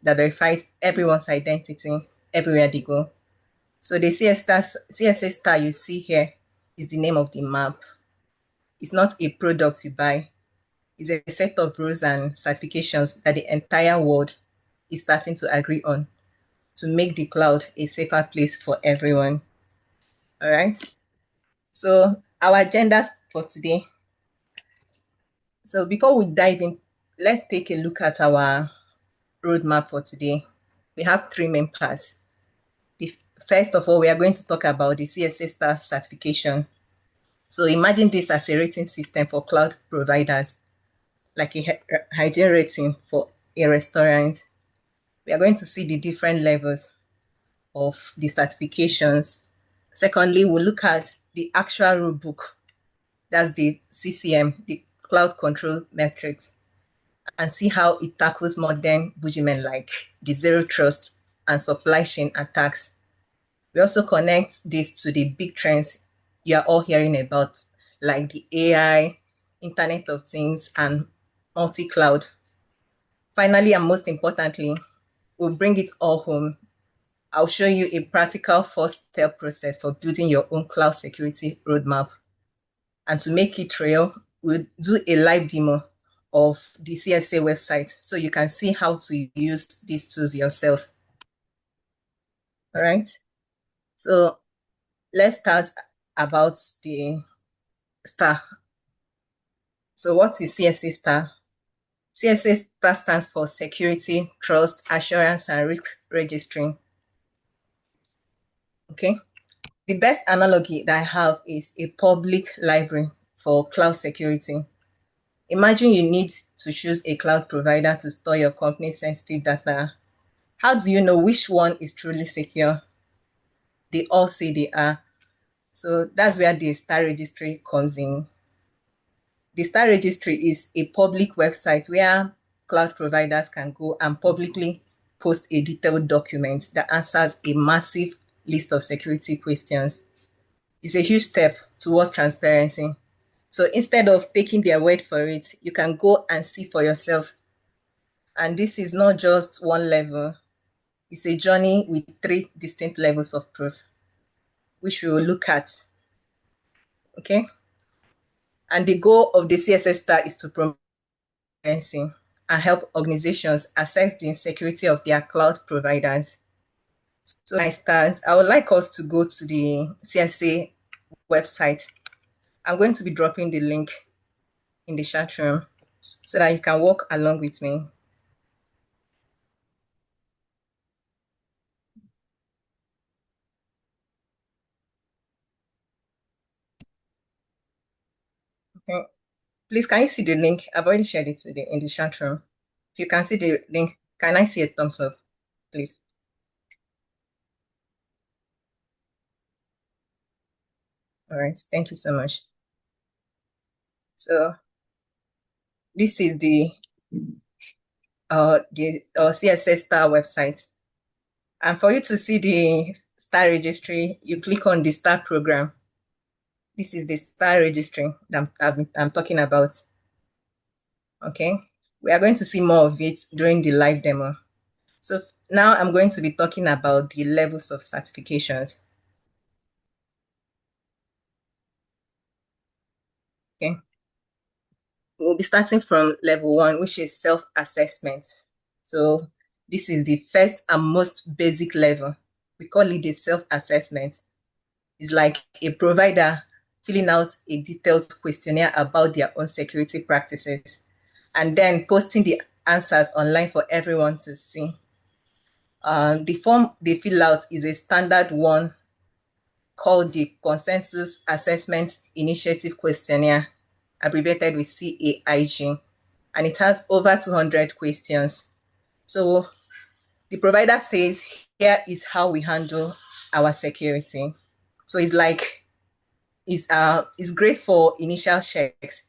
that verifies everyone's identity everywhere they go. So the CSS star you see here is the name of the map. It's not a product you buy. It's a set of rules and certifications that the entire world is starting to agree on to make the cloud a safer place for everyone. All right. So our agendas for today. So before we dive in, let's take a look at our roadmap for today. We have three main parts. First of all, we are going to talk about the CSA Star certification. So imagine this as a rating system for cloud providers, like a hygiene rating for a restaurant. We are going to see the different levels of the certifications. Secondly, we'll look at the actual rule book. That's the CCM, the Cloud Control Metrics, and see how it tackles modern boogeymen like the zero trust and supply chain attacks. We also connect this to the big trends you are all hearing about, like the AI, Internet of Things, and multi-cloud. Finally, and most importantly, we'll bring it all home. I'll show you a practical four-step process for building your own cloud security roadmap. And to make it real, we'll do a live demo of the CSA website so you can see how to use these tools yourself. All right. So let's start about the STAR. So what is CSA STAR? CSA STAR stands for Security, Trust, Assurance, and Risk Registering. Okay. The best analogy that I have is a public library for cloud security. Imagine you need to choose a cloud provider to store your company's sensitive data. How do you know which one is truly secure? They all say they are. So that's where the STAR registry comes in. The STAR registry is a public website where cloud providers can go and publicly post a detailed document that answers a massive list of security questions. It's a huge step towards transparency. So instead of taking their word for it, you can go and see for yourself. And this is not just one level. It's a journey with three distinct levels of proof, which we will look at. Okay. And the goal of the CSS Star is to promote transparency and help organizations assess the insecurity of their cloud providers. So, for instance, I would like us to go to the CSA website. I'm going to be dropping the link in the chat room so that you can walk along with me. Okay. Please, can you see the link? I've already shared it in the chat room. If you can see the link, can I see a thumbs up, please? All right, thank you so much. So this is the CSS Star website. And for you to see the Star registry, you click on the Star program. This is the Star registry that I'm talking about. Okay, we are going to see more of it during the live demo. So now I'm going to be talking about the levels of certifications. Okay, we'll be starting from level 1, which is self-assessment. So this is the first and most basic level. We call it the self-assessment. It's like a provider filling out a detailed questionnaire about their own security practices and then posting the answers online for everyone to see. The form they fill out is a standard one called the Consensus Assessment Initiative Questionnaire, abbreviated with CAIG, and it has over 200 questions. So the provider says, here is how we handle our security. So it's like, it's great for initial checks.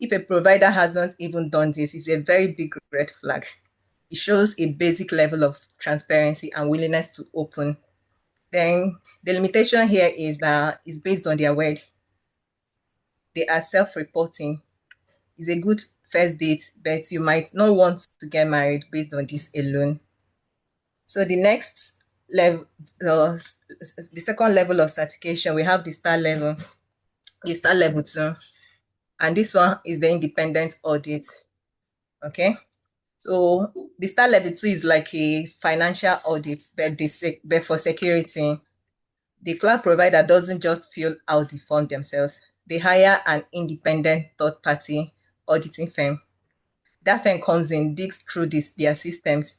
If a provider hasn't even done this, it's a very big red flag. It shows a basic level of transparency and willingness to open. Then the limitation here is that it's based on their word. They are self-reporting. It's a good first date, but you might not want to get married based on this alone. So the next level, the second level of certification, we have the star level, the star level 2, and this one is the independent audit. Okay, so the star level 2 is like a financial audit, but but for security. The cloud provider doesn't just fill out the form themselves. They hire an independent third-party auditing firm. That firm comes in, digs through their systems,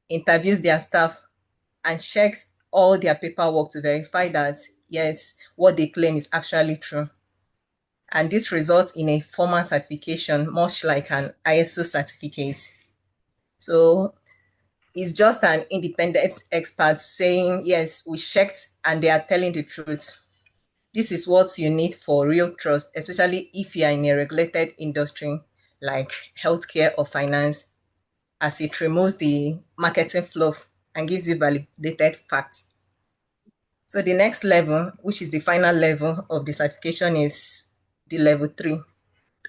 interviews their staff, and checks all their paperwork to verify that, yes, what they claim is actually true. And this results in a formal certification, much like an ISO certificate. So it's just an independent expert saying, yes, we checked and they are telling the truth. This is what you need for real trust, especially if you are in a regulated industry like healthcare or finance, as it removes the marketing fluff and gives you validated facts. So the next level, which is the final level of the certification, is the level 3,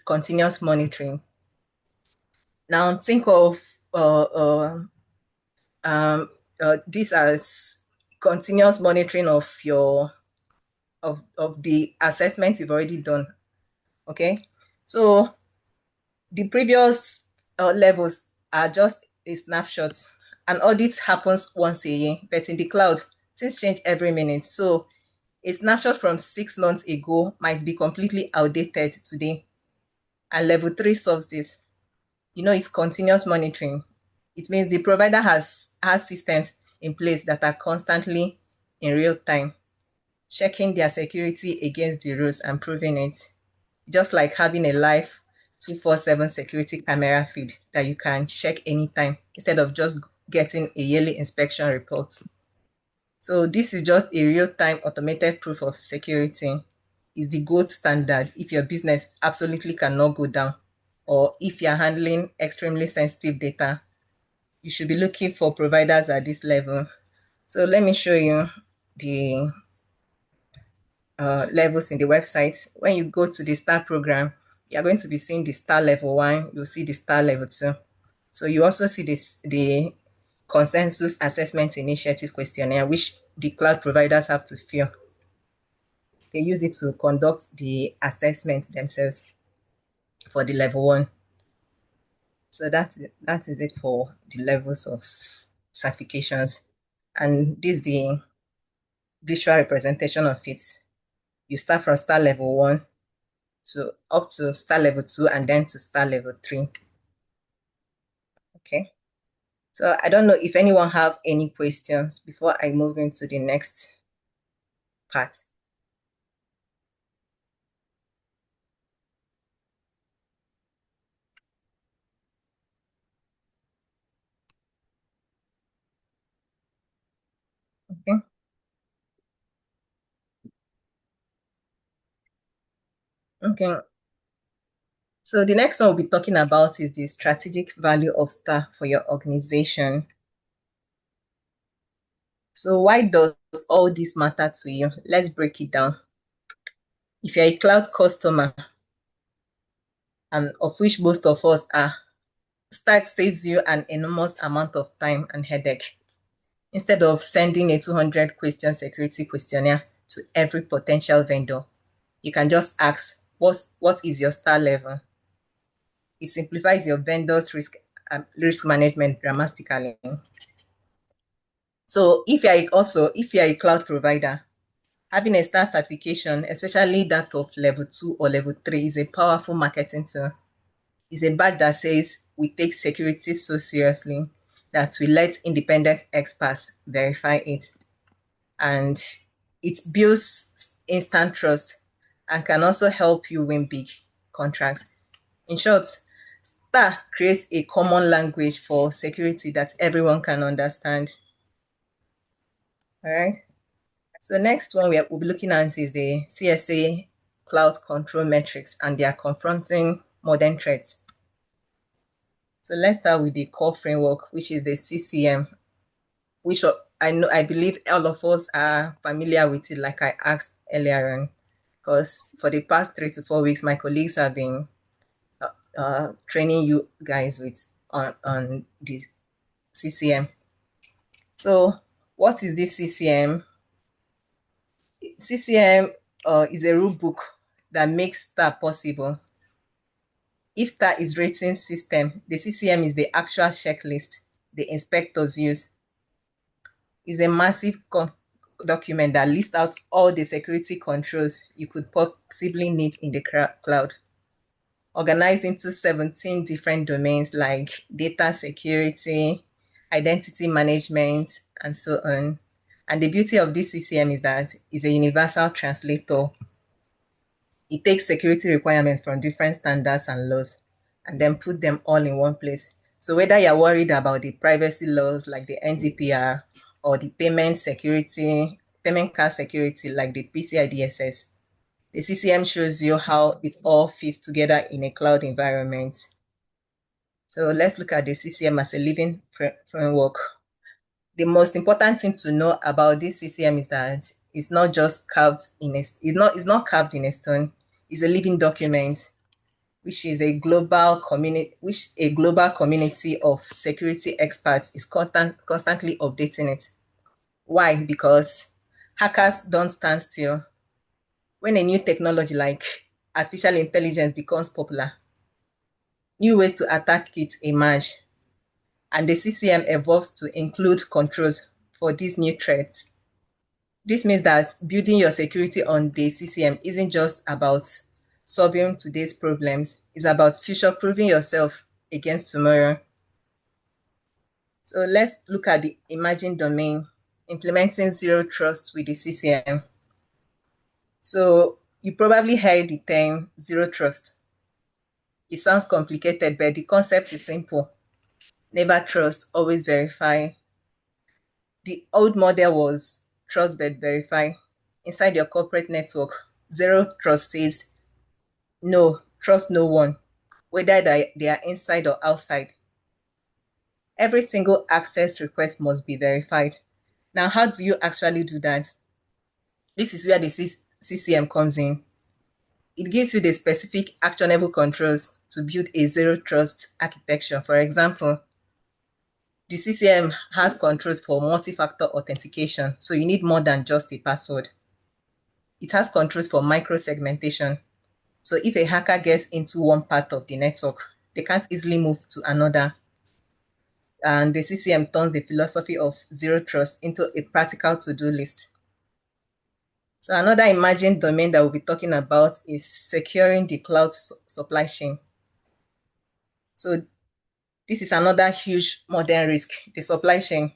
continuous monitoring. Now think of um, this as continuous monitoring of the assessment you've already done. Okay, so the previous levels are just a snapshot. An audit happens once a year, but in the cloud, things change every minute. So a snapshot from 6 months ago might be completely outdated today. And level 3 solves this. It's continuous monitoring. It means the provider has systems in place that are constantly in real time, checking their security against the rules and proving it. Just like having a live 247 security camera feed that you can check anytime instead of just getting a yearly inspection report. So this is just a real-time automated proof of security. Is the gold standard if your business absolutely cannot go down, or if you're handling extremely sensitive data. You should be looking for providers at this level. So let me show you the levels in the website. When you go to the STAR program, you're going to be seeing the STAR level 1, you'll see the STAR level 2. So you also see the consensus assessment initiative questionnaire, which the cloud providers have to fill. They use it to conduct the assessment themselves for the level 1. So that is it for the levels of certifications. And this is the visual representation of it. You start from star level 1 to up to star level 2 and then to star level 3. Okay. So I don't know if anyone have any questions before I move into the next part. Okay. Okay. So the next one we'll be talking about is the strategic value of STAR for your organization. So why does all this matter to you? Let's break it down. If you're a cloud customer, and of which most of us are, STAR saves you an enormous amount of time and headache. Instead of sending a 200-question security questionnaire to every potential vendor, you can just ask, what is your STAR level? It simplifies your vendor's risk management dramatically. So if you're a cloud provider, having a STAR certification, especially that of level 2 or level 3, is a powerful marketing tool. It's a badge that says we take security so seriously that we let independent experts verify it. And it builds instant trust and can also help you win big contracts. In short, STAR creates a common language for security that everyone can understand. All right. So next one we'll be looking at is the CSA cloud control metrics, and they are confronting modern threats. So let's start with the core framework, which is the CCM, which I believe all of us are familiar with it, like I asked earlier on, because for the past 3 to 4 weeks, my colleagues have been training you guys with on the CCM. So, what is this CCM? CCM is a rule book that makes STAR possible. If STAR is rating system, the CCM is the actual checklist the inspectors use. It's a massive document that lists out all the security controls you could possibly need in the cloud, organized into 17 different domains like data security, identity management, and so on. And the beauty of this CCM is that it's a universal translator. It takes security requirements from different standards and laws and then put them all in one place. So whether you're worried about the privacy laws like the NDPR or the payment card security like the PCI DSS, the CCM shows you how it all fits together in a cloud environment. So let's look at the CCM as a living framework. The most important thing to know about this CCM is that it's not just carved in a, it's not carved in a stone. It's a living document, which is a global community of security experts is constantly updating it. Why? Because hackers don't stand still. When a new technology like artificial intelligence becomes popular, new ways to attack it emerge, and the CCM evolves to include controls for these new threats. This means that building your security on the CCM isn't just about solving today's problems, it's about future-proofing yourself against tomorrow. So let's look at the emerging domain, implementing zero trust with the CCM. So you probably heard the term zero trust. It sounds complicated, but the concept is simple. Never trust, always verify. The old model was trust but verify. Inside your corporate network, zero trust says no, trust no one, whether they are inside or outside. Every single access request must be verified. Now, how do you actually do that? This is where the CCM comes in. It gives you the specific actionable controls to build a zero trust architecture. For example, the CCM has controls for multi-factor authentication, so you need more than just a password. It has controls for micro-segmentation. So if a hacker gets into one part of the network, they can't easily move to another. And the CCM turns the philosophy of zero trust into a practical to-do list. So another emerging domain that we'll be talking about is securing the cloud supply chain. So this is another huge modern risk, the supply chain.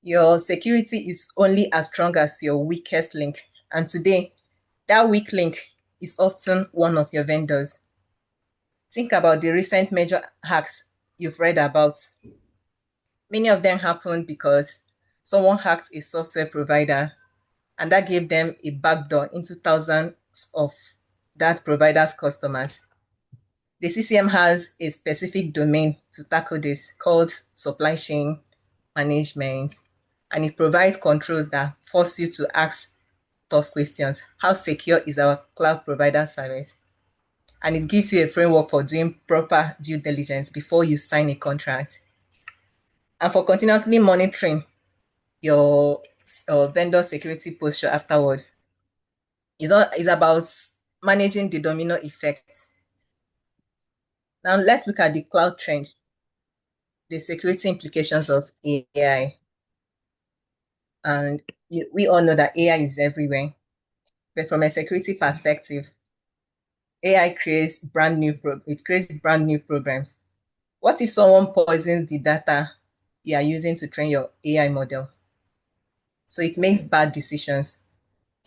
Your security is only as strong as your weakest link. And today, that weak link is often one of your vendors. Think about the recent major hacks you've read about. Many of them happened because someone hacked a software provider and that gave them a backdoor into thousands of that provider's customers. The CCM has a specific domain to tackle this called supply chain management, and it provides controls that force you to ask tough questions. How secure is our cloud provider service? And it gives you a framework for doing proper due diligence before you sign a contract. And for continuously monitoring your vendor security posture afterward. It's about managing the domino effect. Now let's look at the cloud trend, the security implications of AI. And we all know that AI is everywhere. But from a security perspective, AI creates it creates brand new programs. What if someone poisons the data you are using to train your AI model? So it makes bad decisions.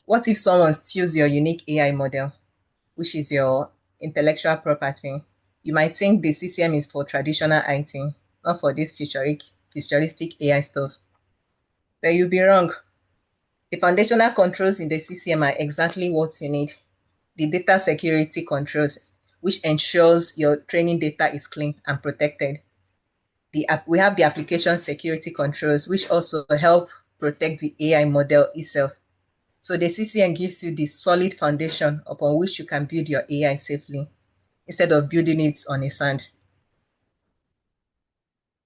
What if someone steals your unique AI model, which is your intellectual property? You might think the CCM is for traditional IT, not for this futuristic AI stuff. But you'll be wrong. The foundational controls in the CCM are exactly what you need. The data security controls, which ensures your training data is clean and protected. We have the application security controls, which also help protect the AI model itself. So the CCM gives you the solid foundation upon which you can build your AI safely. instead of building it on a sand.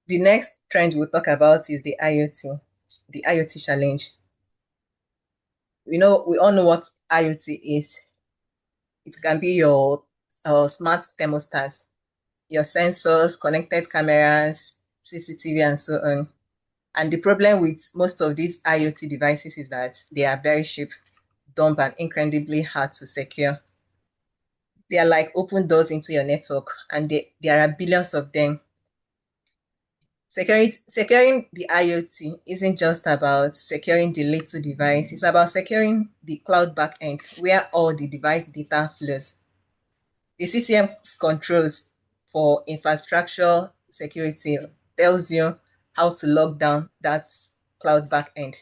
The next trend we'll talk about is the IoT challenge. We all know what IoT is. It can be your smart thermostats, your sensors, connected cameras, CCTV, and so on. And the problem with most of these IoT devices is that they are very cheap, dumb, and incredibly hard to secure. They are like open doors into your network, and there are billions of them. Securing the IoT isn't just about securing the little device, it's about securing the cloud backend where all the device data flows. The CCM's controls for infrastructure security tells you how to lock down that cloud backend.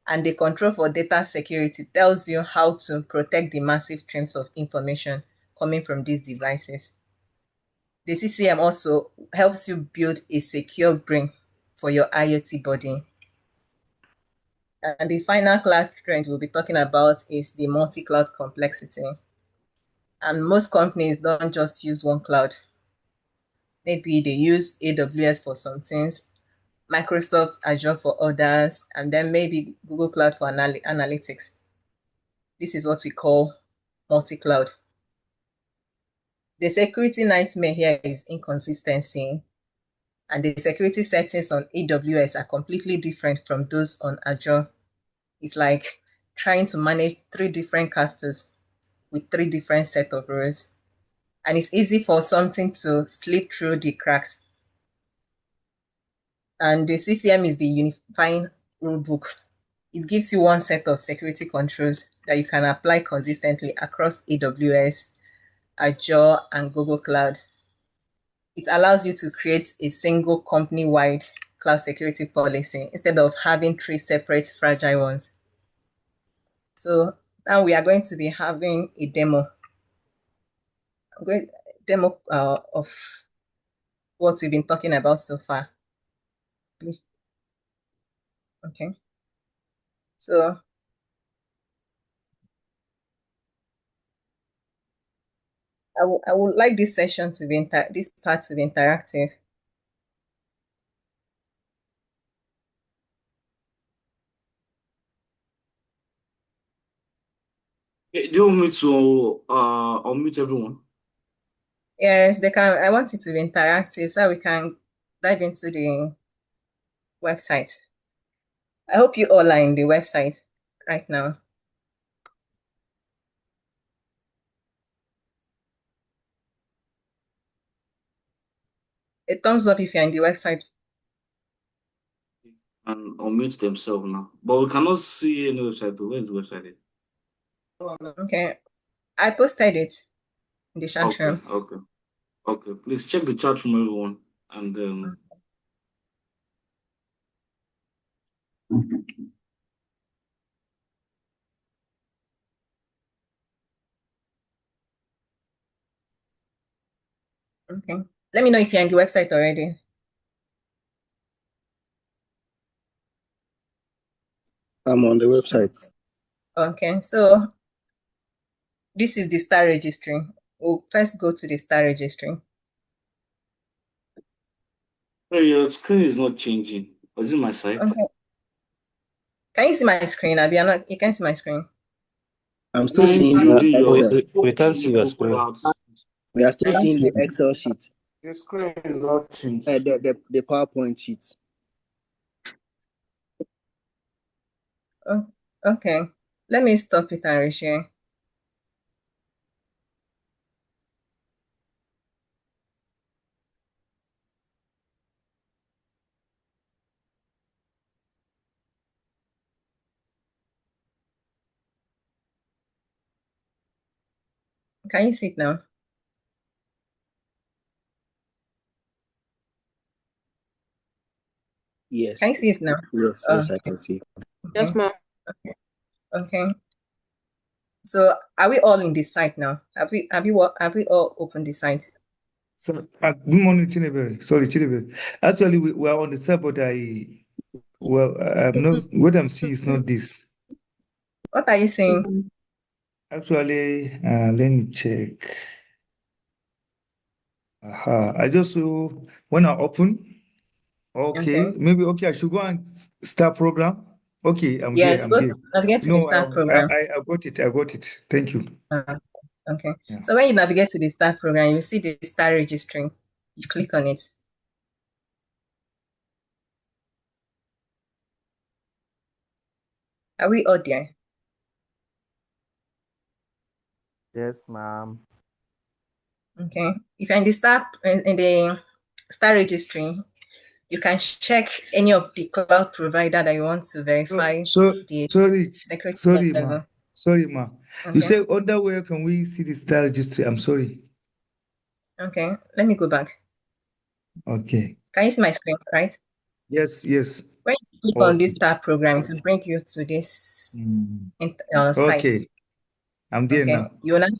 And the control for data security tells you how to protect the massive streams of information coming from these devices. The CCM also helps you build a secure brain for your IoT body. And the final cloud trend we'll be talking about is the multi-cloud complexity. And most companies don't just use one cloud. Maybe they use AWS for some things, Microsoft Azure for others, and then maybe Google Cloud for analytics. This is what we call multi-cloud. The security nightmare here is inconsistency, and the security settings on AWS are completely different from those on Azure. It's like trying to manage 3 different castles with 3 different set of rules. And it's easy for something to slip through the cracks. And the CCM is the unifying rulebook. It gives you one set of security controls that you can apply consistently across AWS, Azure, and Google Cloud. It allows you to create a single company-wide cloud security policy instead of having 3 separate fragile ones. So now we are going to be having a demo. Of what we've been talking about so far. Please. Okay. So I would like this session to be this part to be interactive. Do you want me to unmute everyone? Yes, they can. I want it to be interactive so we can dive into the website. I hope you all are in the website right now. A thumbs up if you're in the website. And unmute themselves now. But we cannot see any website. Where's the website? Okay. I posted it in the chat room. Okay. Please check the chat room, everyone. And Okay. Let me know if you're in the website already. I'm on the website. Okay. So this is the star registry. We'll first go to the star registry. hey, your screen is not changing. Is it my side? Okay. Can you see my screen, Abi? You can see my screen. I'm still seeing the Excel. We can't see your screen. We are still seeing the Excel sheet. The screen is not changed. The PowerPoint sheet. Oh, okay. Let me stop it and reshare. Can you see it now? Yes. Can you see it now? Yes, Oh, yes, I can see. Yes, ma'am. Okay. So are we all in the site now? Have we all opened the site? So, good morning, Chinebere. Sorry, Chinebere. Actually, we are on the site, but I'm not, what I'm seeing is not this. What are you saying? Actually, let me check. I just when I open, Okay. okay, maybe okay, I should go and start program. Okay, I'm there, Yes, I'm go there. navigate to the No, start program. I got it, I got it. Thank you. Uh, okay. Yeah. So when you navigate to the start program, you see the start registering. You click on it. Are we all there? Yes, ma'am. Okay. If you're in the start registry, you can check any of the cloud provider that you want to verify So the sorry, security sorry, ma. level. Sorry, ma. You Okay. say under where can we see the star registry? I'm sorry. Okay. Let me go back. Okay. Can you see my screen, right? Yes, yes. When you click on this Okay. start program, to bring you to this Mm. site. Okay. I'm there Okay. now. You will not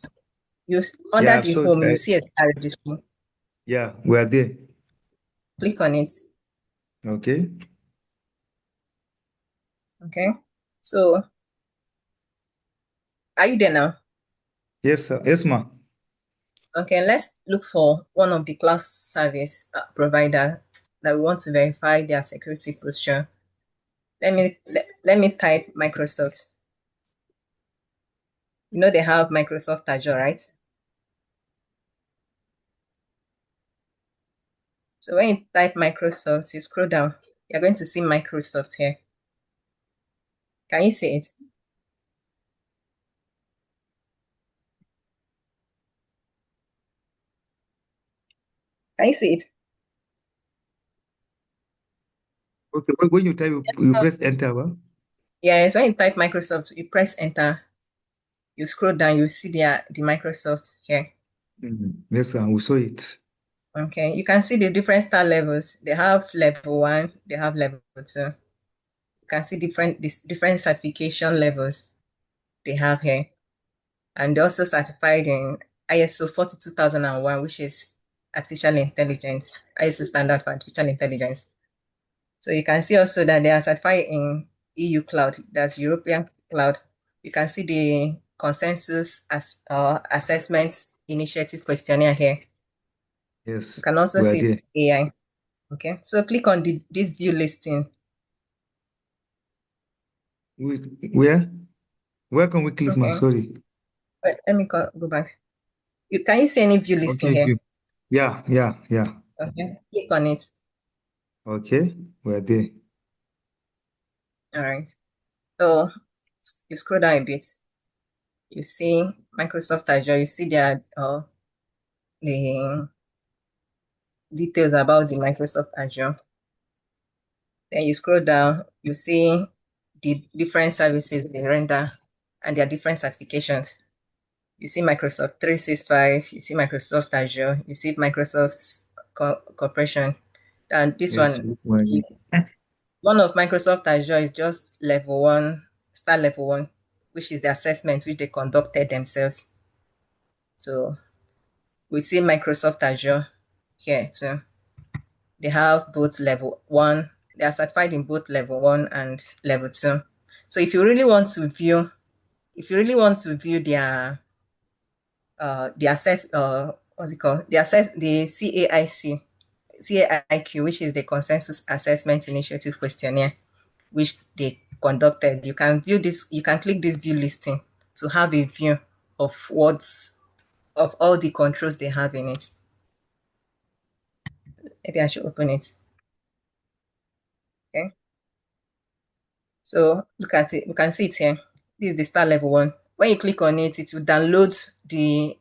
under Yeah, the so home, you see a start registry. yeah, we are there. Click on it. Okay. Okay. So are you there now? Yes, sir. Yes, ma. Okay, let's look for one of the cloud service provider that we want to verify their security posture. Let me type Microsoft. You know they have Microsoft Azure, right? So when you type Microsoft, you scroll down, you're going to see Microsoft here. Can you see it? Can you see it? Okay. When you type, you press enter, huh? Yes, when you type Microsoft, you press enter, you scroll down, you see the Microsoft here. Yes, sir. We saw it. Okay, you can see the different star levels. They have level 1, they have level 2. You can see different certification levels they have here. And they're also certified in ISO 42001, which is artificial intelligence, ISO standard for artificial intelligence. So you can see also that they are certified in EU cloud, that's European cloud. You can see the consensus assessments initiative questionnaire here. Yes, You can also we are see there. AI. Okay, so click on this view listing. Where? Where can we click, ma? Okay, Sorry. let me go back. Can you see any view listing Okay, here? view. Yeah, yeah, yeah. Okay, click on it. Okay, we are there. All right. So you scroll down a bit. You see Microsoft Azure. You see the details about the Microsoft Azure. Then you scroll down. You see the different services they render and their different certifications. You see Microsoft 365. You see Microsoft Azure. You see Microsoft's corporation. And this Yes, one, we are there. one of Microsoft Azure is just level 1, star level 1, which is the assessment which they conducted themselves. So we see Microsoft Azure here too. They have both level 1. They are certified in both level 1 and level 2. So if you really want to view, the assess what's it called? The CAIQ, which is the Consensus Assessment Initiative Questionnaire, which they conducted. You can view this, you can click this view listing to have a view of of all the controls they have in it. Maybe I should open it. Okay. So look at it. You can see it here. This is the star level 1. When you click on it, it will download the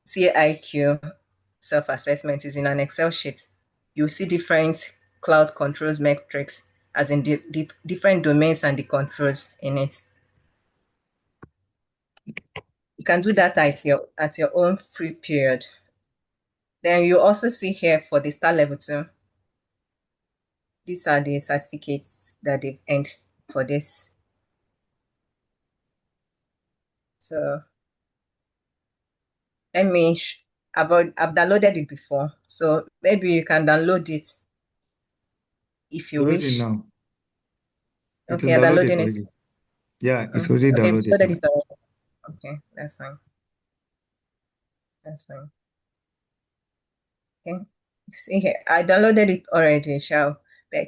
CAIQ self-assessment. Is in an Excel sheet. You'll see different cloud controls metrics, as in the different domains and the controls in it. You can do that at your own free period. Then you also see here for the star level 2. These are the certificates that they've earned for this. So I've downloaded it before, so maybe you can download it if you Already wish. now. It Okay, is you're downloaded downloading it. already. Yeah, it's already Okay, downloaded downloaded now. it already. Okay, that's fine. That's fine. Okay. See here, I downloaded it already, shall but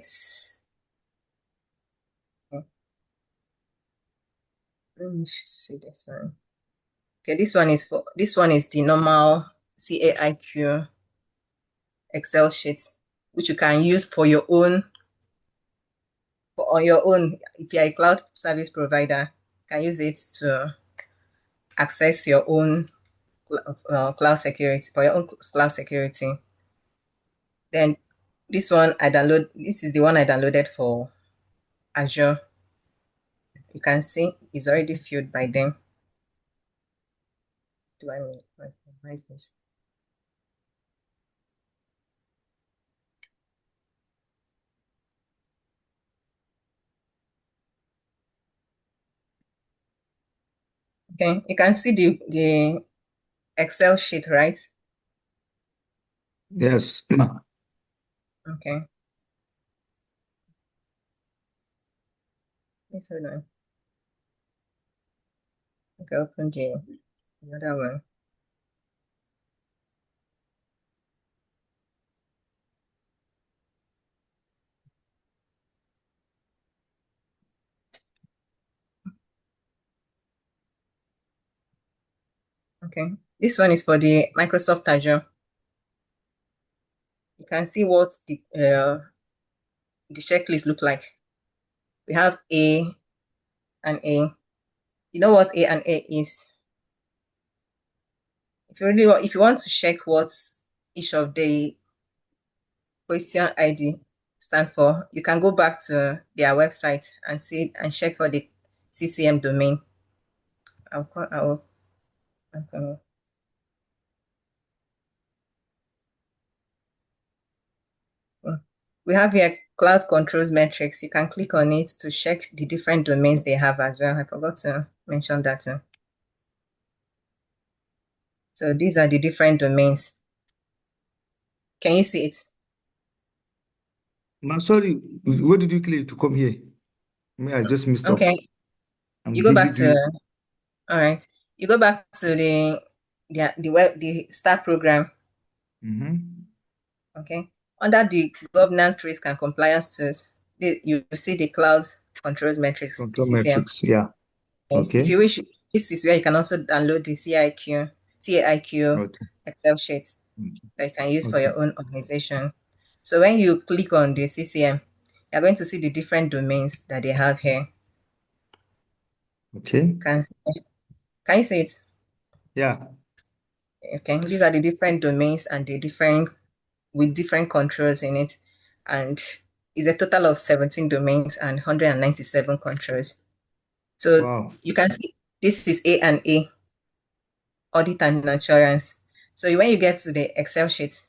let me see this one. Okay, this one is the normal CAIQ Excel sheet, which you can use for your own on your own. If you're a cloud service provider, you can use it to access your own cloud security for your own cloud security. Then this is the one I downloaded for Azure. You can see it's already filled by them. Do I mean why is this? Okay, you can see the Excel sheet, right? Yes. Okay. Yes, hold on. Okay, open the other one. Okay, this one is for the Microsoft Azure. You can see what the checklist look like. We have A and A. You know what A and A is? If you want to check what each of the question ID stands for, you can go back to their website and see and check for the CCM domain. I'll We have here cloud controls metrics. You can click on it to check the different domains they have as well. I forgot to mention that too. So these are the different domains. Can you see it? I'm sorry, what did you click to come here? I just missed off. Okay. I'm You go busy back to doing. all right. You go back to the start program. Okay. Under the governance, risk and compliance tools, you see the cloud controls metrics, the Control CCM. metrics, yeah. Yes. Okay. If you wish, this is where you can also download the CAIQ Okay. Excel sheet that you can use for Okay. your own organization. So when you click on the CCM, you're going to see the different domains that they have here. Okay. Can you see it? Yeah. Okay, these are the different domains and the different with different controls in it, and it's a total of 17 domains and 197 controls. So Wow. you can see this is A and A, audit and assurance. So when you get to the Excel sheet,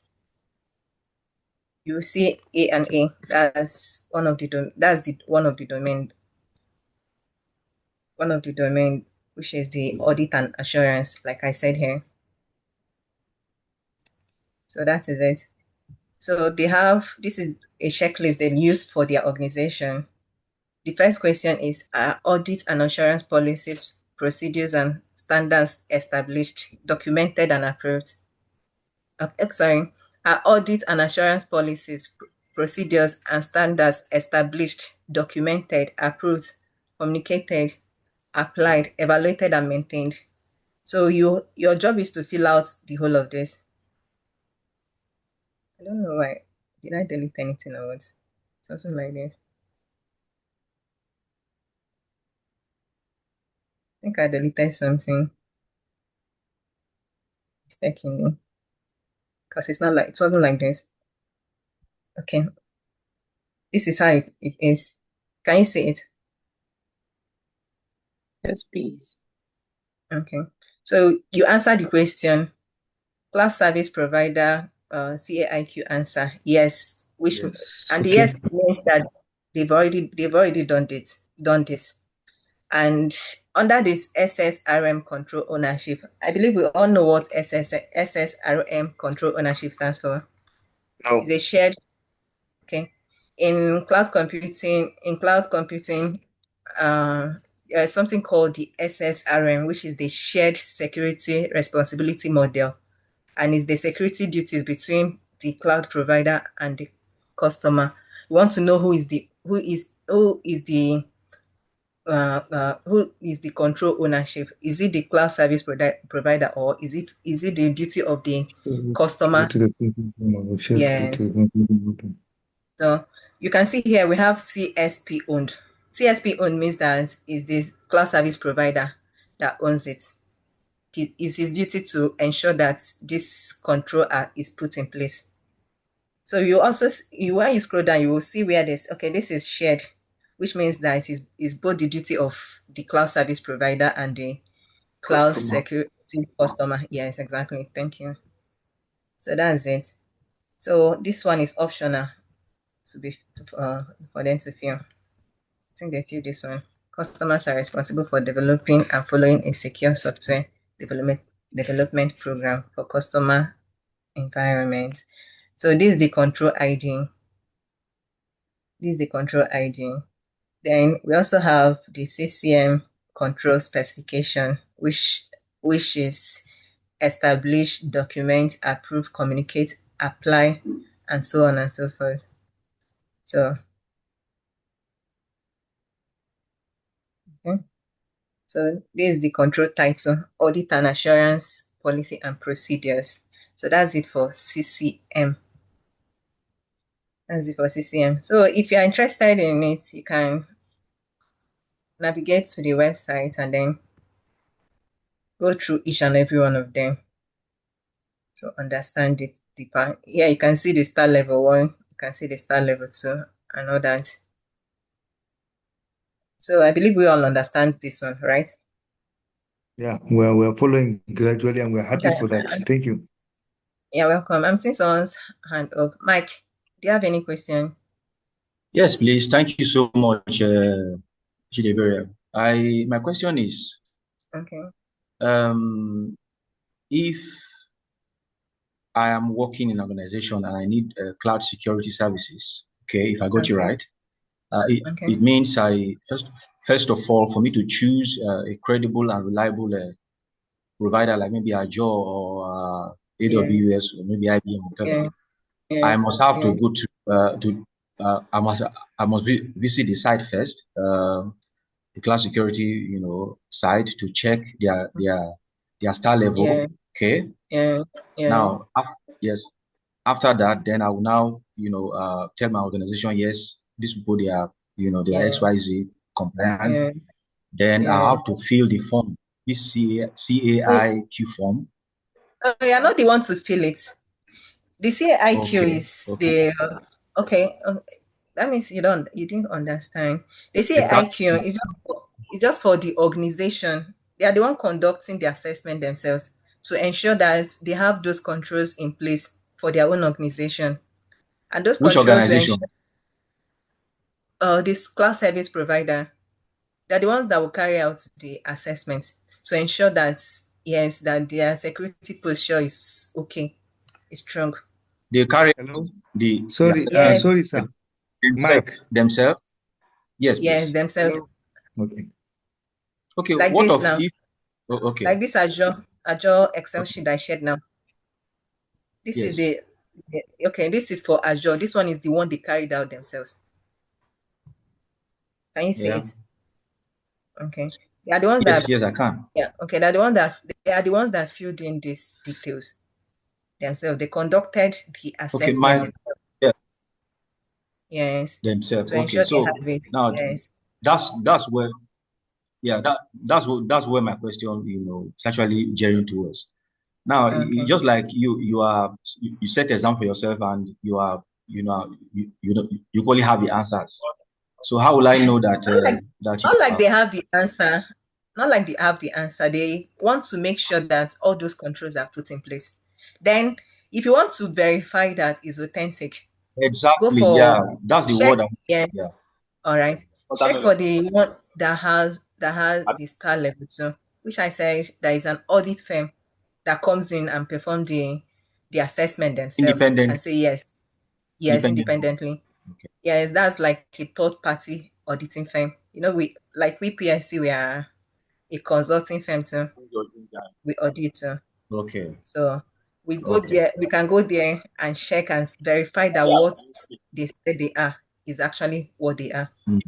you will see A and A. That's one of the one of the domain, which is the audit and assurance, like I said here. So that is it. So this is a checklist they use for their organization. The first question is, are audit and assurance policies, procedures, and standards established, documented, and approved? Sorry, are audit and assurance policies, procedures, and standards established, documented, approved, communicated, applied, evaluated, and maintained? So your job is to fill out the whole of this. I don't know why. Did I delete anything or what? Something like this. I think I deleted something mistakenly because it wasn't like this. Okay, this is how it is. Can you see it? Yes, please. Okay, so you answer the question. Cloud service provider, CAIQ answer yes. Yes. And the Okay. yes means that they've already done this. And under this SSRM control ownership, I believe we all know what SSRM control ownership stands for. No. It's a shared, okay. In cloud computing, there's something called the SSRM, which is the shared security responsibility model, and is the security duties between the cloud provider and the customer. We want to know who is the who is the control ownership. Is it the cloud service provider, or is it the duty of the Go customer? to the first go Yes. to So you can see here we have CSP owned. CSP owned means that is the cloud service provider that owns it. It's his duty to ensure that this control is put in place. So when you scroll down, you will see where this is shared, which means that is both the duty of the cloud service provider and the cloud Customer. security customer. Yes, exactly. Thank you. So that's it. So this one is optional for them to fill. I think they fill this one. Customers are responsible for developing and following a secure software development program for customer environment. So this is the control ID. This is the control ID. Then we also have the CCM control specification, which is establish, document, approve, communicate, apply, and so on and so forth. So, okay. So this is the control title, audit and assurance policy and procedures. So that's it for CCM. That's it for CCM. So if you're interested in it, you can navigate to the website and then go through each and every one of them to understand it deeper. Yeah, you can see the star level 1, you can see the star level 2, and all that. So I believe we all understand this one, right? Yeah, we're following gradually and we're happy Okay. for that. Thank you. Yeah, welcome. I'm seeing someone's hand up. Mike, do you have any question? Yes, please. Thank you so much, Chidebere. My question is, Okay. If I am working in an organization and I need cloud security services, okay, if I got you Okay. right, Okay. it means first of all, for me to choose a credible and reliable provider like maybe Azure or Yeah. AWS or maybe IBM, whatever. Yeah. I Yes. must have Yeah. to go to I must visit the site first, the cloud security, site to check their star level. Yeah. Okay. Yeah. Yeah. Now, yes, after that, then I will now, tell my organization, yes, these people they are Yeah. XYZ compliant. Yeah. Then I Yeah. have to fill the form, this CAIQ form. You're not the one to fill it. The CAIQ Okay, is okay, the okay. That means you didn't understand. The CAIQ exactly. is just for the organization. They are the one conducting the assessment themselves to ensure that they have those controls in place for their own organization. And those Which controls will organization? ensure this cloud service provider, they're the ones that will carry out the assessment to ensure that yes, that their security posture is okay, is strong. They carry Hello? the Sorry, Yes, sorry, sir. Mike. themselves. Yes, yes, please. themselves. Hello? Okay. Okay, Like what this of now. if? Oh, okay, Like this Azure Excel okay. sheet I shared now. This is Yes, okay, this is for Azure. This one is the one they carried out themselves. Can you see yeah, it? Okay. They are the ones yes, that yes, I can. yeah, okay, they are the ones that filled in these details themselves. They conducted the Okay, assessment themselves. yeah, Yes. themselves. To Okay, ensure they so have it. now Yes. that's where, yeah, that's where my question, is actually gearing towards. Now, Okay. just like you set the exam for yourself and you are, you only have the answers. So how will I know that Not like that you not like are they have the answer. Not like they have the answer. They want to make sure that all those controls are put in place. Then, if you want to verify that is authentic, go exactly? for Yeah, that's the check. word. Yes. Yeah. All right. Check Watermelon. for the one that has the star level 2, which I said there is an audit firm that comes in and perform the assessment themselves and Independent, say yes, independent. independently. Okay. Yes, that's like a third party auditing firm. We PSC, we are a consulting firm too. We audit too. Okay. So We go Okay. there, we can go there and check and verify that what they say they are is actually what they are. Mm.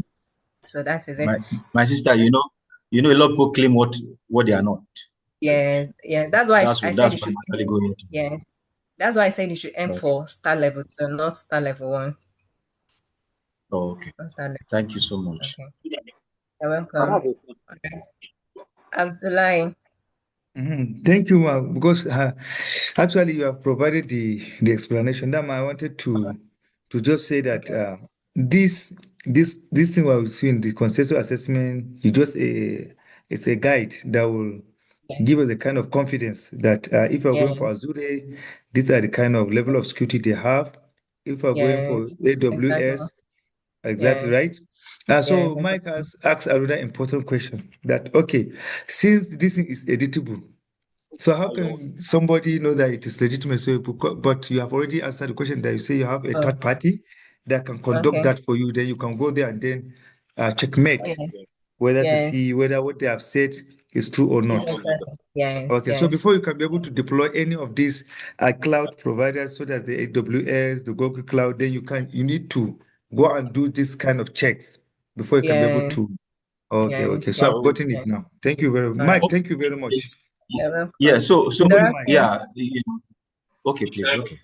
So that is it. My sister, a lot of people claim what they are not. Yes, yes. That's why That's I what said that's you what should. I'm actually going into. Yes, that's why I said you should aim Okay. for star level 2, not star level 1. Okay. Not star level. Thank you so much. Okay. You're welcome. Okay. Abdullah. Thank you, because actually you have provided the explanation. That I wanted to just say that Okay. this thing we're seeing, the consensus assessment, it's a guide that will give Yes. us a kind of confidence that if we're going Yes. for Azure, these are the kind of level of security they have. If we're going for Yes. Exactly. AWS, exactly Yes. right. Yes. So Mike Exactly. has asked another important question that, okay, since this thing is editable, so how can somebody know that it is legitimate? So, but you have already answered the question that you say you have a Oh, third party that can conduct okay. that for you. Then you can go there and then checkmate Yes. whether to Yes. see whether what they have said is true or It's not. exactly. Yes. Okay, so Yes. before you can be able to deploy any of these cloud providers, so that the AWS, the Google Cloud, then you need to go and do this kind of checks before you can be able Yes. to. Okay, Yes. okay. So Yes. I've gotten it Yes. now. Thank you very much. All right. Mike, thank you very much. It's, You're yeah. welcome. So Over to Mike. Dorothy. yeah. Okay, please. Okay.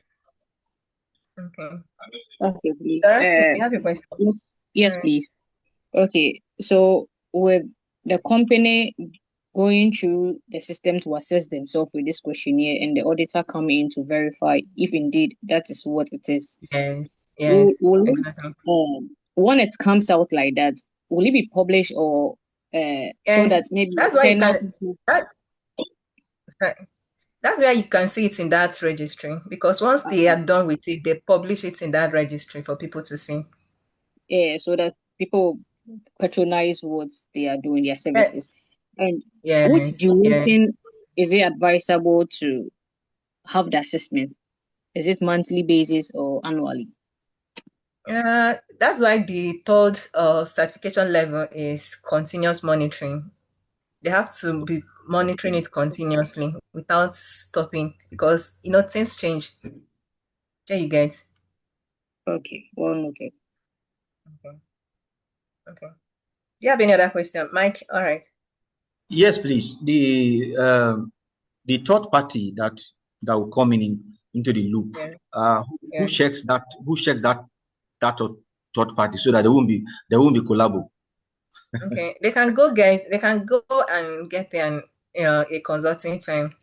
Okay. Okay, please. Dorothy, you have a question. All Yes, right. please. Okay, so with the company going through the system to assess themselves with this questionnaire and the auditor coming in to verify if indeed that is what it is, Yes. will, Yes. will Exactly. when it comes out like that, will it be published or so Yes. that maybe That's why you external can. people? That, that's why you can see it in that registry, because once they are done with it, they publish it in that registry for people to see. Yeah, so that people patronize what they are doing, their Eh, services. And which Yes. Yeah. duration is it advisable to have the assessment? Is it monthly basis or annually? That's why the third certification level is continuous monitoring. They have to be monitoring it continuously without stopping, because things change. There you get. Okay, well noted. Okay. Okay. Do you have any other question, Mike? All right. Yes, please. The third party that will come into the loop. Yeah. Who Yeah. checks that? Who checks that third party so that there won't be collabo? Okay. They can go and get a consulting firm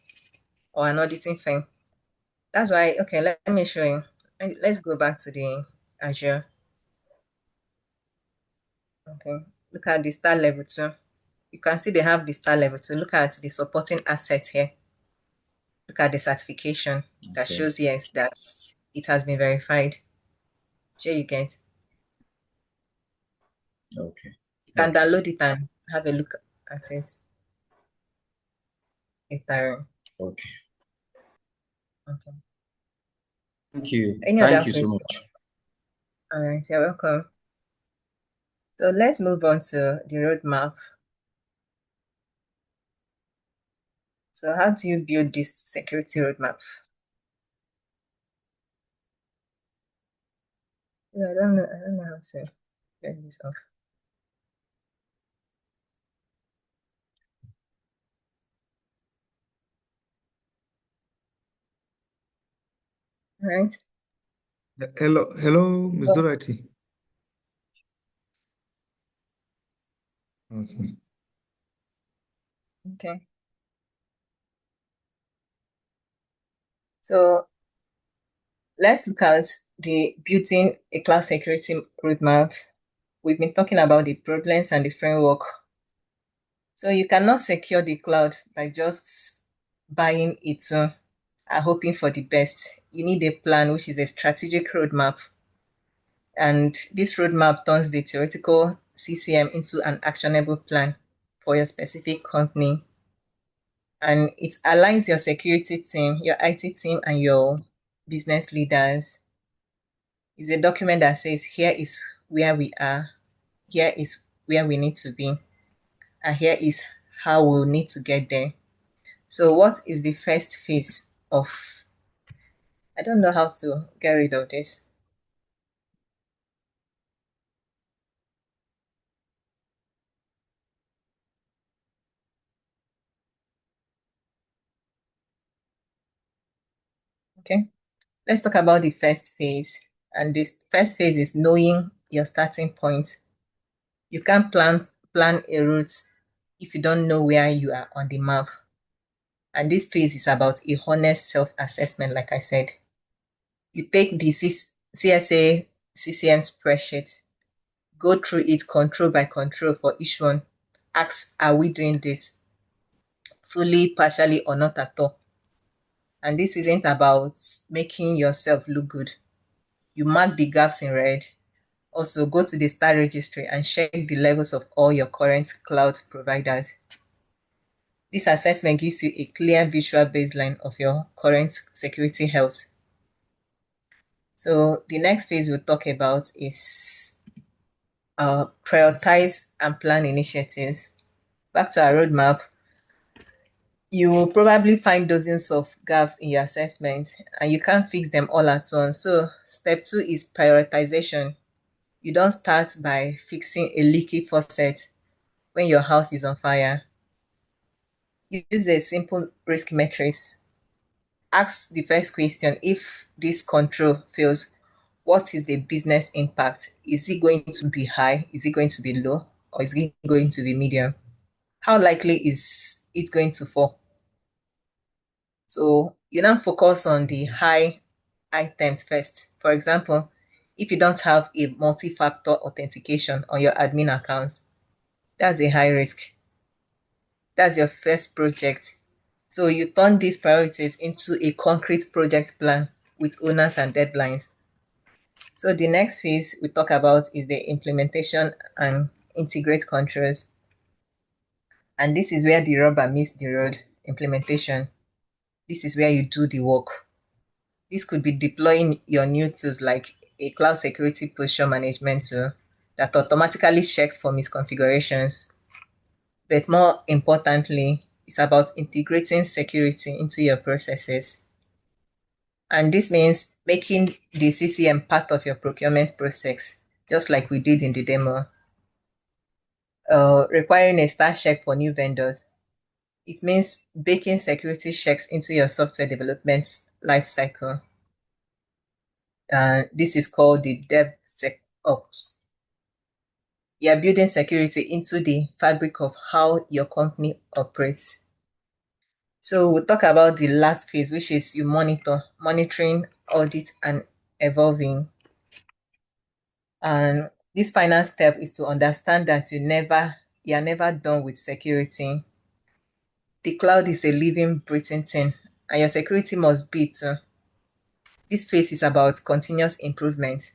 or an auditing firm. That's why. Okay. Let me show you. Let's go back to the Azure. Okay. Look at the star level 2. You can see they have the star level 2. Look at the supporting asset here. Look at the certification that Okay. shows, yes, that it has been verified. Here you get. Okay. You can download it and have a look at it. Later. Okay. Okay. Thank you. Any other Thank you so questions? much. All right, you're welcome. So let's move on to the roadmap. So how do you build this security roadmap? I don't know how to get this off. All right. Hello, Ms. Dorothy. Okay. Okay. So let's look at the building a cloud security roadmap. We've been talking about the problems and the framework. So you cannot secure the cloud by just buying it and hoping for the best. You need a plan, which is a strategic roadmap. And this roadmap turns the theoretical CCM into an actionable plan for your specific company. And it aligns your security team, your IT team, and your business leaders. It's a document that says, here is where we are, here is where we need to be, and here is how we'll need to get there. So, what is the first phase of I don't know how to get rid of this. Okay, let's talk about the first phase. And this first phase is knowing your starting point. You can't plan a route if you don't know where you are on the map. And this phase is about a honest self-assessment, like I said. You take the CSA CCM spreadsheet, go through it control by control for each one. Ask, are we doing this fully, partially, or not at all? And this isn't about making yourself look good. You mark the gaps in red. Also, go to the star registry and check the levels of all your current cloud providers. This assessment gives you a clear visual baseline of your current security health. So the next phase we'll talk about is prioritize and plan initiatives. Back to our roadmap, you will probably find dozens of gaps in your assessment and you can't fix them all at once. So step 2 is prioritization. You don't start by fixing a leaky faucet when your house is on fire. You use a simple risk matrix. Ask the first question: if this control fails, what is the business impact? Is it going to be high? Is it going to be low? Or is it going to be medium? How likely is it going to fall? So you now focus on the high items first. For example, if you don't have a multi-factor authentication on your admin accounts, that's a high risk. That's your first project. So you turn these priorities into a concrete project plan with owners and deadlines. So the next phase we talk about is the implementation and integrate controls. And this is where the rubber meets the road. Implementation. This is where you do the work. This could be deploying your new tools like a cloud security posture management tool that automatically checks for misconfigurations. But more importantly, it's about integrating security into your processes. And this means making the CCM part of your procurement process, just like we did in the demo. Requiring a start check for new vendors. It means baking security checks into your software development lifecycle. This is called the DevSecOps. You are building security into the fabric of how your company operates. So we'll talk about the last phase, which is you monitoring, audit, and evolving. And this final step is to understand that you are never done with security. The cloud is a living, breathing thing, and your security must be too. This phase is about continuous improvement.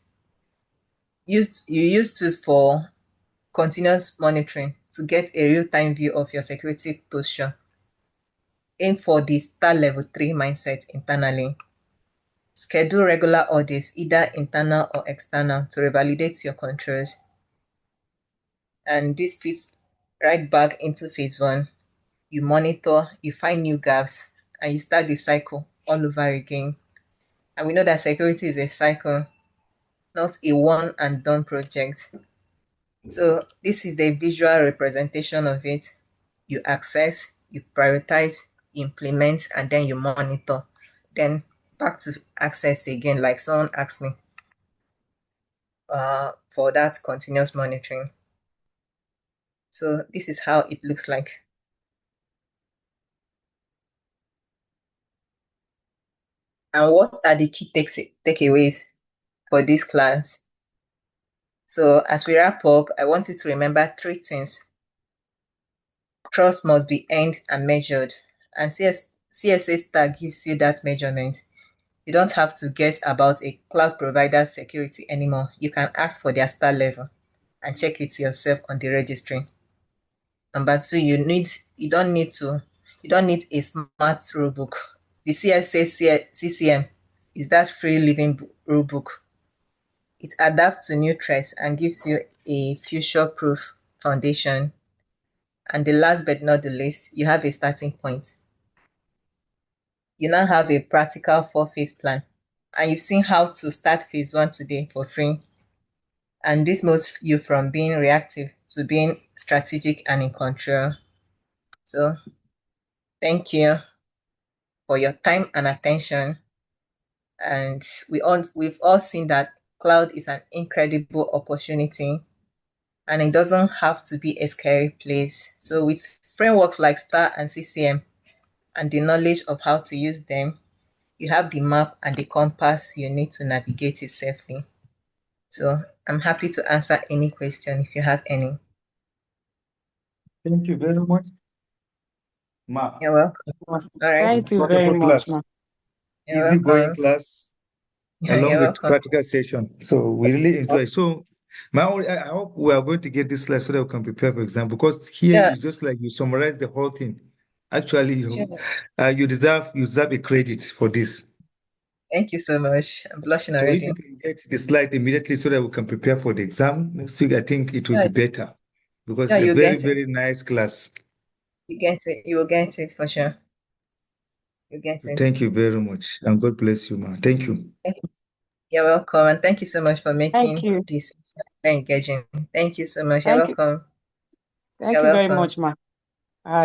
You use tools for continuous monitoring to get a real-time view of your security posture. Aim for the star level 3 mindset internally. Schedule regular audits, either internal or external, to revalidate your controls. And this fits right back into phase 1. You monitor, you find new gaps, and you start the cycle all over again. And we know that security is a cycle, not a one and done project. So this is the visual representation of it. You access, you prioritize, you implement, and then you monitor. Then back to access again, like someone asked me for that continuous monitoring. So this is how it looks like. And what are the key takeaways for this class? So as we wrap up, I want you to remember 3 things. Trust must be earned and measured. And CSA Star gives you that measurement. You don't have to guess about a cloud provider security anymore. You can ask for their star level and check it yourself on the registry. Number 2, you don't need a smart rulebook. The CSA CCM is that free living rulebook. It adapts to new threats and gives you a future-proof foundation. And the last but not the least, you have a starting point. You now have a practical 4-phase plan And you've seen how to start phase one today for free. And this moves you from being reactive to being strategic and in control. So thank you for your time and attention. And we've all seen that cloud is an incredible opportunity, and it doesn't have to be a scary place. So with frameworks like STAR and CCM and the knowledge of how to use them, you have the map and the compass you need to navigate it safely. So I'm happy to answer any question if you have any. Thank you very much, Ma. You're welcome. All right. Thank you very Wonderful much, class. ma. You're Easy going welcome. class, You're along with welcome. practical session. So we really enjoy. So I hope we are going to get this slide so that we can prepare for exam, because here Yeah, you just like you summarize the whole thing. Actually, sure. you deserve a credit for this. Thank you so much. I'm blushing So if already. you can get the slide immediately so that we can prepare for the exam next week, I think it will Yeah, be better, because yeah, it's a you very, get it. very nice class. You get it. You will get it for sure. You get it. Thank you very much, and God bless you, ma. Thank you. Thank you. You're welcome. And thank you so much for Thank making you. this very engaging. Thank you so much. You're Thank you. welcome. Thank You're you very welcome. much, ma.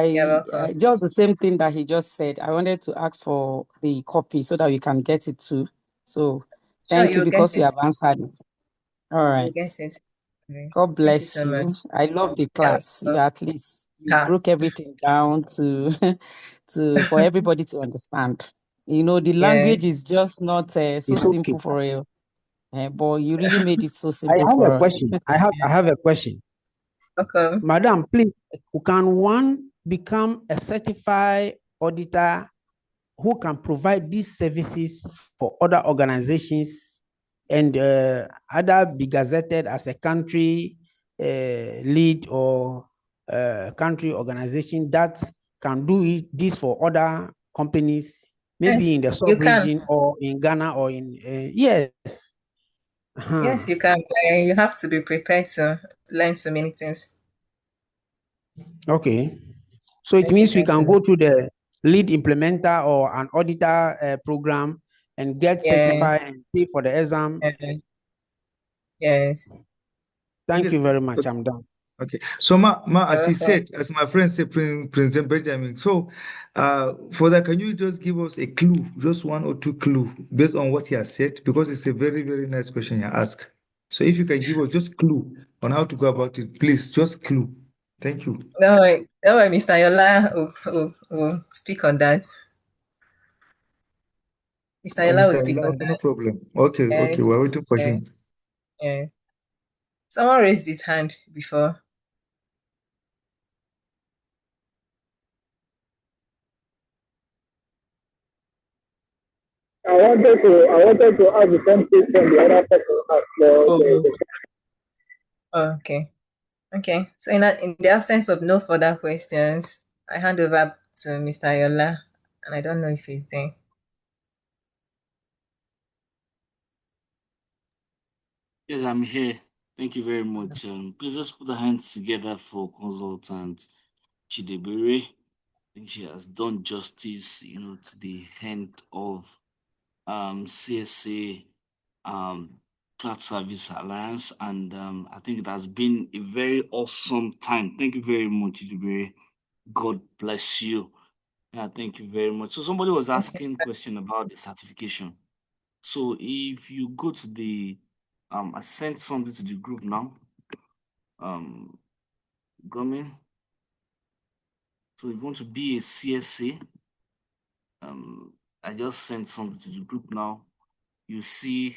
You're welcome. Just the same thing that he just said. I wanted to ask for the copy so that we can get it too. So Sure, thank you you'll get because you it. have answered it. All You'll right. get it. Okay. God Thank you bless so much. you. I love the You're class. You welcome. at least you Ha. broke everything down to for everybody to understand. You know, the Yeah. language is just not so It's okay. simple for you, but you really made it so I simple have a for us. question. I have a question. Welcome. Madam, please, can one become a certified auditor who can provide these services for other organizations and either be gazetted as a country lead or country organization that can do this for other companies, maybe Yes, in the you can. sub-region or in Ghana or in, yes. Yes, Uh-huh. you can. You have to be prepared to learn so many things. Okay. So it Thank you, means we can gentlemen. go to the lead implementer or an auditor program and get Yeah. certified and pay for the exam. Yeah. Yes. Thank Yes. you very much. I'm done. Okay. So as You're he welcome. said, as my friend said, President Benjamin. So, for that, can you just give us a clue, just one or two clue, based on what he has said? Because it's a very, very nice question you ask. So, if you can give us just clue on how to go about it, please, just clue. Thank you. Don't worry, Mr. Yola will speak on that. Mr. Oh, Yola will Mr. speak Allah, on okay, no that. problem. Okay, okay, Yes. we're waiting for Yes. him. Yes. Someone raised his hand before. I wanted to ask the same question the other person asked. Oh, okay. Okay. So in the absence of no further questions, I hand over to Mr. Yola, and I don't know if he's there. Yes, I'm here. Thank you very much. Please let's put our hands together for consultant Chidebere. I think she has done justice, to the end of CSA Cloud Service Alliance, and I think it has been a very awesome time. Thank you very much, Chidebere. God bless you. Yeah, thank you very much. So somebody was Okay. asking question about the certification. So if you go to the I sent something to the group now. Government. So if you want to be a CSA, I just sent something to the group now. You see,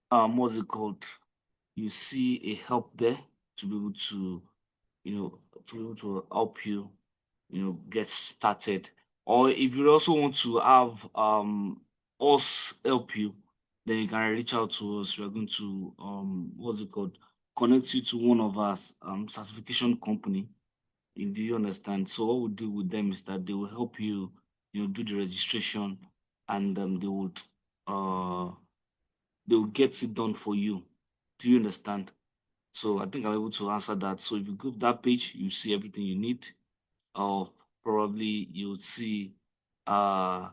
what's it called? You see a help there to be able to, to be able to help you, get started. Or if you also want to have us help you, then you can reach out to us. We're going to what's it called? Connect you to one of our certification company. Do you understand? So what we do with them is that they will help you, do the registration, and uh they will get it done for you. Do you understand? So I think I'm able to answer that. So if you go to that page, you see everything you need, or probably you'll see uh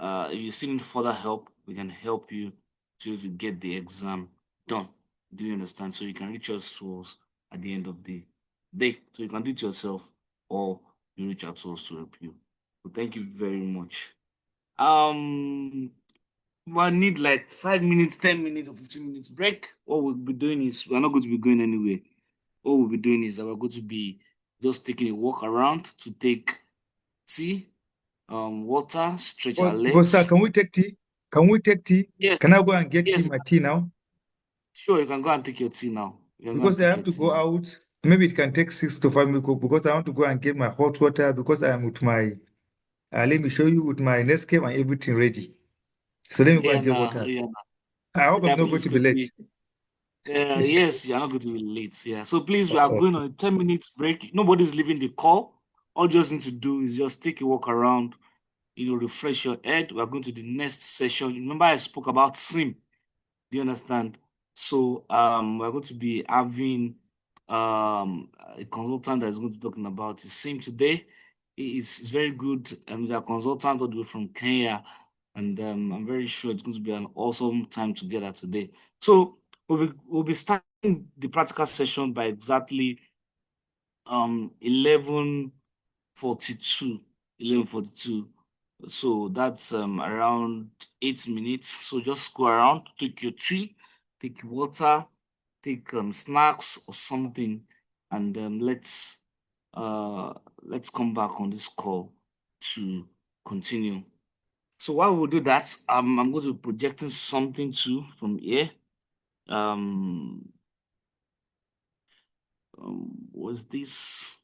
if you still need further help, we can help you to get the exam done. Do you understand? So you can reach out to us at the end of the day. So you can do it yourself or you reach out to us to help you. So thank you very much. We need like 5 minutes, 10 minutes, or 15 minutes break. What we'll be doing is we're not going to be going anywhere. What we'll be doing is that we're going to be just taking a walk around to take tea, water, stretch our But sir, legs. can we take tea? Can we take tea? Yes, Can I go and get yes, my tea now? sure, you can go and take your tea now. You can go and Because I take have your to tea go now. out. Maybe it can take 6 to 5 minutes because I want to go and get my hot water because I am with my, let me show you with my Nescafe and everything ready. So let me go and get water. Yeah. I hope I'm Yeah, not going please to be late. quickly. Yes, you're not going to be late. Yeah. So please, we are going on a 10 minutes break. Nobody's leaving the call. All you just need to do is just take a walk around, refresh your head. We are going to the next session. Remember, I spoke about SIM. Do you understand? So we're going to be having a consultant that is going to be talking about his SIM today. He's very good. He's a consultant all the way from Kenya, and I'm very sure it's going to be an awesome time together today. So we'll be starting the practical session by exactly 11:42. 11:42. So that's around 8 minutes. So just go around, take your tea, take water, take snacks or something, and let's come back on this call to continue. So while we do that, I'm going to be projecting something too from here. Um, was this?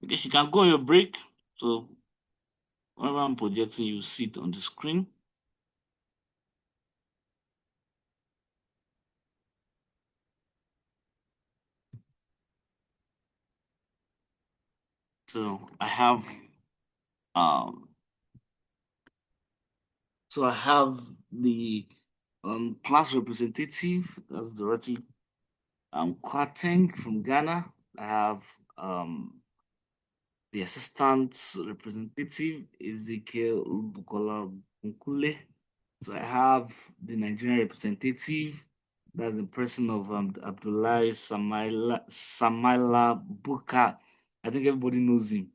Okay, you can go on your break. So whenever I'm projecting, you see it on the screen. So I have um the class representative, that's Dorothy Kwateng from Ghana. I have the assistant representative, Ezekiel Bukola Bunkule. So I have the Nigerian representative, that's the person of Abdullahi Samaila Buka. I think everybody knows him.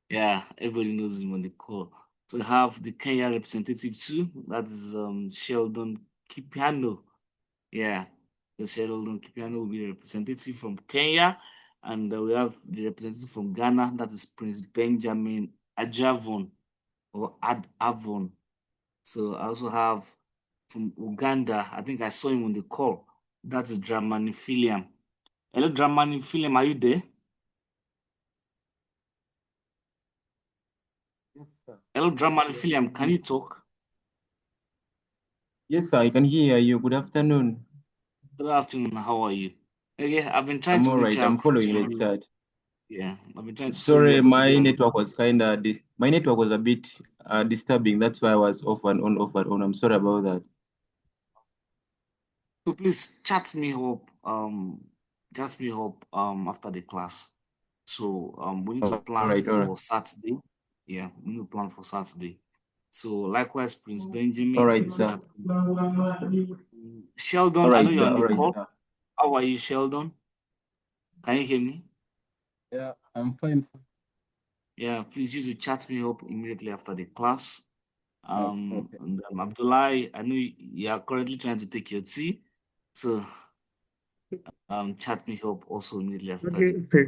Yeah, everybody knows him on the call. So I have the Kenya representative too. That is Sheldon Kipiano. Yeah, so Sheldon Kipiano will be the representative from Kenya, and we have the representative from Ghana. That is Prince Benjamin Ajavon or Ad Avon. So I also have from Uganda. I think I saw him on the call. That is Dramani Philiam. Hello, Dramani Philiam, are you there? Yes, sir. Hello, Dramani Philiam, can you talk? Yes, sir, I can hear you. Good afternoon. Good afternoon. How are you? Okay, I've been trying I'm to all reach right. I'm out following to the you. chat. Yeah, I've been trying. So you're Sorry, going to be my on. network was my network was a bit disturbing. That's why I was off and on, off and on. I'm sorry about that. So please chat me up after the class. So we need to All plan right, all right, for Saturday. Yeah, we need to plan for Saturday. So likewise, Prince all Benjamin, right, please sir. chat me. Sheldon, All I know right, you're sir. on All the right, call. sir. How are you, Sheldon? Can you hear me? Yeah, I'm fine, sir. Yeah, please use to chat me up immediately after the class. Okay. And Abdullah, I know you are currently trying to take your tea, so chat me up also immediately after Okay. the Okay.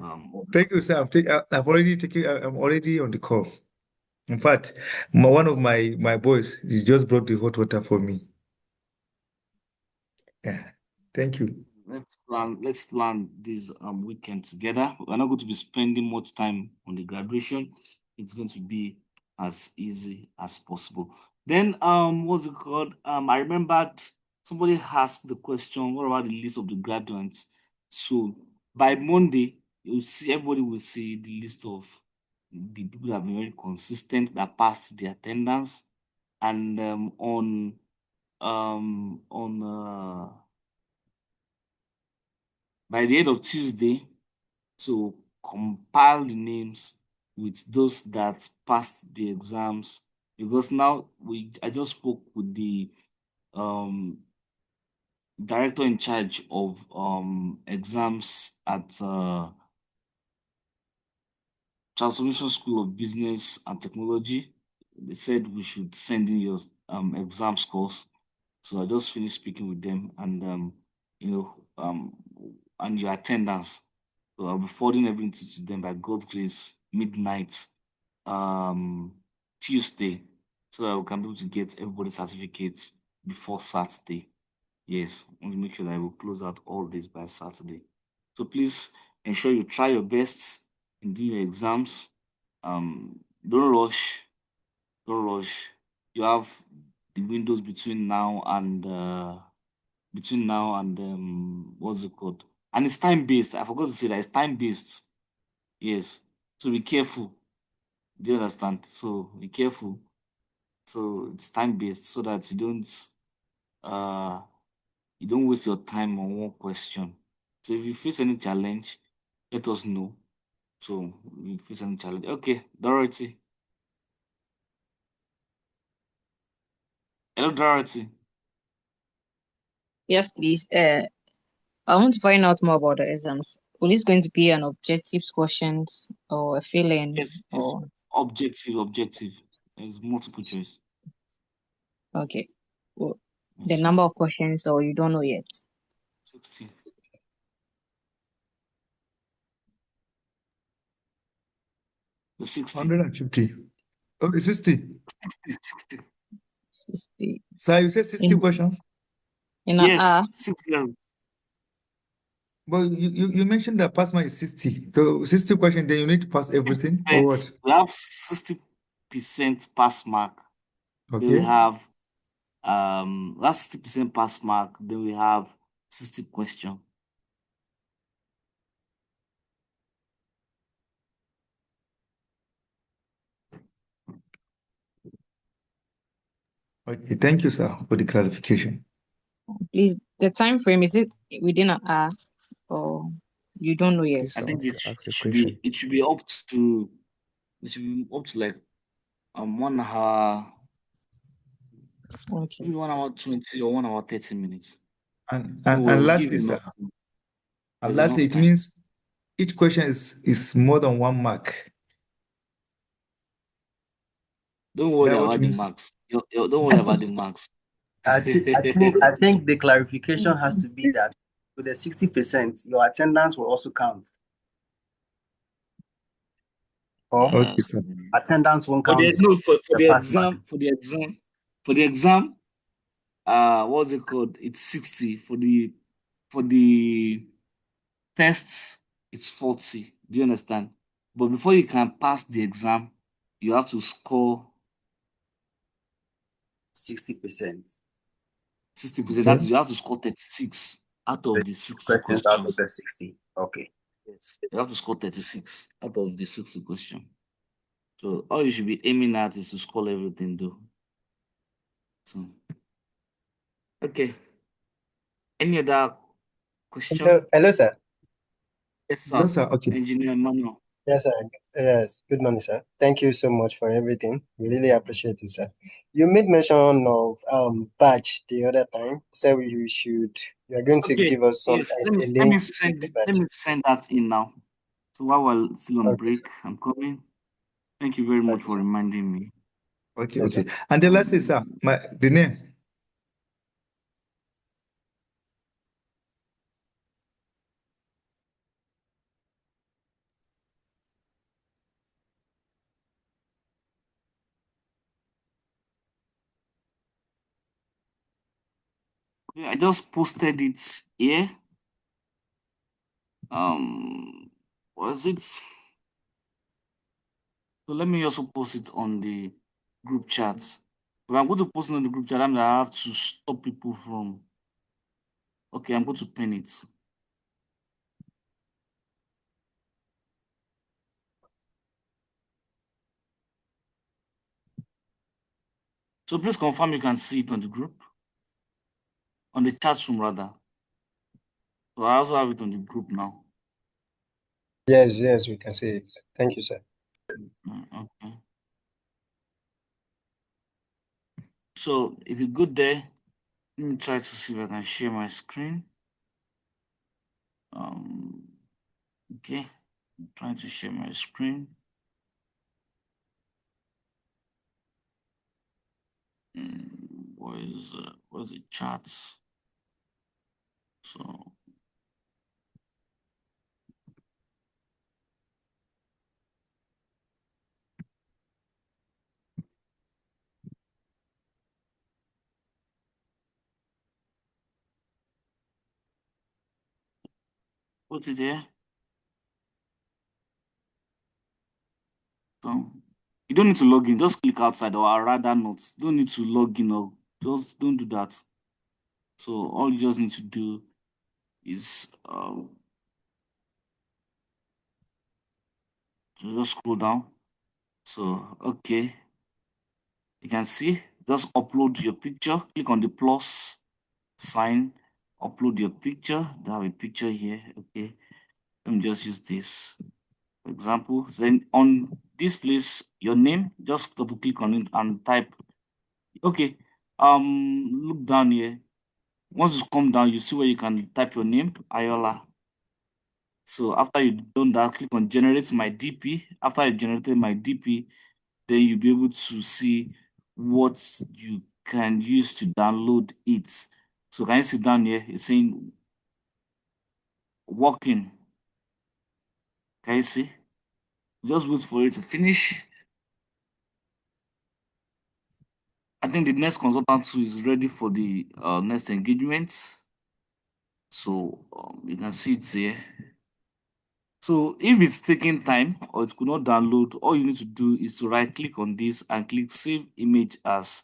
Thank you, sir. I've already taken. I'm already on the call. In fact, one of my boys, he just brought the hot water for me. Yeah. Thank you. let's plan this weekend together. We're not going to be spending much time on the graduation. It's going to be as easy as possible. Then what's it called? I remembered somebody asked the question, what about the list of the graduates? So by Monday, you'll see everybody will see the list of the people that have been very consistent that passed the attendance, and by the end of Tuesday, to compile the names with those that passed the exams, because now I just spoke with the director in charge of exams at Transformation School of Business and Technology. They said we should send in your exam scores. So I just finished speaking with them, and you know and your attendance. So I'll be forwarding everything to them by God's grace midnight Tuesday, so that we can be able to get everybody's certificates before Saturday. Yes, I want to make sure that I will close out all this by Saturday. So please ensure you try your best in doing your exams. Don't rush. Don't rush. You have the windows between now and what's it called? And it's time based. I forgot to say that it's time based. Yes. So be careful. Do you understand? So be careful. So it's time based so that uh you don't waste your time on one question. So if you face any challenge, let us know. So if you face any challenge. Okay, Dorothy. Hello, Dorothy. Yes, please. I want to find out more about the exams. Will this going to be an objective questions or a fill-in Yes, it's or objective. There's multiple choice. okay? Well, the Yes. number of questions or you don't know yet? 60. The 60. 150. Oh, it's 60. 60. 60 So you said 60 in questions? an Yes, hour. 60. But you mentioned that pass mark is 60. So 60 questions, then you need to pass everything or 60%. what? We have 60% pass mark. Then we Okay. have that's 60% pass mark. Then we have 60 question. Okay. Thank you, sir, for the clarification. Please, the time frame, is it within an hour or you don't know yet? I Please, I think want it, to ask it a should be question. it should be up to like 1 hour, Okay. maybe 1 hour 20 or 1 hour 30 minutes. And Don't and, worry, and we'll give lastly, you sir, enough time. and There's lastly, enough it time. means each question is more than 1 mark. Don't Is worry that what you about the mean, sir? marks. Don't worry about the marks. I think the clarification has to be that with the 60%, your attendance will also count. Or Okay, sir. attendance won't For the count no for the the pass mark. exam for the exam what's it called? It's 60. For the tests it's 40. Do you understand? But before you can pass the exam, you have to score 60%. 60%. Okay. That is, you have to score 36 out The of the 60 questions out of questions. the 60. Okay. Yes. You have to score 36 out of the 60 questions. So all you should be aiming at is to score everything though. So okay. Any other Hello, question? hello, sir. Yes, Yes, sir. sir. Okay. Engineer Emmanuel. Yes, sir. Yes. Good morning, sir. Thank you so much for everything. We really appreciate it, sir. You made mention of batch the other time. So you are going to Okay. give us Yes. a Let me link to take send the let batch. me send that in now. So while we're still on Okay, sir. break, I'm coming. Thank you very much Okay, for sir. reminding me. Okay, Yes, sir. okay. And the last is, sir, the name. Okay, I just posted it here. Was it? So let me also post it on the group chat. If I'm going to post it on the group chat, I have to stop people from. Okay, I'm going to pin it. So please confirm you can see it on the group, on the chat room rather. So I also have it on the group now. Yes, we can see it. Thank you, sir. Okay. So if you go there, let me try to see if I can share my screen. Okay, I'm trying to share my screen. Where's the charts? So what's it there? So you don't need to log in, just click outside, or I rather not. Don't need to log in, or just don't do that. So all you just need to do is just scroll down. So okay, you can see, just upload your picture, click on the plus sign, upload your picture. I have a picture here. Okay, let me just use this for example. Then on this place, your name, just double click on it and type. Okay, look down here. Once you come down, you see where you can type your name, Ayola. So after you've done that, click on generate my DP. After you generated my DP, then you'll be able to see what you can use to download it. So can you see down here? It's saying working. Can you see? Just wait for it to finish. I think the next consultant too is ready for the next engagement. So you can see it here. So if it's taking time or it could not download, all you need to do is to right click on this and click save image as,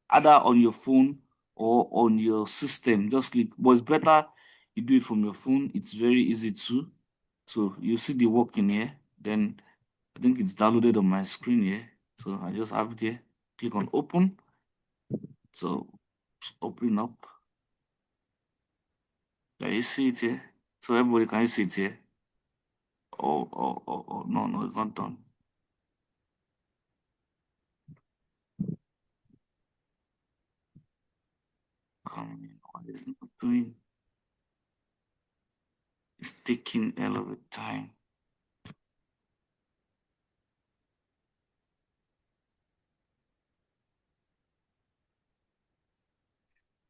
either on your phone or on your system. Just click, but it's better you do it from your phone. It's very easy too. So you see the work in here. Then I think it's downloaded on my screen here. So I just have it here. Click on open. So it's opening up. Can you see it here? So everybody, can you see it here? Oh, no, it's not done. What is it not doing? It's taking a lot of time.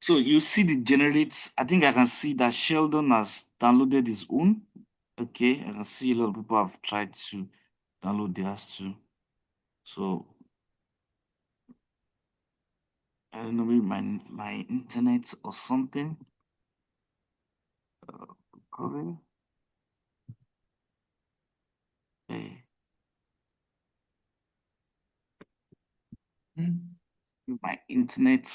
So you see the generates. I think I can see that Sheldon has downloaded his own. Okay, I can see a lot of people have tried to download theirs too. So I don't know, maybe my internet or something. Probably. Okay. My internet.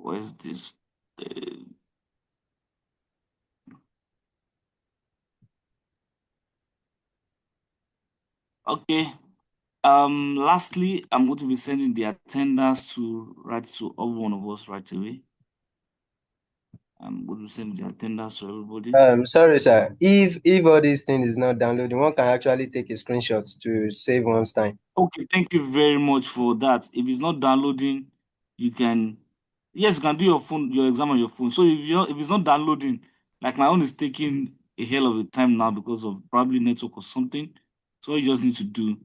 Where's this? Okay. Lastly, I'm going to be sending the attendance to every one of us right away. I'm going to send the attendance to everybody. Sorry, sir. If all these things is not downloading, one can actually take a screenshot to save one's time. Okay, thank you very much for that. If it's not downloading, you can, yes, you can do your exam on your phone. So if it's not downloading, like my own is taking a hell of a time now because of probably network or something. So all you just need to do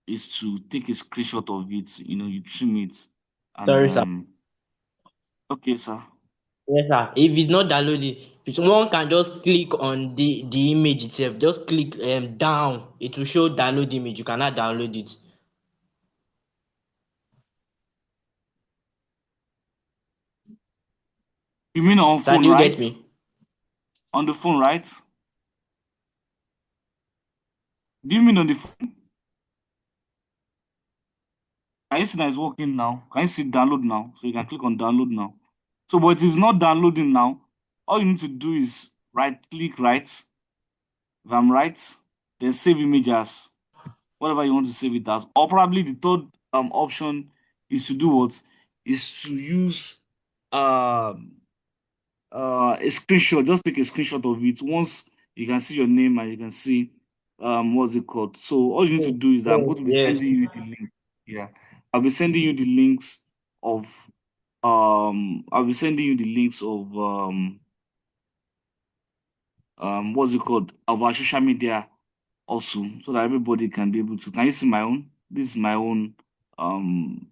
is to take a screenshot of it. You trim it, and Sorry, sir. okay, sir. Yes, sir. If it's not downloading, someone can just click on the image itself. Just click down. It will show download image. You cannot download it. You mean on Sir, phone, do you get right? me? On the phone, right? Do you mean on the phone? Can you see that it's working now? Can you see download now? So you can click on download now. So, but if it's not downloading now, all you need to do is click right. If I'm right, then save image as whatever you want to save it as. Or probably the third option is to do what? Is to use a screenshot. Just take a screenshot of it. Once you can see your name and you can see what's it called. So all you need to do is that I'm going to be Yes. sending you the link. Yeah. I'll be sending you the links of I'll be sending you the links of what's it called, of our social media also, so that everybody can be able to. Can you see my own? This is my own. um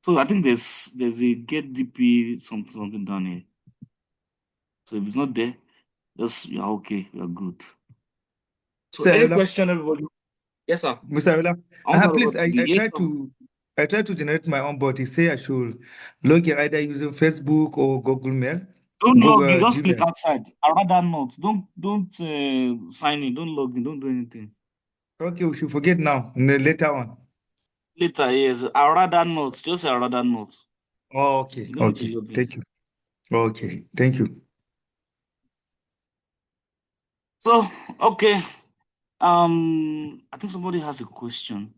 so I think there's a get DP something down here. So if it's not there, just you're okay, you're good. So Mr. any Ayala, question, everybody? Yes, sir. Mr. Ayala, I want to have please, to the I yes, try sir. to generate my own, but he say I should log in either using Facebook or Google Mail, Don't log in, Google just click Gmail. outside. I rather not. Don't sign in. Don't log in. Don't do anything. Okay, we should forget now. Later on. Later, yes. I rather not. Just say I rather not. Oh, okay, You don't need to okay. log in. Thank you. Okay, thank you. So, okay. I think somebody has a question.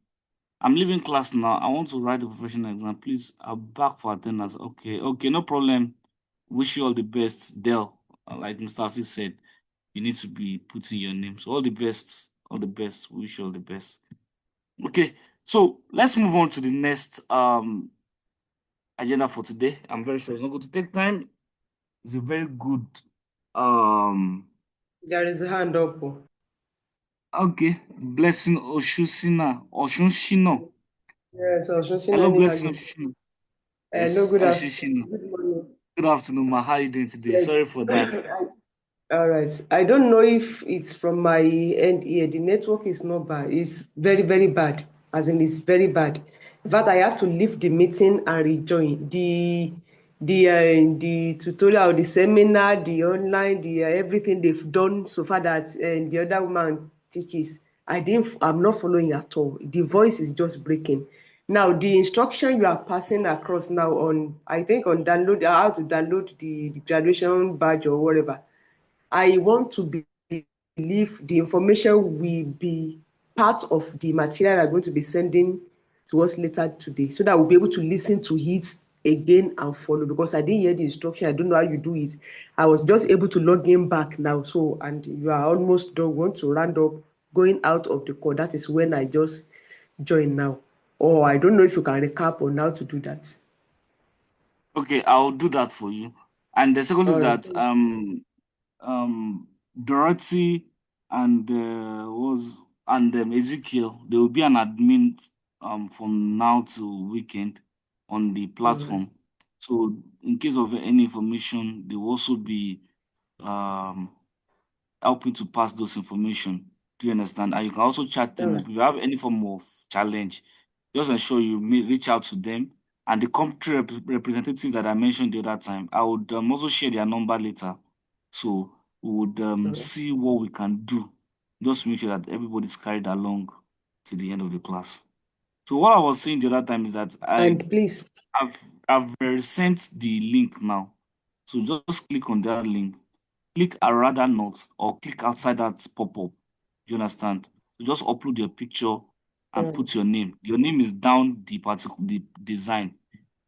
I'm leaving class now. I want to write the professional exam. Please, I'll be back for attendance. Okay, no problem. Wish you all the best, Dell. Like Mr. Hafiz said, you need to be putting your name. So all the best, all the best. Wish you all the best. Okay, so let's move on to the next agenda for today. I'm very sure it's not going to take time. It's a very good um There is a hand up. okay. Blessing Oshunshino. Yes, I was just seeing Hello, any Blessing argument. Oshunshino. Hello, Yes, good Oshunshino. afternoon. Good morning. Good afternoon, ma. How are you doing today? Yes. Sorry for that. All right. I don't know if it's from my end here. The network is not bad. It's very, very bad. As in, it's very bad. In fact, I have to leave the meeting and rejoin. The tutorial, the seminar, the online, the everything they've done so far that the other woman teaches. I'm not following at all. The voice is just breaking. Now, the instruction you are passing across now on, I think on download, how to download the graduation badge or whatever. I want to believe the information will be part of the material I'm going to be sending to us later today so that we'll be able to listen to it again and follow, because I didn't hear the instruction. I don't know how you do it. I was just able to log in back now. So, and you are almost done. We want to round up going out of the call. That is when I just joined now. Or I don't know if you can recap on how to do that. Okay, I'll do that for you. And the second is All right. that Dorothy and Ezekiel, they will be an admin from now till weekend on the All right. platform. So in case of any information, they will also be um helping to pass those information. Do you understand? And you can also chat All them right. up. If you have any form of challenge, just ensure you reach out to them. And the country representative that I mentioned the other time, I would also share their number later. So we would All right. see what we can do just to make sure that everybody's carried along to the end of the class. So what I was saying the other time is that And please, I've sent the link now. So just click on that link, click a rather not, or click outside that pop-up. You understand? So just upload your picture and put your name. Your name is down the design.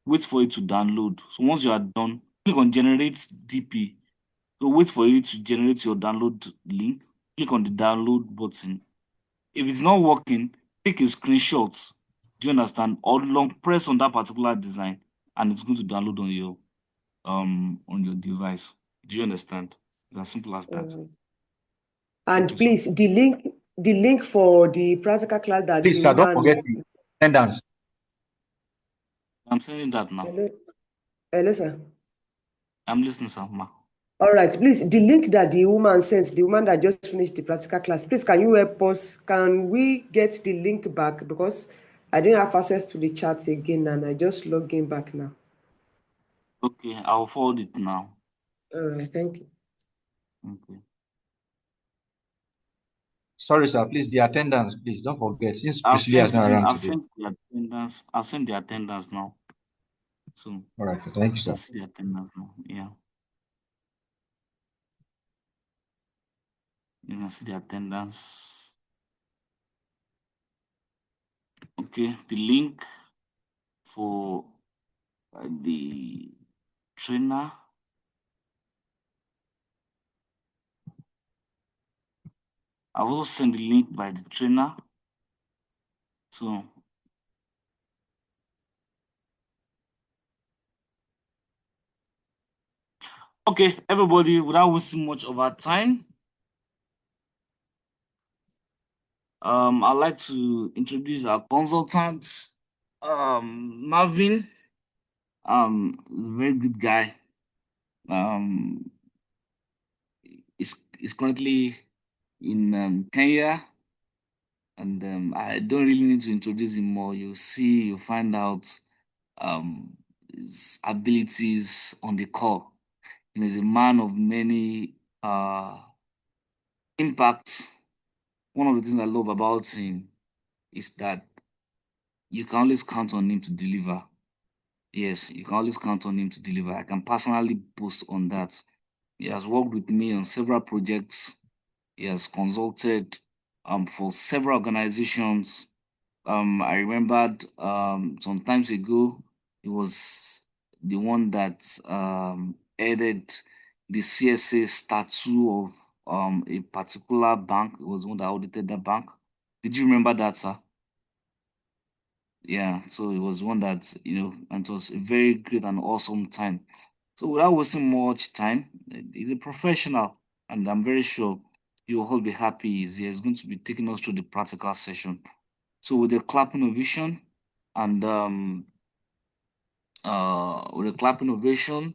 Wait for it to download. So once you are done, click on generate DP. So wait for it to generate your download link. Click on the download button. If it's not working, take a screenshot. Do you understand? Or long press on that particular design, and it's going to download on your device. Do you understand? It's as simple as that. Thank and you, sir. please, the link for the practical class that Please, the sir, don't woman. forget the attendance. I'm sending that now. Hello, hello, sir. I'm listening, sir. Ma. All right, please, the link that the woman sent, the woman that just finished the practical class, please, can you help us? Can we get the link back? Because I didn't have access to the chat again and I just logged in back now. Okay, I'll forward it now. All right, thank you. Okay. Sorry, sir. Please, the attendance. Please don't forget. Since I've Priscilla is sent not it in. around I've today. sent the attendance. I've sent the attendance now. So All right. Thank you, you can sir. see the attendance now. Yeah. You can see the attendance. Okay, the link for the trainer. I will send the link by the trainer. So okay, everybody, without wasting much of our time, I'd like to introduce our consultant, Marvin. He's a very good guy. He's currently in Kenya, and I don't really need to introduce him more. You'll see, you'll find out his abilities on the call. You know, he's a man of many impacts. One of the things I love about him is that you can always count on him to deliver. Yes, you can always count on him to deliver. I can personally boast on that. He has worked with me on several projects. He has consulted for several organizations. I remembered some times ago, he was the one that headed the CSA statute of a particular bank. It was the one that audited that bank. Did you remember that, sir? Yeah, so it was one that, and it was a very great and awesome time. So without wasting much time, he's a professional, and I'm very sure you will all be happy he's here. He's going to be taking us through the practical session. So with the clapping ovation and with a clapping ovation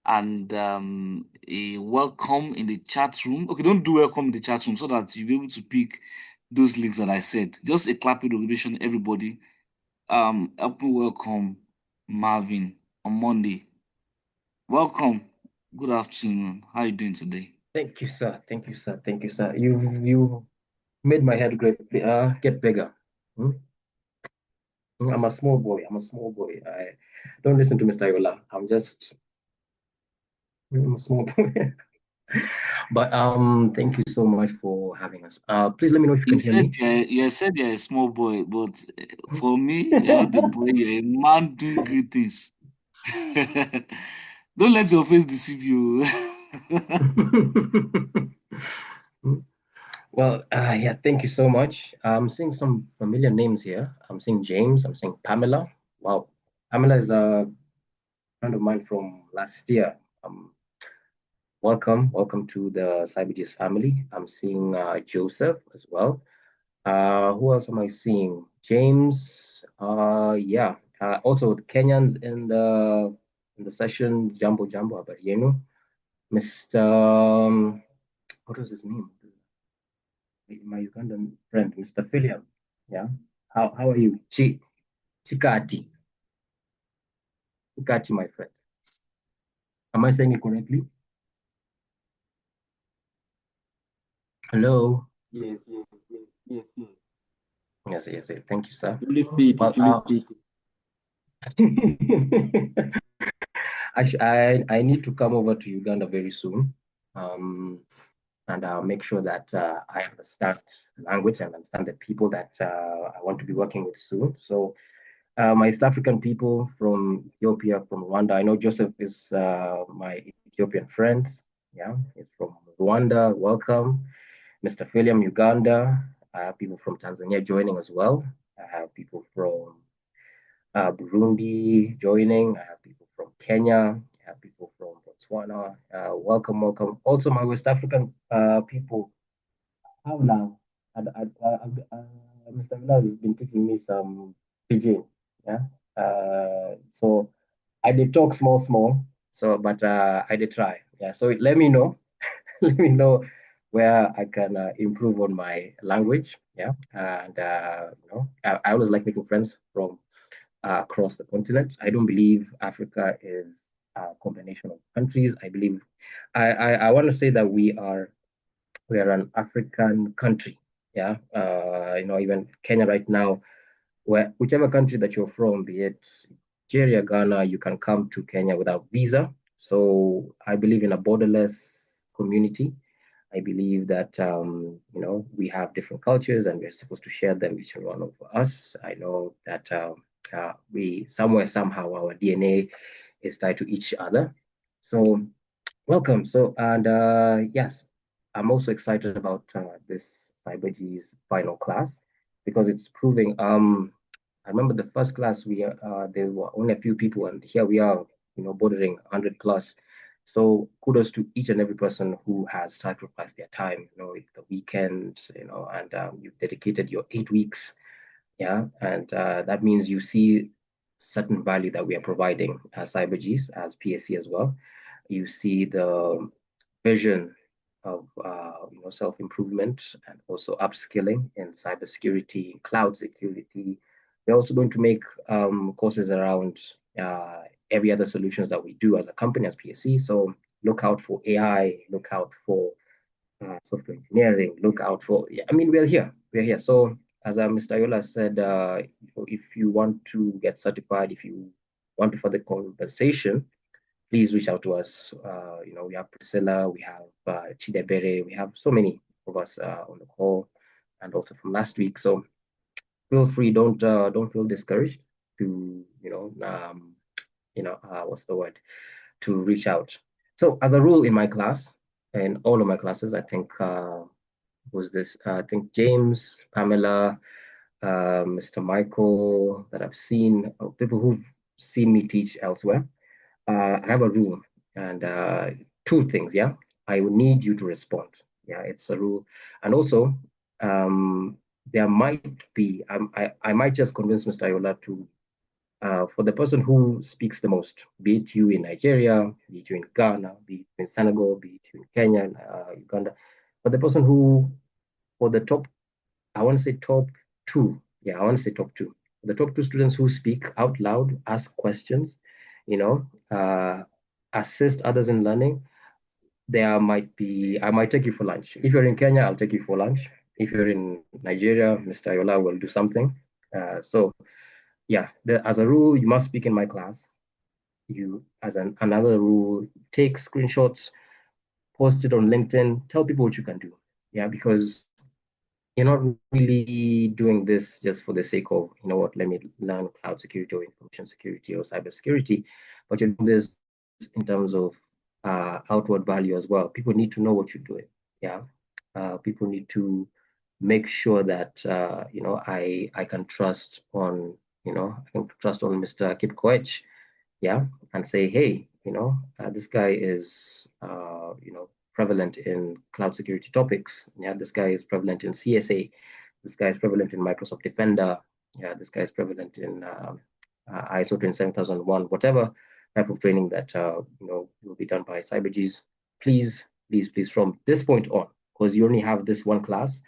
and a welcome in the chat room. Okay, don't do welcome in the chat room so that you'll be able to pick those links that I said. Just a clapping ovation, everybody. Help me welcome Marvin on Monday. Welcome. Good afternoon. How are you doing today? Thank you, sir. Thank you, sir. Thank you, sir. You made my head get bigger. Hmm? I'm a small boy. I'm a small boy. I don't listen to Mr. Yola. I'm a small boy. But thank you so much for having us. Please let me know if you can hear me. You said you're a small boy, but for me, you're not a boy, you're a man doing great things. Don't let your face deceive you. Well, yeah, thank you so much. I'm seeing some familiar names here. I'm seeing James. I'm seeing Pamela. Wow, Pamela is a friend of mine from last year. Welcome to the CyberGs family. I'm seeing Joseph as well. Who else am I seeing? James. Yeah. Also Kenyans in the session. Jambo Abarieno. Mr. What was his name? My Ugandan friend, Mr. Philiam. Yeah. How are you? Chikati. Chikati, my friend. Am I saying it correctly? Hello. Yes, yes, yes, yes, yes. Yes. Thank you, sir. Truly fit, Well, truly fit. I need to come over to Uganda very soon, and I'll make sure that I understand the language and understand the people that I want to be working with soon. So, my East African people from Ethiopia, from Rwanda. I know Joseph is my Ethiopian friend. Yeah, he's from Rwanda. Welcome, Mr. Philiam, Uganda. I have people from Tanzania joining as well. I have people from Burundi joining. I have people from Kenya. I have people from Botswana. Welcome. Also, my West African people. How now? Mr. Villa has been teaching me some pidgin. Yeah. So I did talk small. So, but I did try. Yeah. So let me know. Let me know where I can improve on my language. Yeah. And I always like making friends from across the continent. I don't believe Africa is a combination of countries. I believe I want to say that we are an African country. Yeah, even Kenya right now, where whichever country that you're from, be it Nigeria, Ghana, you can come to Kenya without visa. So I believe in a borderless community. I believe that we have different cultures and we're supposed to share them, each and one of us. I know that we somewhere somehow our DNA is tied to each other. So welcome. So and yes, I'm also excited about this CyberG's final class because it's proving. I remember the first class there were only a few people, and here we are, bordering 100 plus. So kudos to each and every person who has sacrificed their time, the weekend, and you've dedicated your 8 weeks, yeah, and that means you see certain value that we are providing as CyberGs, as PSC as well. You see the vision of self-improvement and also upskilling in cybersecurity, cloud security. We're also going to make courses around every other solutions that we do as a company, as PSC. So look out for AI, look out for software engineering, look out for, I mean, we're here. So as Mr. Yola said, if you want to get certified, if you want to further conversation, please reach out to us. We have Priscilla, we have Chidebere, we have so many of us on the call, and also from last week. So feel free, don't feel discouraged to what's the word, to reach out. So as a rule in my class, in all of my classes, I think I think James, Pamela, Mr. Michael that I've seen, people who've seen me teach elsewhere. I have a rule and two things. Yeah, I will need you to respond. Yeah, it's a rule, and also there might be I might just convince Mr. Ayola to for the person who speaks the most, be it you in Nigeria, be it you in Ghana, be it in Senegal, be it you in Kenya, Uganda, but the person who, for the top, I want to say top two. Yeah, I want to say top two. The top two students who speak out loud, ask questions, assist others in learning. I might take you for lunch. If you're in Kenya, I'll take you for lunch. If you're in Nigeria, Mr. Ayola will do something. So yeah, as a rule, you must speak in my class. You, as another rule, take screenshots, post it on LinkedIn, tell people what you can do. Yeah, because you're not really doing this just for the sake of, let me learn cloud security or information security or cybersecurity, but you're doing this in terms of outward value as well. People need to know what you're doing. Yeah. People need to make sure that, I can trust on, Mr. Kip Koech, yeah, and say, hey, this guy is, prevalent in cloud security topics. Yeah, this guy is prevalent in CSA. This guy is prevalent in Microsoft Defender. Yeah, this guy is prevalent in ISO 27001, whatever type of training that will be done by CyberGs. Please, please, please, from this point on, because you only have this one class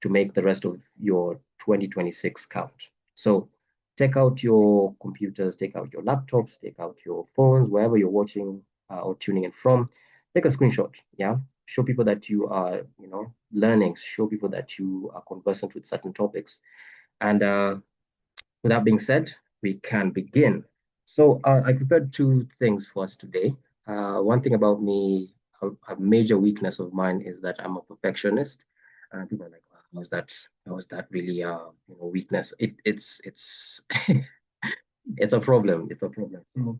to make the rest of your 2026 count. So take out your computers, take out your laptops, take out your phones, wherever you're watching or tuning in from. Take a screenshot. Yeah, show people that you are, learning. Show people that you are conversant with certain topics. And with that being said, we can begin. So I prepared two things for us today. One thing about me, a major weakness of mine is that I'm a perfectionist. And people are like, wow, how is that really weakness? It's it's a problem. It's a problem. So,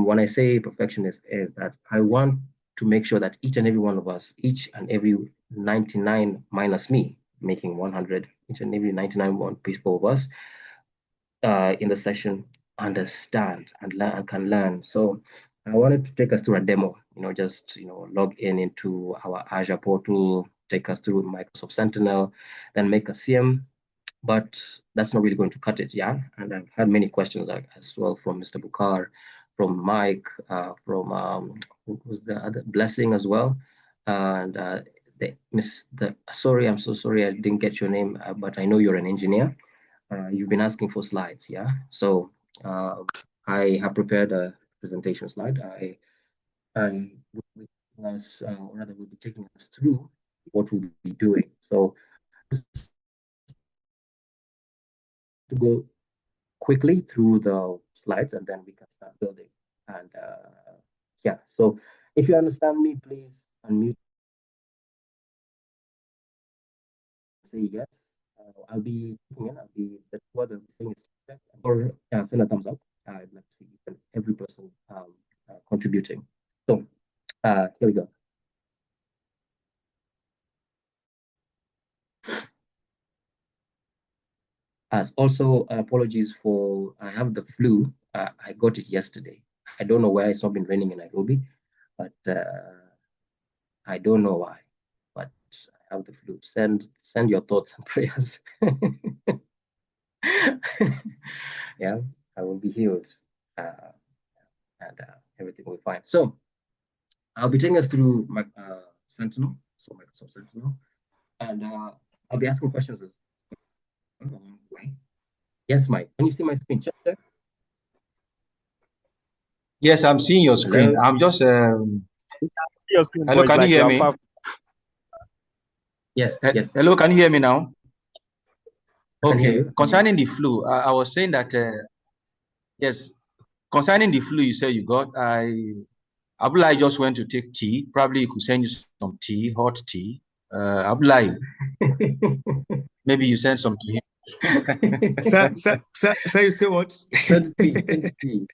when I say perfectionist is that I want to make sure that each and every one of us, each and every 99 minus me, making 100, each and every 99 people of us in the session understand and learn and can learn. So I wanted to take us through a demo, just, log in into our Azure portal, take us through Microsoft Sentinel, then make a CM, but that's not really going to cut it, yeah? And I've had many questions as well from Mr. Bukar, from Mike, from who was the other, Blessing as well, and sorry, I'm so sorry I didn't get your name, but I know you're an engineer. You've been asking for slides, yeah? So I have prepared a presentation slide. I or rather, will be taking us through what we'll be doing. So to go quickly through the slides and then we can start building. And yeah, so if you understand me, please unmute say yes. I'll be the word I'm saying is check or send a thumbs up. I'd like to see every person contributing. So here we go. As also apologies for I have the flu. I got it yesterday. I don't know why it's not been raining in Nairobi, but I don't know why. But I have the flu. Send your thoughts and prayers. Yeah, I will be healed, and everything will be fine. So I'll be taking us through my Sentinel, so Microsoft Sentinel, and I'll be asking questions along the way. Yes, Mike. Can you see my screen? Check. Yes, I'm seeing your screen. Hello? I'm just Your screen, hello, but can you like hear you're me? far. Yes, yes. Hello, can you hear me now? I can hear Okay. you. Concerning the flu, I was saying that yes, concerning the flu you said you got, Abdullah just went to take tea. Probably he could send you some tea, hot tea. Abdullah, maybe you send some to him. Sir, you say what? Send tea, send tea.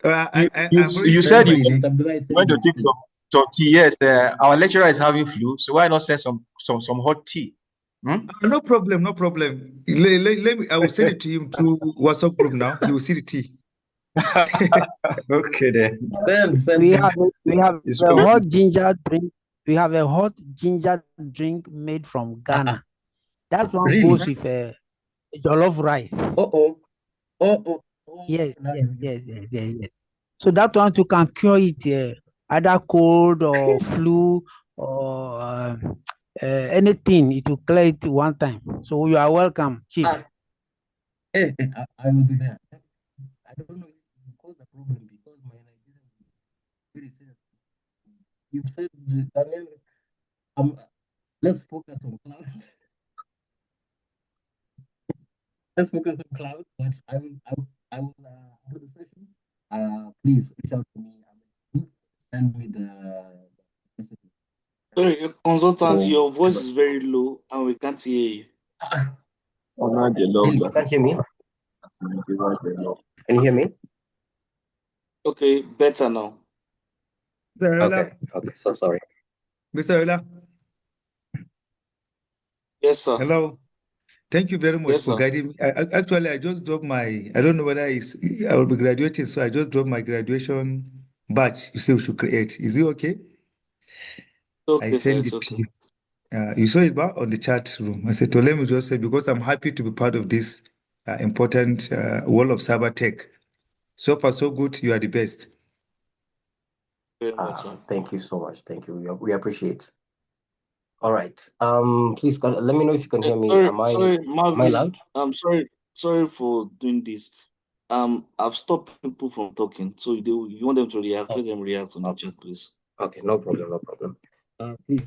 You Send said you tea. Dr. Abdullah is went to sending take tea. some tea. Yes, our lecturer is having flu, so why not send some hot tea? Hmm? No problem, no problem. Let me. I will send it to him through WhatsApp group now. He will see the tea. Okay then. Send. We have It's a good. hot ginger drink. We have a hot ginger drink made from Ghana. That one Really? goes with a jollof rice. Oh. Yes, Nice. yes. So that one too can cure it, either cold or flu or anything. It will clear it one time. So you are welcome, Chief. I will be there. I don't know if it caused a problem because my Nigerian is very serious. You said, Daniel, let's focus on cloud. Let's focus on cloud. But I will after the session. Please reach out to me. Send me the message. Sorry, consultant, So, your voice is very low and we can't hear you. you can't hear me? Can you hear me? Okay, better now. Okay, so sorry. Mr. Ola. Yes, sir. Hello. Thank you very much Yes, for sir. guiding me. Actually, I just dropped my, I don't know whether I will be graduating, so I just dropped my graduation badge. You say we should create. Is it okay? Okay, I sir, send it's it to okay. you. You saw it back on the chat room. I said, to let me just say, because I'm happy to be part of this important world of cyber tech. So far, so good. You are the best. Very much, sir. Thank you so much. Thank you. We appreciate. All right. Please let me know if you can hear me. Sorry, Am I Marvin. loud? I'm sorry for doing this. I've stopped people from talking. So you want them to react, let them react on the chat, please. Okay, no problem. Please.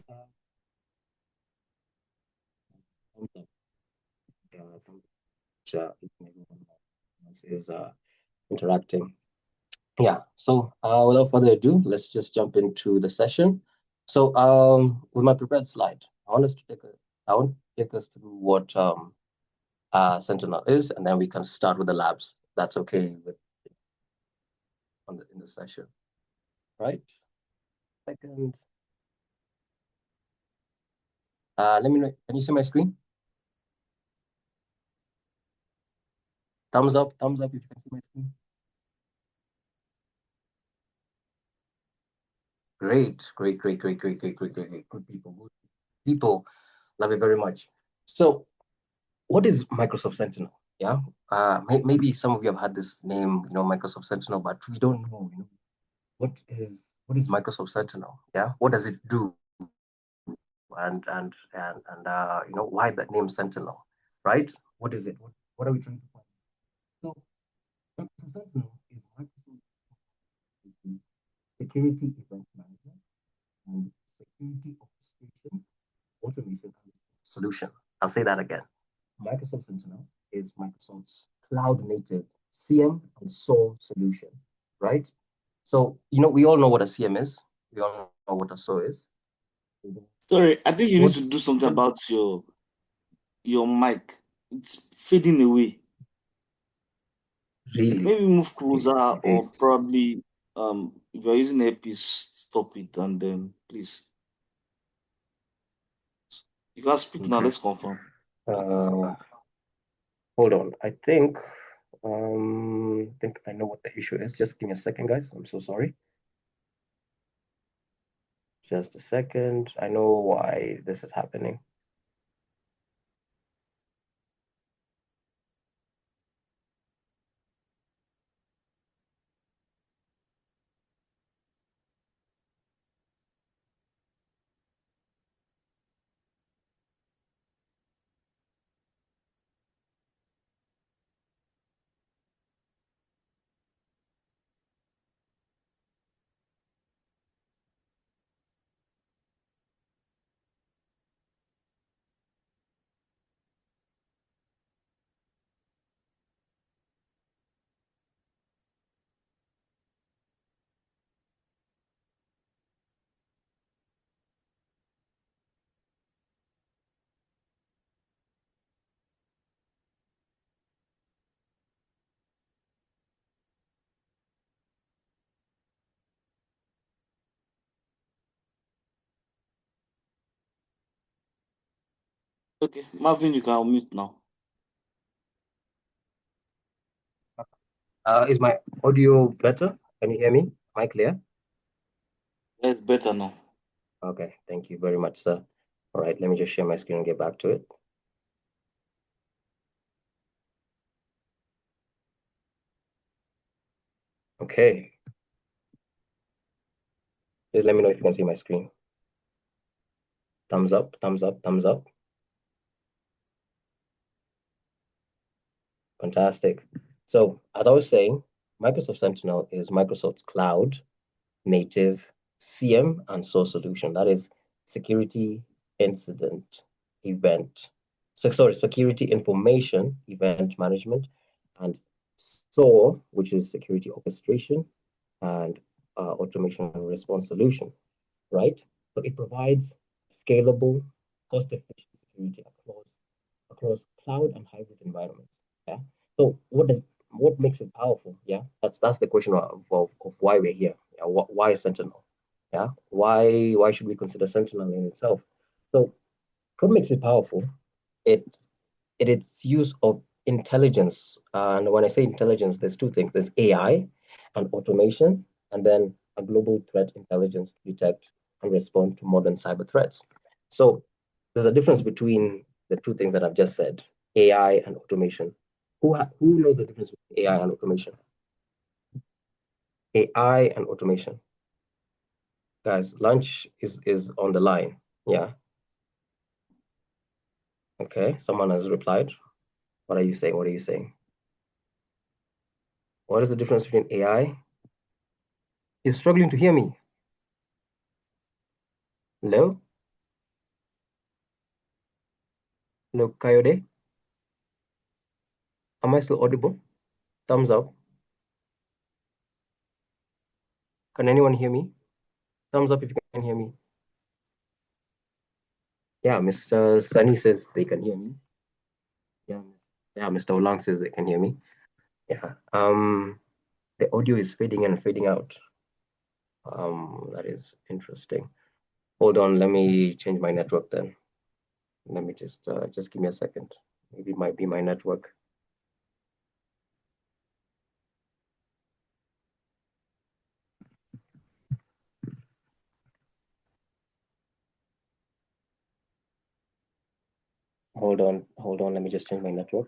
Is interacting. Yeah. So without further ado, let's just jump into the session. So with my prepared slide, I want to take us through what Sentinel is, and then we can start with the labs. That's okay with in the session, right? Second. Let me know. Can you see my screen? Thumbs up if you can see my screen. Great. Good people. Love it very much. So what is Microsoft Sentinel? Yeah. Maybe some of you have had this name, Microsoft Sentinel, but we don't know, what is Microsoft Sentinel? Yeah. What does it do? And why that name Sentinel, right? What is it? What are we trying to find? So Microsoft Sentinel is Microsoft security event management and security orchestration, automation, and solution. I'll say that again. Microsoft Sentinel is Microsoft's cloud-native CM and SOAR solution, right? So, we all know what a CM is. We all know what a SOAR is. Sorry, I think you need to do something about your your mic. It's fading away. Really? Maybe move closer, It or is. probably if you're using earpiece, stop it and then please. You can speak now. Okay. Let's confirm. Hold on. I think I know what the issue is. Just give me a second, guys. I'm so sorry. Just a second. I know why this is happening. Okay, Marvin, you can unmute now. Is my audio better? Can you hear me? Am I clear? Yeah, it's better now. Okay, thank you very much, sir. All right, let me just share my screen and get back to it. Okay. Please let me know if you can see my screen. Thumbs up, thumbs up, thumbs up. Fantastic. So, as I was saying, Microsoft Sentinel is Microsoft's cloud native CM and SOAR solution. That is security incident event. So, sorry, security information event management, and SOAR, which is security orchestration and automation and response solution, right? So it provides scalable, cost-efficient security across cloud and hybrid environments. Yeah. So what makes it powerful? Yeah. That's the question of why we're here. Yeah? Why Sentinel? Yeah. Why should we consider Sentinel in itself? So what makes it powerful? It its use of intelligence. And when I say intelligence, there's two things. There's AI and automation, and then a global threat intelligence to detect and respond to modern cyber threats. So there's a difference between the two things that I've just said, AI and automation. Who knows the difference between AI and automation? AI and automation. Guys, lunch is on the line. Yeah. Okay. Someone has replied. What are you saying? What are you saying? What is the difference between AI? You're struggling to hear me. Hello? Hello, Coyote? Am I still audible? Thumbs up. Can anyone hear me? Thumbs up if you can hear me. Yeah, Mr. Sunny says they can hear me. Yeah, Mr. Olang says they can hear me. Yeah. The audio is fading in and fading out. That is interesting. Hold on, let me change my network then. Let me just give me a second. Maybe it might be my network. Hold on, let me just change my network.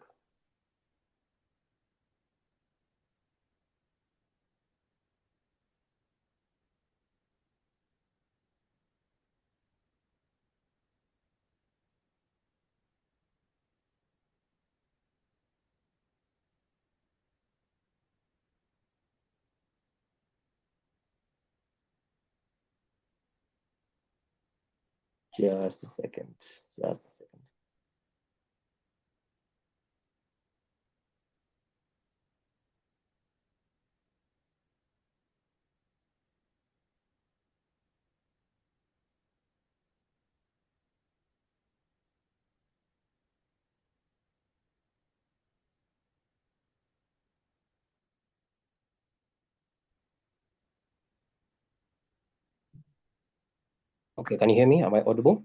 Just a second. Just a second. Okay, can you hear me? Am I audible?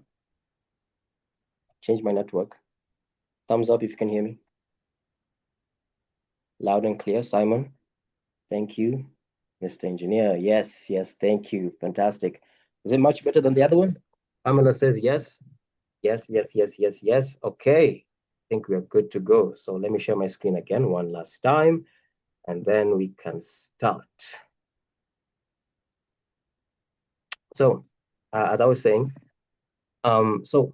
Change my network. Thumbs up if you can hear me. Loud and clear, Simon. Thank you. Mr. Engineer, yes, thank you. Fantastic. Is it much better than the other one? Pamela says yes. Yes. Okay, I think we are good to go. So let me share my screen again one last time, and then we can start. So, as I was saying, so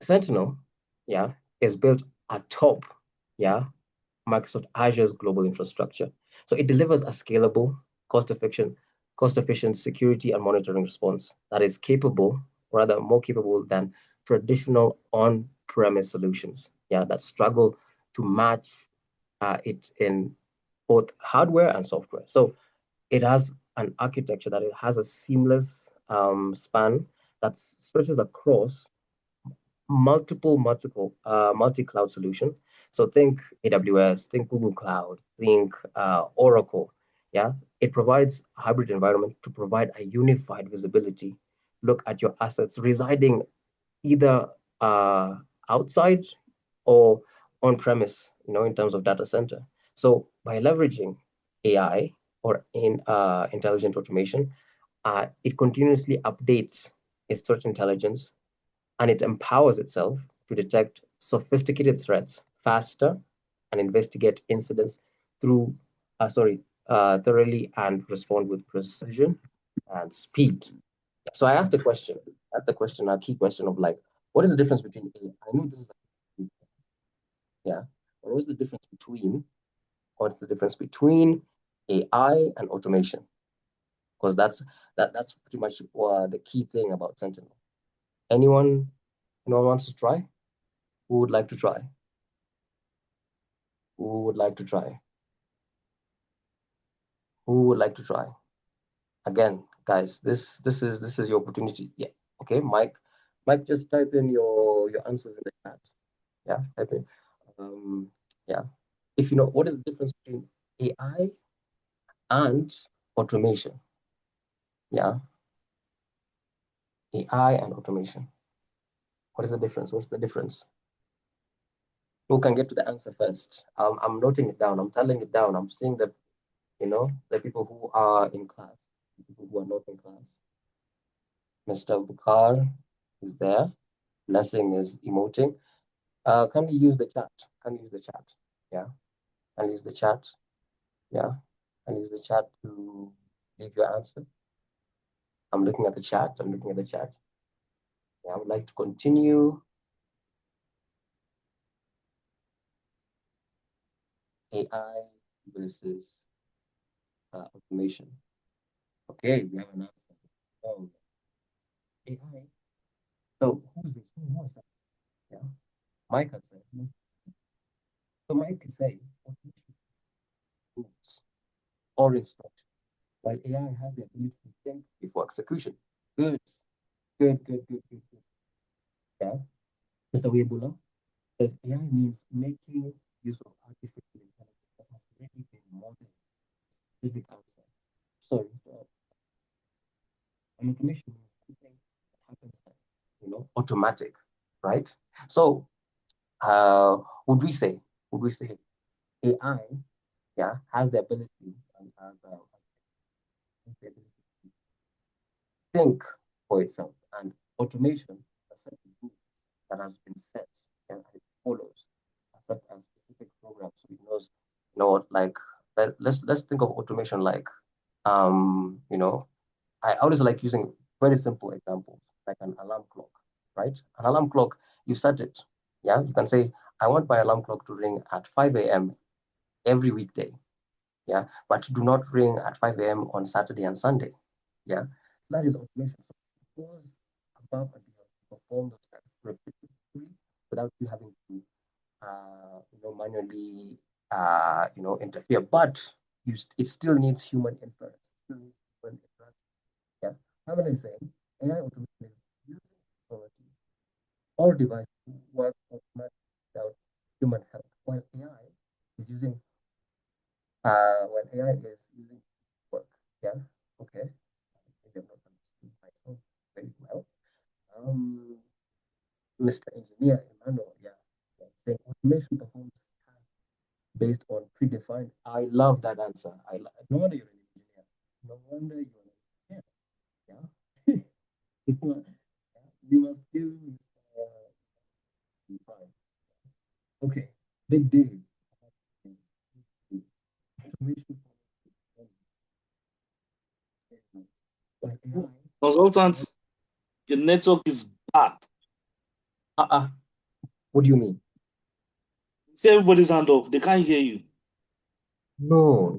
Sentinel, is built atop, Microsoft Azure's global infrastructure. So it delivers a scalable, cost-efficient security and monitoring response that is capable, or rather more capable than traditional on-premise solutions, that struggle to match it in both hardware and software. So it has an architecture that it has a seamless span that stretches across multi-cloud solution. So think AWS, think Google Cloud, think Oracle. It provides a hybrid environment to provide a unified visibility. Look at your assets residing either outside or on premise, in terms of data center. So by leveraging AI or in intelligent automation, it continuously updates its threat intelligence, and it empowers itself to detect sophisticated threats faster and investigate incidents thoroughly and respond with precision and speed. So I asked the question, a key question of like, what is the difference between I know this is what's the difference between AI and automation? Because that's pretty much the key thing about Sentinel. Anyone wants to try? Who would like to try? Who would like to try? Who would like to try? Again, guys, this is your opportunity. Yeah. Okay, Mike, just type in your answers in the chat. Yeah, type in. Yeah. If you know, what is the difference between AI and automation? Yeah. AI and automation. What is the difference? What's the difference? Who can get to the answer first? I'm noting it down. I'm telling it down. I'm seeing that, the people who are in class, people who are not in class. Mr. Bukhar is there. Blessing is emoting. Can you use the chat? Yeah. Can you use the chat? Yeah. Can you use the chat to leave your answer? I'm looking at the chat. Yeah, I would like to continue. AI versus automation. Okay, we have an answer. Oh, AI. So who's this? Who was that? Yeah, Mike has said. So Mike is saying rules or instructions, while AI has the ability to think before execution. Good. Yeah, Mr. Webula says AI means making use of artificial intelligence that has already been modeled. Specific answer. Sorry, and automation means something that happens, automatic, right? So, would we say AI, has the ability and has the ability to think for itself, and automation a set of rules that has been set and it follows a set of specific programs, so it knows, like let's think of automation like, I always like using very simple examples, like an alarm clock, right? An alarm clock, you set it. Yeah, you can say, I want my alarm clock to ring at 5 a.m. every weekday. Yeah, but do not ring at 5 a.m. on Saturday and Sunday. Yeah, that is automation. So it goes above and beyond to perform those tasks repetitively without you having to, manually, interfere. But it still needs human inference. It still needs human interaction. Yeah. Pamela is saying AI automation is using technology or device to work automatically without human help, while AI is using work. Yeah. Okay. Maybe I'm not understood myself very well. Mr. Engineer Emmanuel, saying automation performs tasks based on predefined. I love that answer. No wonder you're an engineer. No wonder you're an engineer. Yeah. You must give fine. Okay. Big Dave. Automation by AI. Consultant, your network is bad. What do you mean? See everybody's hand up. They can't hear you. No.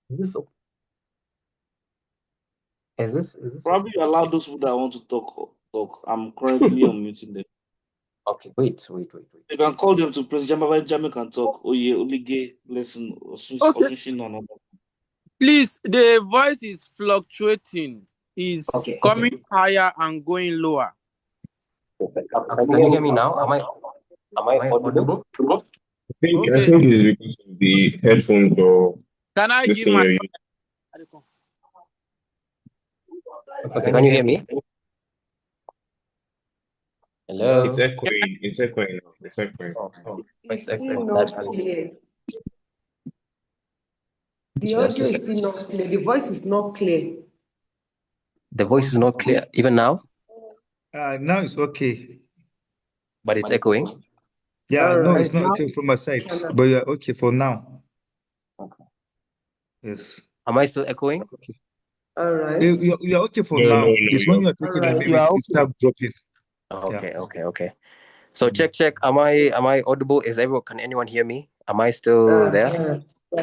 Is this okay? Is this Probably you allow those people that want to talk. I'm currently unmuting them. okay? Wait. You can call them to President Jamba can talk. Oh yeah, Olige, listen, Okay. Please, the voice is fluctuating. It's coming higher and going lower. Can you hear me now? Am I audible? I think it's because of the headphones or Can I this give thing my? you're using. Okay, can you hear me? Hello. It's echoing. It's echoing now. It's echoing. It's still not clear. The audio is still not clear. The voice is not clear. The voice is not clear even now. Now it's okay. But it's echoing. Yeah, All no, right, it's not now okay from my side, cannot. but you're okay for now. Okay. Yes. Am I still echoing? All right. You're okay for No. now. It's when you're talking that maybe it start dropping. Okay. So check. Am I audible? Can anyone hear me? Am I still there?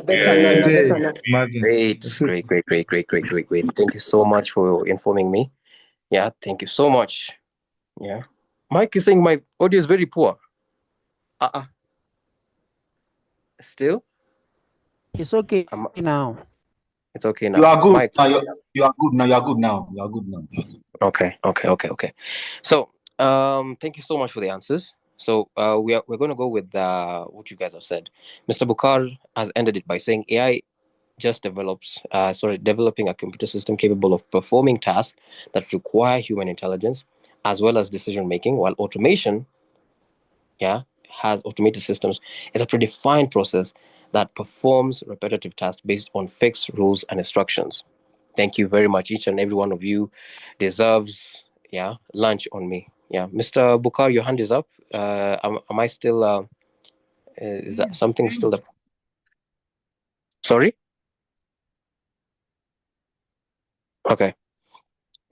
Better now, Marvin. Great. Thank you so much for informing me. Yeah, thank you so much. Yeah. Mike is saying my audio is very poor. Still? It's okay now. It's okay now. You are good Mike. now. You are good now. You are good now. You are good now. Okay. So, thank you so much for the answers. So, we're going to go with what you guys have said. Mr. Bukhar has ended it by saying AI just developing a computer system capable of performing tasks that require human intelligence as well as decision making, while automation, has automated systems. It's a predefined process that performs repetitive tasks based on fixed rules and instructions. Thank you very much. Each and every one of you deserves lunch on me. Yeah, Mr. Bukhar, your hand is up. Am I still? Is that something still up? Sorry. Okay.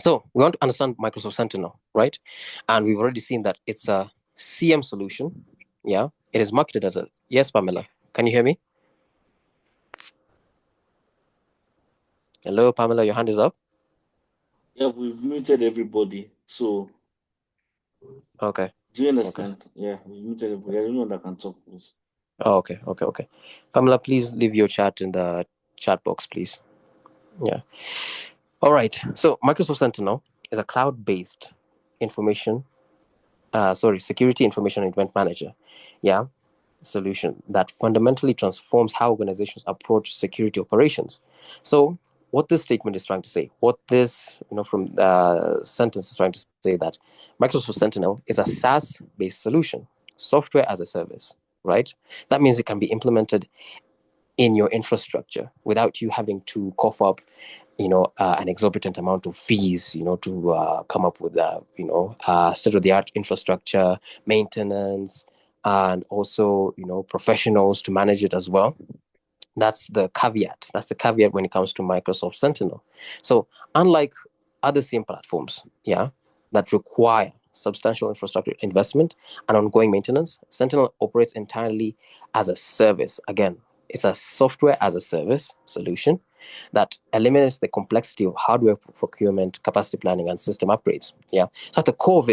So we want to understand Microsoft Sentinel, right? And we've already seen that it's a CM solution. Yeah, it is marketed as a yes, Pamela. Can you hear me? Hello, Pamela. Your hand is up. Yeah, we've muted everybody. So Okay. do you understand? Okay. Yeah, we muted everybody. Anyone that can talk, please. Oh, okay. Pamela, please leave your chat in the chat box, please. Yeah. All right. So Microsoft Sentinel is a cloud-based security information event manager. Yeah. Solution that fundamentally transforms how organizations approach security operations. So what this statement is trying to say, what this from the sentence is trying to say, that Microsoft Sentinel is a SaaS-based solution, software as a service, right? That means it can be implemented in your infrastructure without you having to cough up an exorbitant amount of fees, to come up with state-of-the-art infrastructure, maintenance, and also professionals to manage it as well. That's the caveat. When it comes to Microsoft Sentinel. So unlike other SIEM platforms, that require substantial infrastructure investment and ongoing maintenance, Sentinel operates entirely as a service. Again, it's a software as a service solution that eliminates the complexity of hardware procurement, capacity planning, and system upgrades. Yeah. So at the core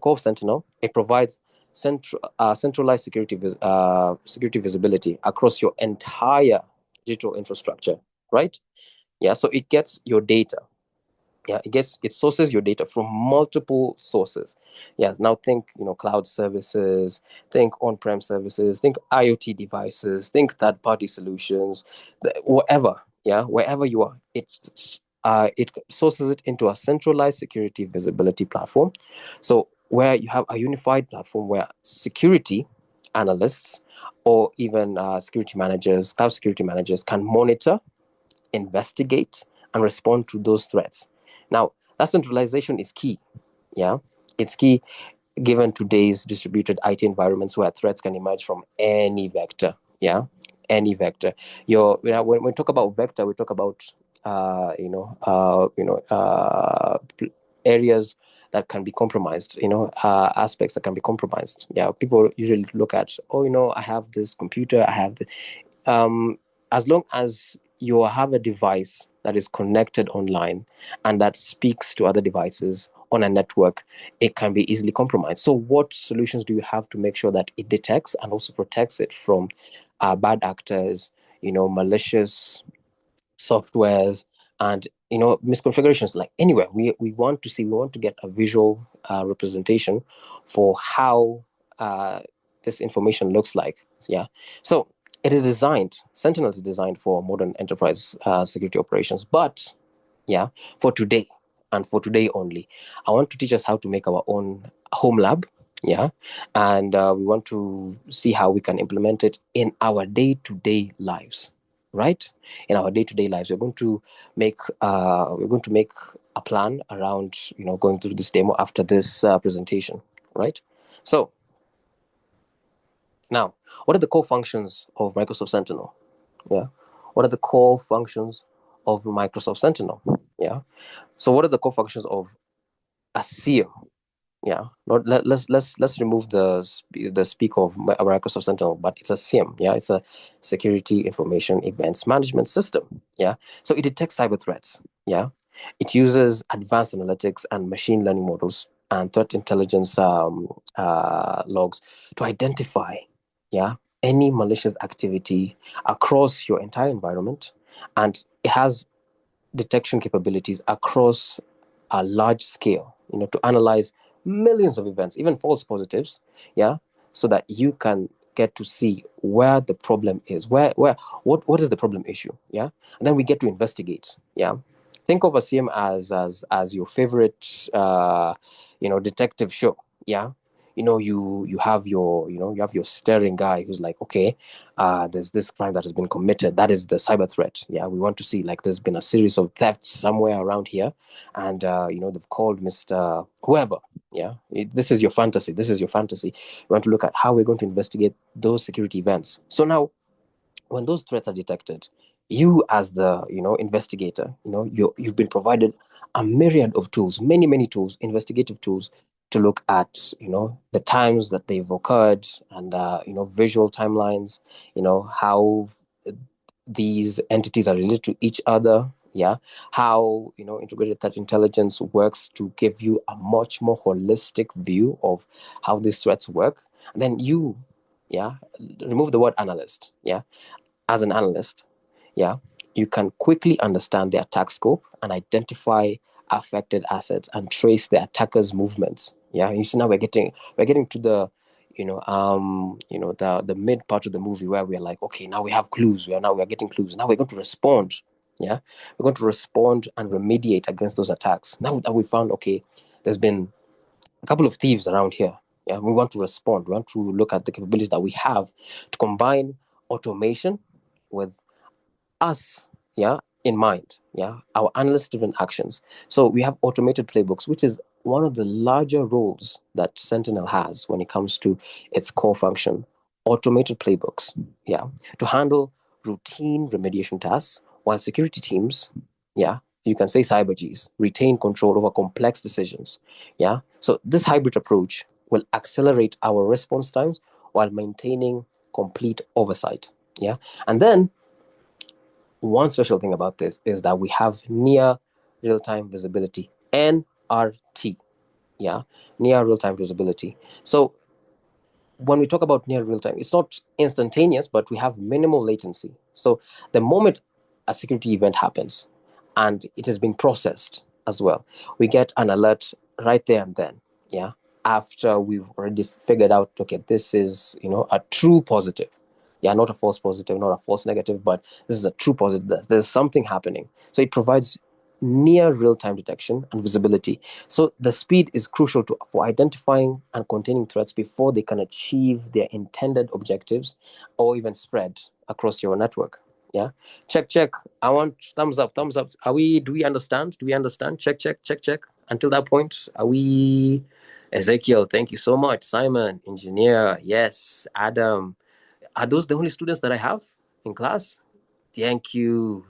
of Sentinel, it provides centralized security visibility across your entire digital infrastructure, right? Yeah. So it gets your data. Yeah, it sources your data from multiple sources. Yeah, now think cloud services, think on-prem services, think IoT devices, think third-party solutions, wherever you are. It sources it into a centralized security visibility platform. So where you have a unified platform where security analysts or even security managers, cloud security managers can monitor, investigate, and respond to those threats. Now, that centralization is key. Yeah, it's key given today's distributed IT environments where threats can emerge from any vector. Yeah, any vector. When we talk about vector, we talk about areas that can be compromised, aspects that can be compromised. Yeah, people usually look at, I have this computer, I have the, as long as you have a device that is connected online and that speaks to other devices on a network, it can be easily compromised. So what solutions do you have to make sure that it detects and also protects it from bad actors, malicious softwares, and misconfigurations? Like anywhere we want to get a visual representation for how this information looks like. Yeah, so Sentinel is designed for modern enterprise security operations, but for today and for today only, I want to teach us how to make our own home lab. And we want to see how we can implement it in our day-to-day lives. Right, in our day-to-day lives, we're going to make a plan around going through this demo after this presentation. Right, so now, what are the core functions of Microsoft Sentinel? What are the core functions of Microsoft Sentinel? So what are the core functions of a SIEM? Let's remove the speak of Microsoft Sentinel, but it's a SIEM. It's a Security Information Events Management System. So it detects cyber threats. It uses advanced analytics and machine learning models and threat intelligence logs to identify any malicious activity across your entire environment, and it has detection capabilities across a large scale, to analyze millions of events, even false positives, so that you can get to see where the problem is, what is the problem issue, and then we get to investigate. Think of a CM as your favorite, detective show. You have your staring guy who's like, okay, there's this crime that has been committed. That is the cyber threat. We want to see, like, there's been a series of thefts somewhere around here, and they've called Mr. Whoever. This is your fantasy. We want to look at how we're going to investigate those security events. So now, when those threats are detected, you as the investigator, you've been provided a myriad of tools, many tools, investigative tools, to look at the times that they've occurred, and visual timelines, how these entities are related to each other. How integrated threat intelligence works to give you a much more holistic view of how these threats work. And then you remove the word analyst. As an analyst, you can quickly understand the attack scope and identify affected assets and trace the attacker's movements. You see, now we're getting to the the mid part of the movie where we're like, okay, now we have clues. We're getting clues. Now we're going to respond. We're going to respond and remediate against those attacks. Now that we found, okay, there's been a couple of thieves around here. We want to respond. We want to look at the capabilities that we have to combine automation with us in mind, our analyst driven actions. So we have automated playbooks, which is one of the larger roles that Sentinel has when it comes to its core function. Automated playbooks to handle routine remediation tasks, while security teams, you can say CyberGs, retain control over complex decisions. So this hybrid approach will accelerate our response times while maintaining complete oversight. And then one special thing about this is that we have near real-time visibility, NRT. Near real-time visibility. So when we talk about near real-time, it's not instantaneous, but we have minimal latency. So the moment a security event happens and it has been processed as well, we get an alert right there and then. After we've already figured out, okay, this is a true positive. Not a false positive, not a false negative, but this is a true positive. There's something happening. So it provides near real-time detection and visibility. So the speed is crucial for identifying and containing threats before they can achieve their intended objectives or even spread across your network. Yeah. Check. I want thumbs up. Do we understand? Check. Until that point, are we? Ezekiel, thank you so much. Simon, engineer, yes. Adam, are those the only students that I have in class? Thank you,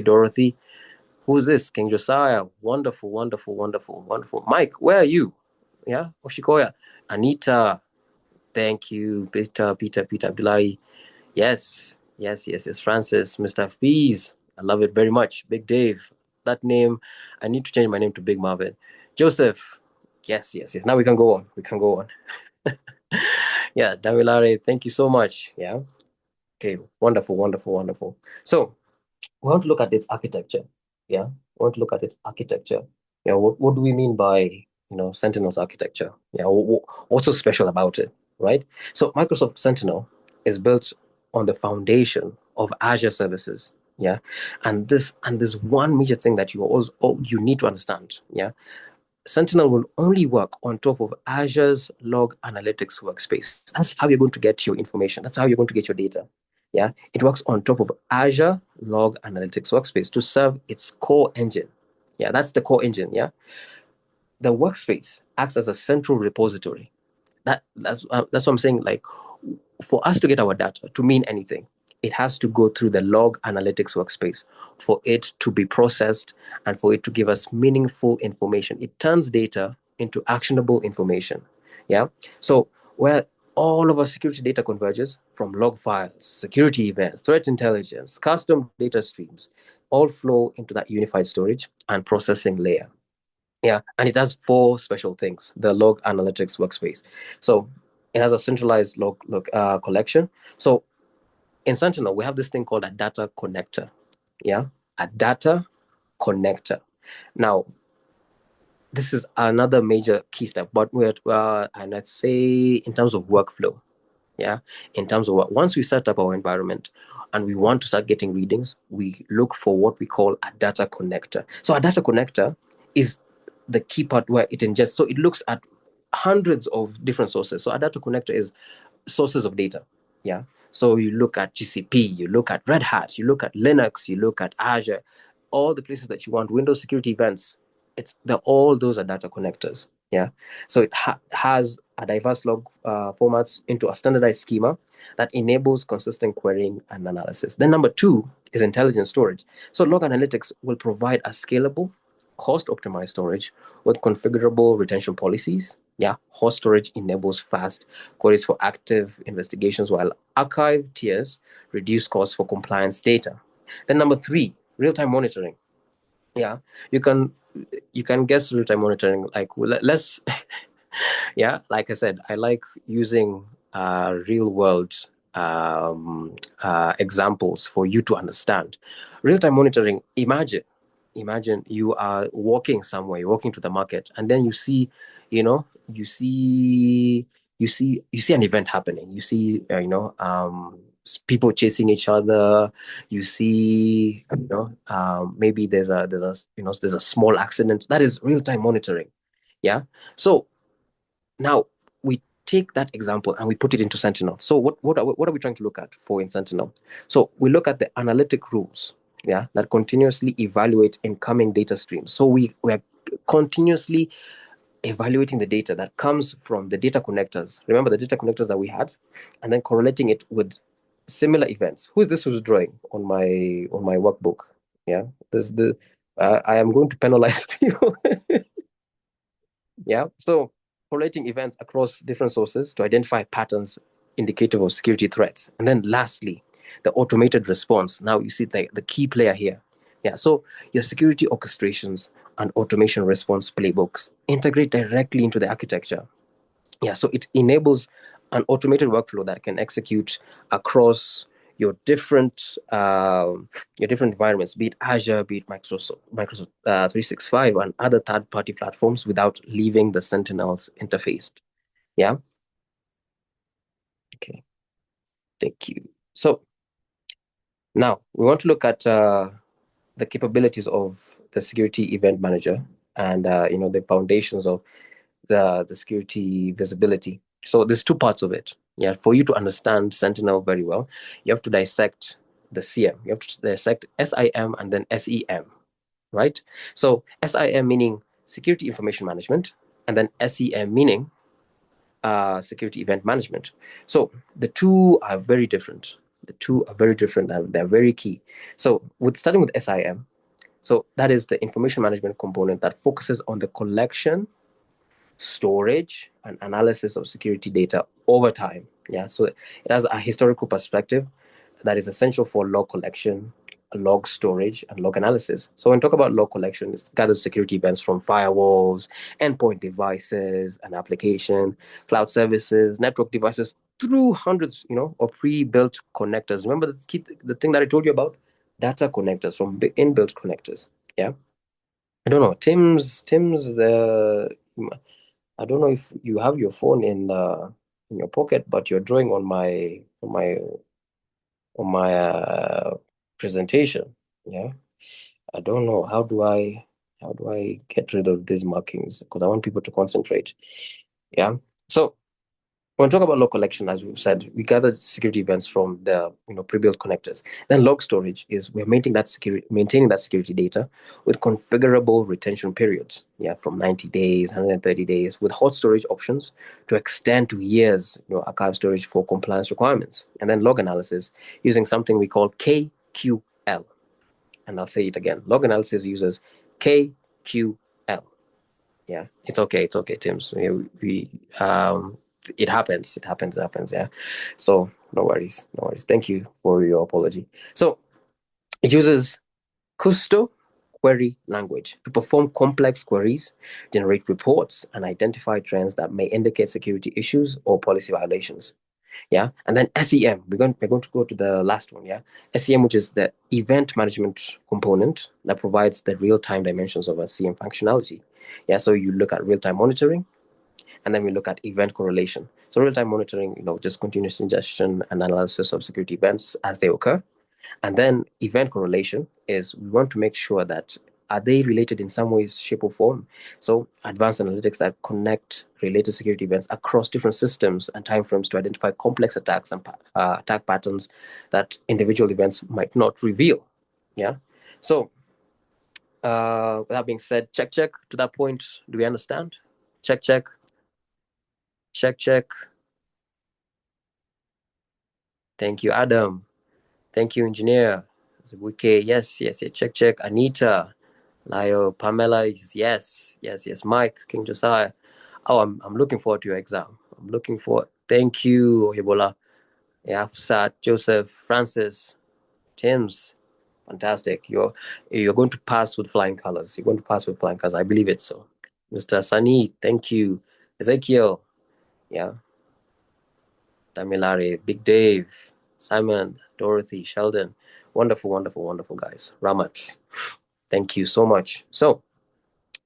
Dorothy. Who's this? King Josiah. Wonderful. Mike, where are you? Yeah, Oshikoya. Anita, thank you. Peter Abdullahi. Yes. Francis, Mr. Fees. I love it very much. Big Dave. That name, I need to change my name to Big Marvin. Joseph. Yes. Now we can go on. Yeah, Damilare, thank you so much. Yeah. Okay, wonderful. So we want to look at its architecture. Yeah, we want to look at its architecture. Yeah, what do we mean by Sentinel's architecture? Yeah, what's so special about it, right? So Microsoft Sentinel is built on the foundation of Azure services. Yeah, and this one major thing that you need to understand. Yeah, Sentinel will only work on top of Azure's log analytics workspace. That's how you're going to get your information. That's how you're going to get your data. Yeah, it works on top of Azure Log Analytics Workspace to serve its core engine. Yeah, that's the core engine. Yeah, the workspace acts as a central repository. That's what I'm saying. Like, for us to get our data to mean anything, it has to go through the log analytics workspace for it to be processed and for it to give us meaningful information. It turns data into actionable information. Yeah. So where all of our security data converges from log files, security events, threat intelligence, custom data streams, all flow into that unified storage and processing layer. Yeah, and it has 4 special things. The log analytics workspace. So it has a centralized log collection. So in Sentinel, we have this thing called a data connector. Yeah, a data connector. Now, this is another major key step, but and let's say in terms of workflow. Yeah, in terms of once we set up our environment and we want to start getting readings, we look for what we call a data connector. So a data connector is the key part where it ingests. So it looks at hundreds of different sources. So a data connector is sources of data. Yeah. So you look at GCP, you look at Red Hat, you look at Linux, you look at Azure, all the places that you want, Windows security events. All those are data connectors. Yeah. So it has a diverse log formats into a standardized schema that enables consistent querying and analysis. Then number 2 is intelligent storage. So log analytics will provide a scalable, cost-optimized storage with configurable retention policies. Yeah, host storage enables fast queries for active investigations, while archive tiers reduce costs for compliance data. Then number 3, real-time monitoring. Yeah, you can guess real-time monitoring. Like, let's yeah, like I said, I like using real-world examples for you to understand. Real-time monitoring, imagine you are walking somewhere, you're walking to the market, and then you see an event happening. You see people chasing each other. You see maybe there's a small accident. That is real-time monitoring. Yeah. So now we take that example and we put it into Sentinel. So what are we trying to look at in Sentinel? So we look at the analytic rules, yeah, that continuously evaluate incoming data streams. So we are continuously evaluating the data that comes from the data connectors. Remember the data connectors that we had, and then correlating it with similar events. Who is this who's drawing on my workbook? Yeah, I am going to penalize you. Yeah, so correlating events across different sources to identify patterns indicative of security threats. And then lastly, the automated response. Now you see the key player here. Yeah, so your security orchestrations and automation response playbooks integrate directly into the architecture. Yeah, so it enables an automated workflow that can execute across your different environments, be it Azure, be it Microsoft 365, and other third-party platforms without leaving the Sentinel's interface. Yeah. Okay. Thank you. So now we want to look at the capabilities of the security event manager and the foundations of the security visibility. So there's two parts of it. Yeah, for you to understand Sentinel very well, you have to dissect the CM. You have to dissect SIM and then SEM, right? So SIM meaning security information management, and then SEM meaning security event management. So the two are very different. The two are very different and they're very key. So with starting with SIM, so that is the information management component that focuses on the collection, storage, and analysis of security data over time. Yeah, so it has a historical perspective that is essential for log collection, log storage, and log analysis. So when we talk about log collection, it gathers security events from firewalls, endpoint devices, and application, cloud services, network devices, through hundreds, of pre-built connectors. Remember the thing that I told you about? Data connectors from inbuilt connectors. Yeah. I don't know. I don't know if you have your phone in your pocket, but you're drawing on my presentation. Yeah, I don't know how do I get rid of these markings because I want people to concentrate. Yeah, so when we talk about log collection, as we've said, we gather security events from the pre-built connectors. Then log storage is we're maintaining that security data with configurable retention periods. Yeah, from 90 days, 130 days, with hot storage options to extend to years. Archive storage for compliance requirements. And then log analysis using something we call KQL. And I'll say it again. Log analysis uses KQL. Yeah, it's okay, Tim. It happens. Yeah. So no worries. Thank you for your apology. So it uses Custo query language to perform complex queries, generate reports, and identify trends that may indicate security issues or policy violations. Yeah, and then SEM. We're going to go to the last one. Yeah, SEM, which is the event management component that provides the real-time dimensions of a CM functionality. Yeah, so you look at real-time monitoring, and then we look at event correlation. So real-time monitoring, just continuous ingestion and analysis of security events as they occur. And then event correlation is we want to make sure that are they related in some ways, shape, or form? So advanced analytics that connect related security events across different systems and timeframes to identify complex attacks and attack patterns that individual events might not reveal. Yeah. So with that being said, check to that point. Do we understand? Check. Thank you, Adam. Thank you, engineer. Wiki, yes. Check. Anita, Layo, Pamela is yes. Mike, King Josiah. Oh, I'm looking forward to your exam. I'm looking forward. Thank you, Ebola. Yeah, Sat, Joseph, Francis, Tim's. Fantastic. You're going to pass with flying colors. I believe it so. Mr. Sani, thank you. Ezekiel, yeah. Damilare, Big Dave, Simon, Dorothy, Sheldon. Wonderful guys. Ramat, thank you so much. So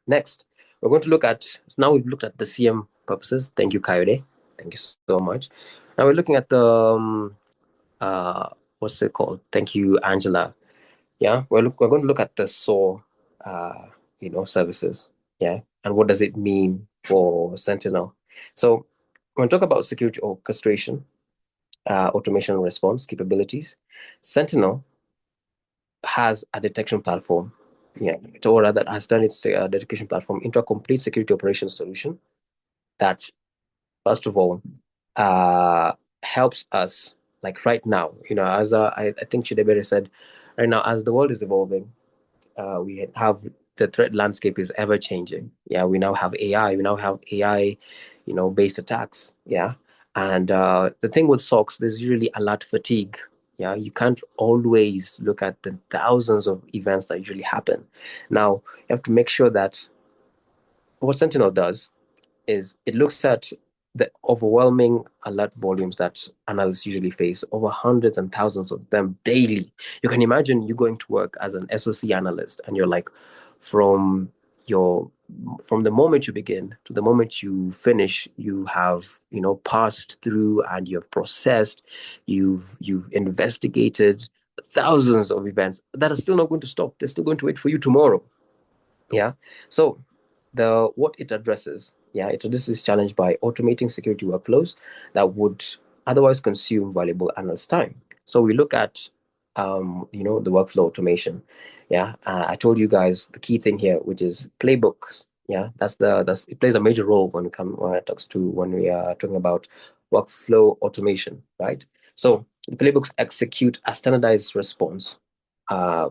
next, we're going to look at, now we've looked at the CM purposes. Thank you, Coyote. Thank you so much. Now we're looking at the, what's it called? Thank you, Angela. Yeah, we're going to look at the SOAR, services. Yeah, and what does it mean for Sentinel? So when we talk about security orchestration, automation and response capabilities, Sentinel has a detection platform. Yeah, or rather has turned its detection platform into a complete security operations solution that, first of all, helps us, like right now, as I think Chidebere said, right now, as the world is evolving, we have the threat landscape is ever changing. Yeah, we now have AI. Based attacks. Yeah, and the thing with SOCs, there's usually alert fatigue. Yeah, you can't always look at the thousands of events that usually happen. Now, you have to make sure that what Sentinel does is it looks at the overwhelming alert volumes that analysts usually face, over hundreds and thousands of them daily. You can imagine you going to work as an SOC analyst and you're like, from the moment you begin to the moment you finish, you have passed through and you've processed, you've investigated thousands of events that are still not going to stop. They're still going to wait for you tomorrow. Yeah. So what it addresses, it addresses this challenge by automating security workflows that would otherwise consume valuable analyst time. So we look at the workflow automation. I told you guys the key thing here, which is playbooks. That's it plays a major role when we are talking about workflow automation, right? So the playbooks execute a standardized response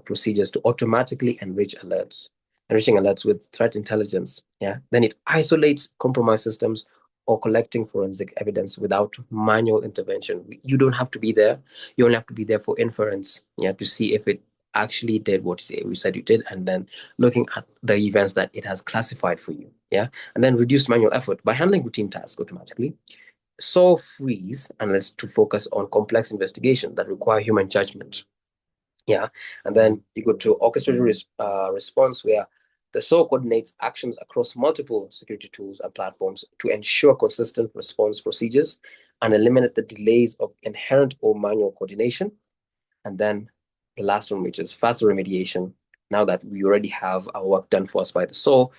procedures to automatically enriching alerts with threat intelligence. Then it isolates compromised systems or collecting forensic evidence without manual intervention. You don't have to be there. You only have to be there for inference, to see if it actually did what we said you did, and then looking at the events that it has classified for you. And then reduce manual effort by handling routine tasks automatically. So frees analysts to focus on complex investigations that require human judgment. And then you go to orchestrated response, where the SOAR coordinates actions across multiple security tools and platforms to ensure consistent response procedures and eliminate the delays of inherent or manual coordination. And then the last one, which is faster remediation. Now that we already have our work done for us by the SOAR,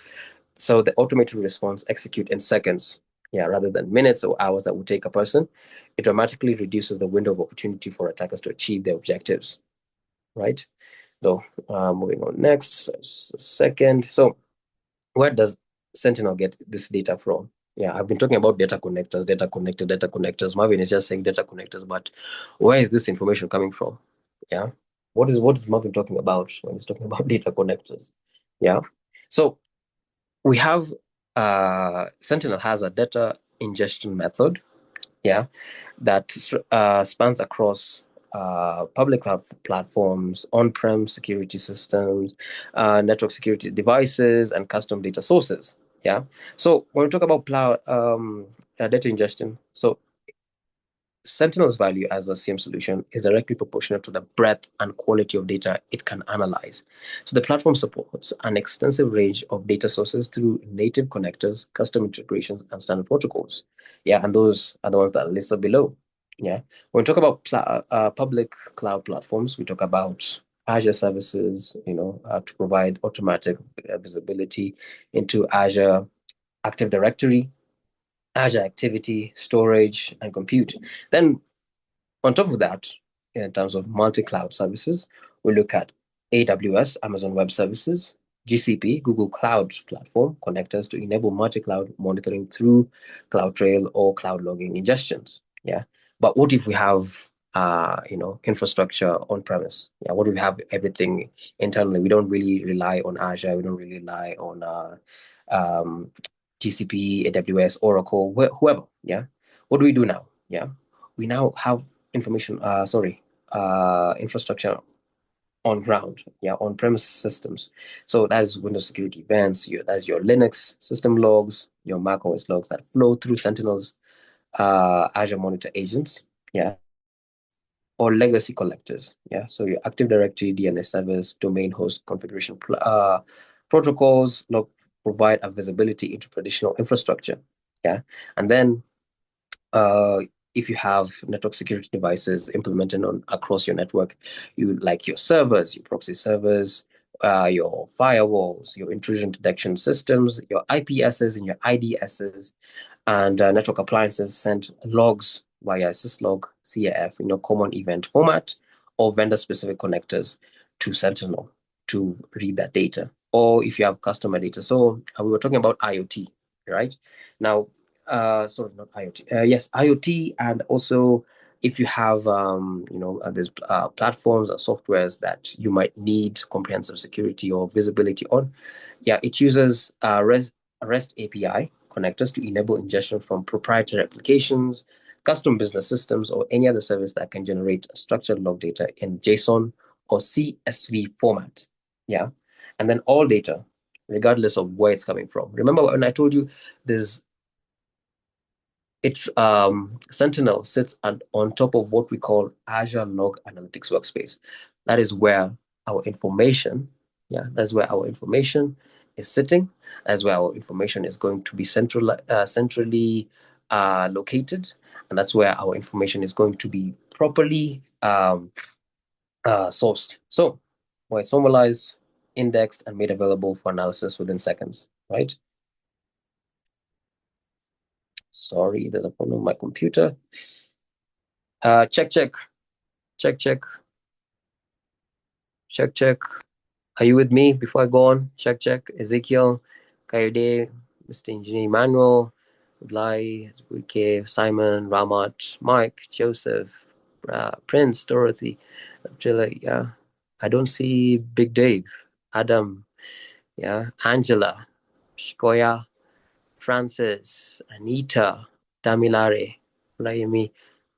so the automated response execute in seconds, rather than minutes or hours that would take a person. It dramatically reduces the window of opportunity for attackers to achieve their objectives, right? So moving on next, second. So where does Sentinel get this data from? I've been talking about data connectors. Marvin is just saying data connectors, but where is this information coming from? What is Marvin talking about when he's talking about data connectors? So we have Sentinel has a data ingestion method, that spans across public cloud platforms, on-prem security systems, network security devices, and custom data sources. So when we talk about data ingestion, so Sentinel's value as a SIEM solution is directly proportional to the breadth and quality of data it can analyze. So the platform supports an extensive range of data sources through native connectors, custom integrations, and standard protocols. And those are the ones that are listed below. When we talk about public cloud platforms, we talk about Azure services, to provide automatic visibility into Azure Active Directory, Azure Activity, storage, and compute. Then on top of that, in terms of multi-cloud services, we look at AWS, Amazon Web Services, GCP, Google Cloud Platform connectors to enable multi-cloud monitoring through CloudTrail or cloud logging ingestions. But what if we have infrastructure on premise? What if we have everything internally? We don't really rely on Azure. We don't really rely on GCP, AWS, Oracle, whoever. What do we do now? We now have infrastructure on ground, on-premise systems. So that is Windows security events. That's your Linux system logs, your Mac OS logs that flow through Sentinel's Azure Monitor agents, or legacy collectors. So your Active Directory, DNS servers, domain host configuration protocols provide a visibility into traditional infrastructure. And then if you have network security devices implemented across your network, like your servers, your proxy servers, your firewalls, your intrusion detection systems, your IPSs and your IDSs, and network appliances send logs via syslog, CAF, common event format, or vendor-specific connectors to Sentinel to read that data. Or if you have customer data. So we were talking about IoT, right? Now, sorry, not IoT. Yes, IoT, and also if you have there's platforms or softwares that you might need comprehensive security or visibility on. It uses REST API connectors to enable ingestion from proprietary applications, custom business systems, or any other service that can generate structured log data in JSON or CSV format. And then all data, regardless of where it's coming from. Remember when I told you Sentinel sits on top of what we call Azure Log Analytics Workspace. That is where our information, that's where our information is sitting. That's where our information is going to be centrally located, and that's where our information is going to be properly sourced. So, well, it's normalized, indexed, and made available for analysis within seconds, right? Sorry, there's a problem with my computer. Check. Are you with me before I go on? Check. Ezekiel, Kayode, Mr. Engineer Emmanuel, Blai, Wike, Simon, Ramat, Mike, Joseph, Prince, Dorothy, Abdullah, yeah. I don't see Big Dave, Adam, yeah, Angela, Shikoya, Francis, Anita, Damilare, Laimi,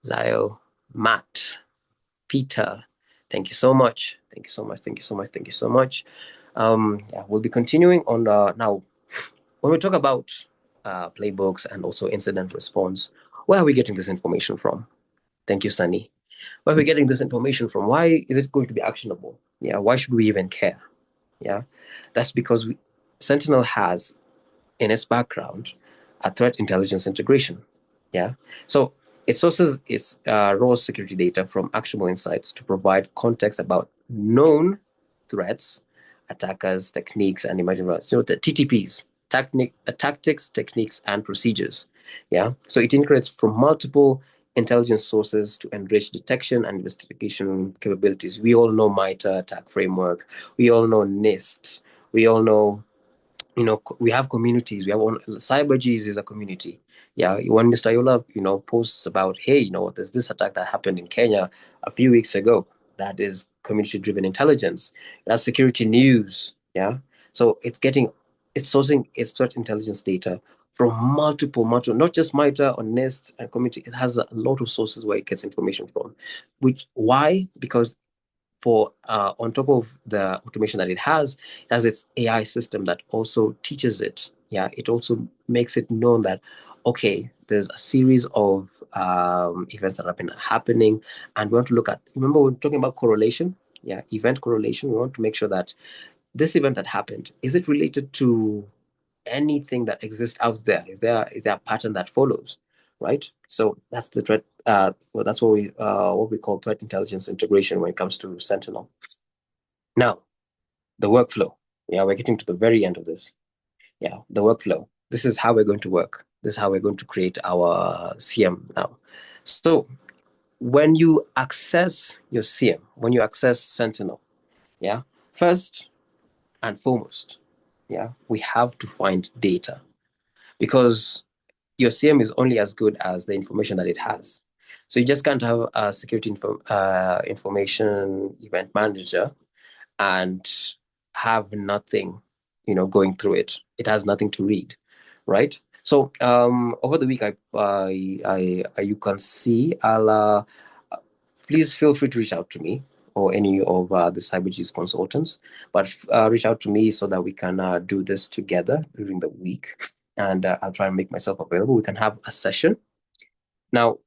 Lio, Matt, Peter. Thank you so much. Yeah, we'll be continuing on now. When we talk about playbooks and also incident response, where are we getting this information from? Thank you, Sunny. Where are we getting this information from? Why is it going to be actionable? Yeah, why should we even care? Yeah, that's because Sentinel has in its background a threat intelligence integration. Yeah, so it sources its raw security data from actionable insights to provide context about known threats, attackers, techniques, and emerging threats. So the TTPs, tactics, techniques, and procedures. Yeah, so it integrates from multiple intelligence sources to enrich detection and investigation capabilities. We all know MITRE attack framework. We all know NIST. We all know, we have communities. We have CyberGs is a community. Yeah, when Mr. Yola, posts about, hey, there's this attack that happened in Kenya a few weeks ago. That is community-driven intelligence. That's security news. Yeah, so it's sourcing its threat intelligence data from multiple, not just MITRE or NIST and community. It has a lot of sources where it gets information from. Why? Because on top of the automation that it has its AI system that also teaches it. Yeah, it also makes it known that, okay, there's a series of events that have been happening, and we want to look at. Remember, we're talking about correlation. Yeah, event correlation. We want to make sure that this event that happened, is it related to anything that exists out there? Is there a pattern that follows? Right. So that's the threat. That's what we call threat intelligence integration when it comes to Sentinel. Now, the workflow. Yeah, we're getting to the very end of this. Yeah, the workflow. This is how we're going to work. This is how we're going to create our CM now. So when you access your CM, when you access Sentinel, yeah, first and foremost, yeah, we have to find data, because your CM is only as good as the information that it has. So you just can't have a security information event manager and have nothing, going through it. It has nothing to read, right? So over the week, you can see, please feel free to reach out to me or any of the CyberGs consultants, but reach out to me so that we can do this together during the week, and I'll try and make myself available. We can have a session. Now,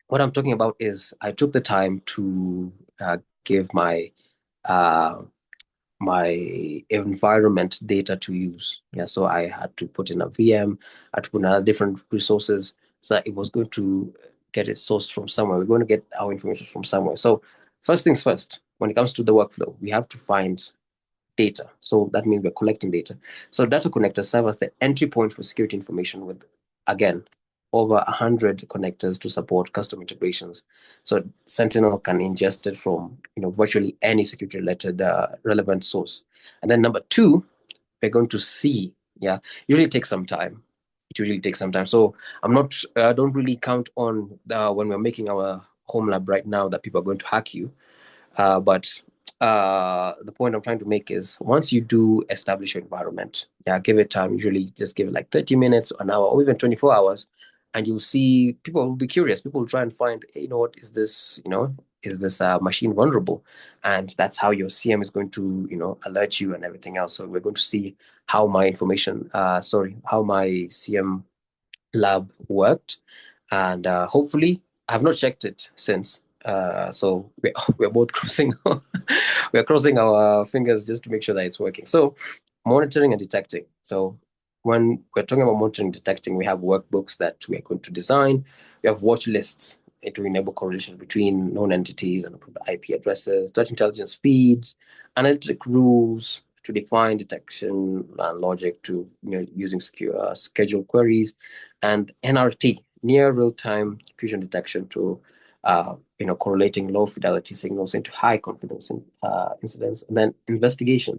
what I'm talking about is I took the time to give my environment data to use. Yeah, so I had to put in a VM, I had to put in other different resources, so that it was going to get it sourced from somewhere. We're going to get our information from somewhere. So first things first, when it comes to the workflow, we have to find data. So that means we're collecting data. So data connectors serve as the entry point for security information with, again, over 100 connectors to support custom integrations. So Sentinel can ingest it from virtually any security related relevant source. And then number two, we're going to see, usually takes some time. So I don't really count on when we're making our home lab right now that people are going to hack you. But the point I'm trying to make is, once you do establish your environment, give it time. Usually just give it like 30 minutes, an hour, or even 24 hours. And you'll see people will be curious. People will try and find, hey, what is this? Is this machine vulnerable? And that's how your CM is going to, alert you and everything else. So we're going to see how my how my CM lab worked. And hopefully, I have not checked it since. So we're both we're crossing our fingers just to make sure that it's working. So monitoring and detecting. So when we're talking about monitoring and detecting, we have workbooks that we are going to design. We have watch lists. it will enable correlation between known entities and IP addresses, threat intelligence feeds, analytic rules to define detection and logic to using secure scheduled queries, and NRT, near real-time fusion detection to correlating low fidelity signals into high confidence incidents, and then investigation.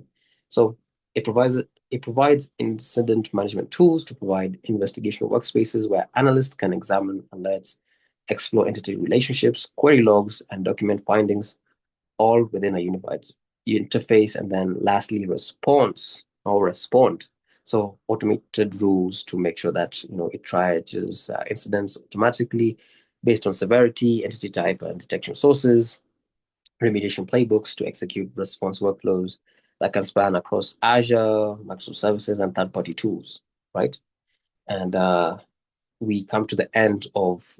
So it provides incident management tools to provide investigational workspaces where analysts can examine alerts, explore entity relationships, query logs, and document findings, all within a unified interface. And then lastly, response or respond. So automated rules to make sure that it triages incidents automatically based on severity, entity type, and detection sources. Remediation playbooks to execute response workflows that can span across Azure, Microsoft services, and third-party tools, right? And we come to the end of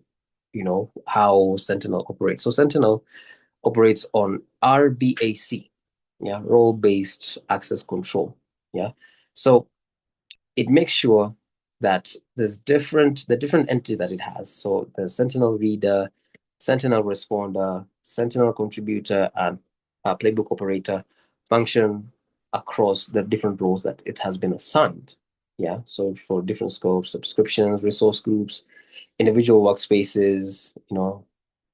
how Sentinel operates. So Sentinel operates on RBAC, role-based access control. So it makes sure that the different entities that it has. So the Sentinel reader, Sentinel responder, Sentinel contributor, and playbook operator function across the different roles that it has been assigned. So for different scopes, subscriptions, resource groups, individual workspaces,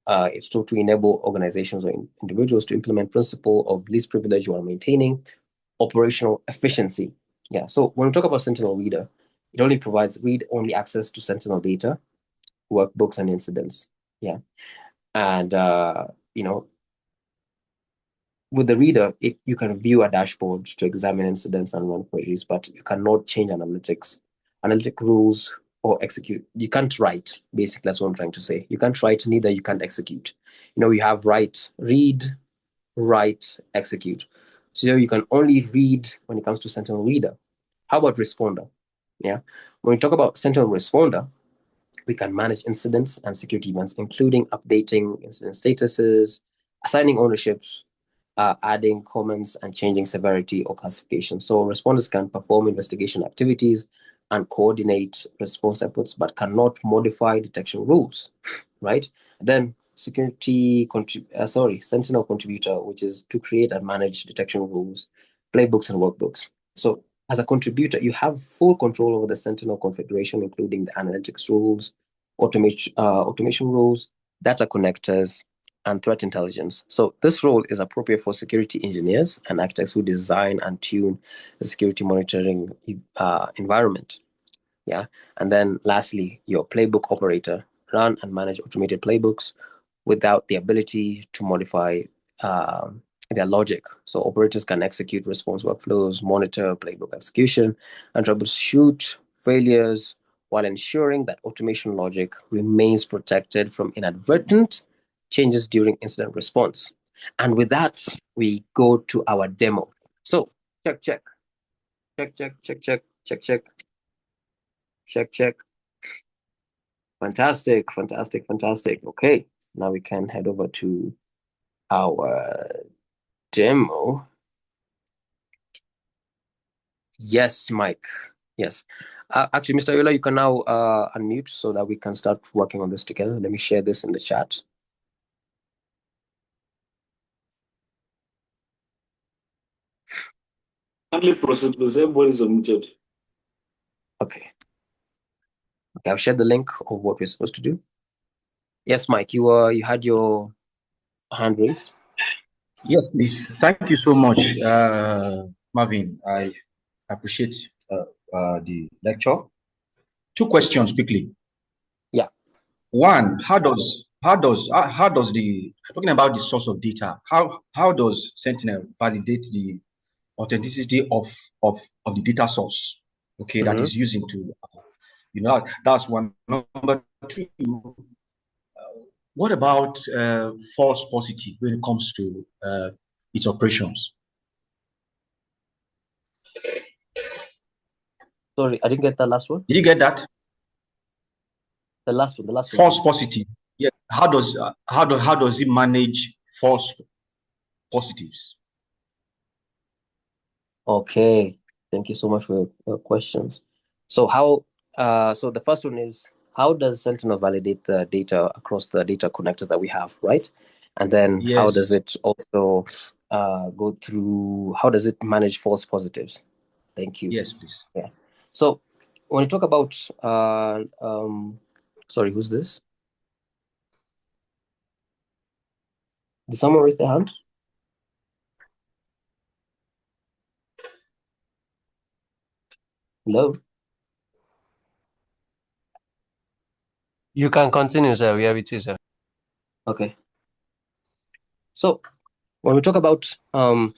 it's to enable organizations or individuals to implement principle of least privilege while maintaining operational efficiency. So when we talk about Sentinel Reader, it only provides read-only access to Sentinel data, workbooks, and incidents. And with the reader, you can view a dashboard to examine incidents and run queries, but you cannot change analytic rules, or execute. You can't write. Basically, that's what I'm trying to say. You can't write, neither you can't execute. You have read, write, execute. So you can only read when it comes to Sentinel Reader. How about Responder? When we talk about Sentinel Responder, we can manage incidents and security events, including updating incident statuses, assigning ownerships, adding comments, and changing severity or classification. So responders can perform investigation activities and coordinate response efforts, but cannot modify detection rules, right? Then Sentinel contributor, which is to create and manage detection rules, playbooks, and workbooks. So as a contributor, you have full control over the Sentinel configuration, including the analytics rules, automation rules, data connectors, and threat intelligence. So this role is appropriate for security engineers and architects who design and tune the security monitoring environment. And then lastly, your playbook operator, run and manage automated playbooks without the ability to modify their logic. So operators can execute response workflows, monitor playbook execution, and troubleshoot failures while ensuring that automation logic remains protected from inadvertent changes during incident response. And with that, we go to our demo. So check. Fantastic. Okay, now we can head over to our demo. Yes, Mike. Yes. Actually, Mr. Yola, you can now unmute so that we can start working on this together. Let me share this in the chat. Kindly proceed, please. Everybody's unmuted. Okay, I'll share the link of what we're supposed to do. Yes, Mike, you had your hand raised. Yes, please. Thank you so much, Marvin. I appreciate the lecture. Two questions quickly. One, how does the, talking about the source of data, how does Sentinel validate the authenticity of the data source? Okay, that is using to, that's one. Number two, what about false positive when it comes to its operations? Sorry, I didn't get that last one. Did you get that? The last one. False positive. Yeah. How does it manage false positives? Okay. Thank you so much for your questions. So so the first one is, how does Sentinel validate the data across the data connectors that we have, right? And then how does it also go through, how does it manage false positives? Thank you. Yes, please. Yeah. So when you talk about, sorry, who's this? Did someone raise their hand? Hello? You can continue, sir. We have it too, sir. Okay. So when we talk about validating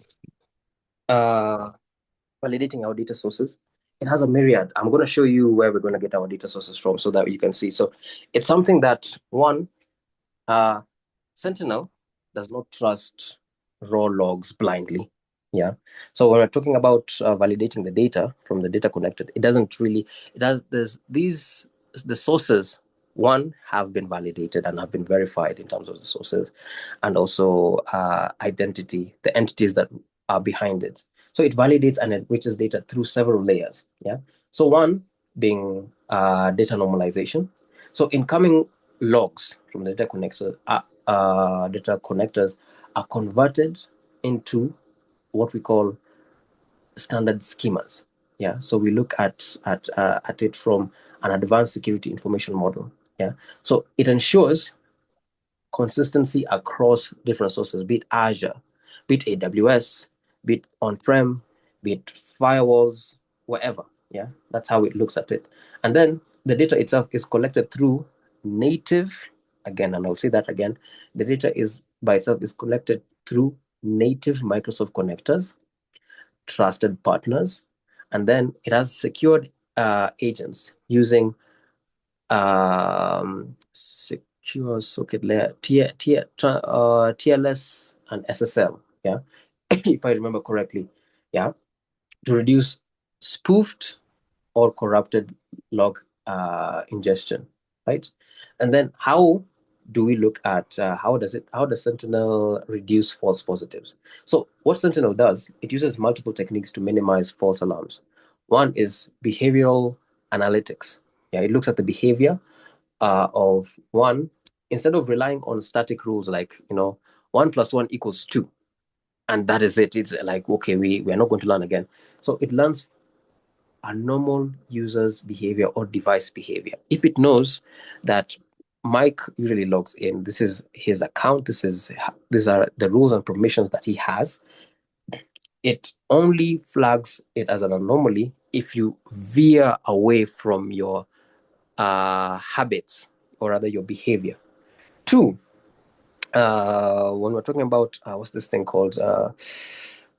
our data sources, it has a myriad. I'm going to show you where we're going to get our data sources from so that you can see. So it's something that, one, Sentinel does not trust raw logs blindly. Yeah. So when we're talking about validating the data from the data connected, it doesn't really, the sources, one, have been validated and have been verified in terms of the sources and also identity, the entities that are behind it. So it validates and enriches data through several layers. Yeah. So one being data normalization. So incoming logs from the data connectors are converted into what we call standard schemas. Yeah, so we look at it from an advanced security information model. Yeah, so it ensures consistency across different sources, be it Azure, be it AWS, be it on-prem, be it firewalls, wherever. Yeah, that's how it looks at it. And then the data itself is collected through native, again, and I'll say that again, the data is by itself is collected through native Microsoft connectors, trusted partners, and then it has secured agents using secure socket layer, TLS and SSL, yeah, if I remember correctly, yeah, to reduce spoofed or corrupted log ingestion, right? And then how do we look at how does Sentinel reduce false positives? So what Sentinel does, it uses multiple techniques to minimize false alarms. One is behavioral analytics. Yeah, it looks at the behavior of one, instead of relying on static rules like 1 + 1 = 2, and that is it. It's like, okay, we are not going to learn again. So it learns a normal user's behavior or device behavior. If it knows that Mike usually logs in, this is his account, these are the rules and permissions that he has, it only flags it as an anomaly if you veer away from your habits, or rather your behavior. Two, when we're talking about what's this thing called?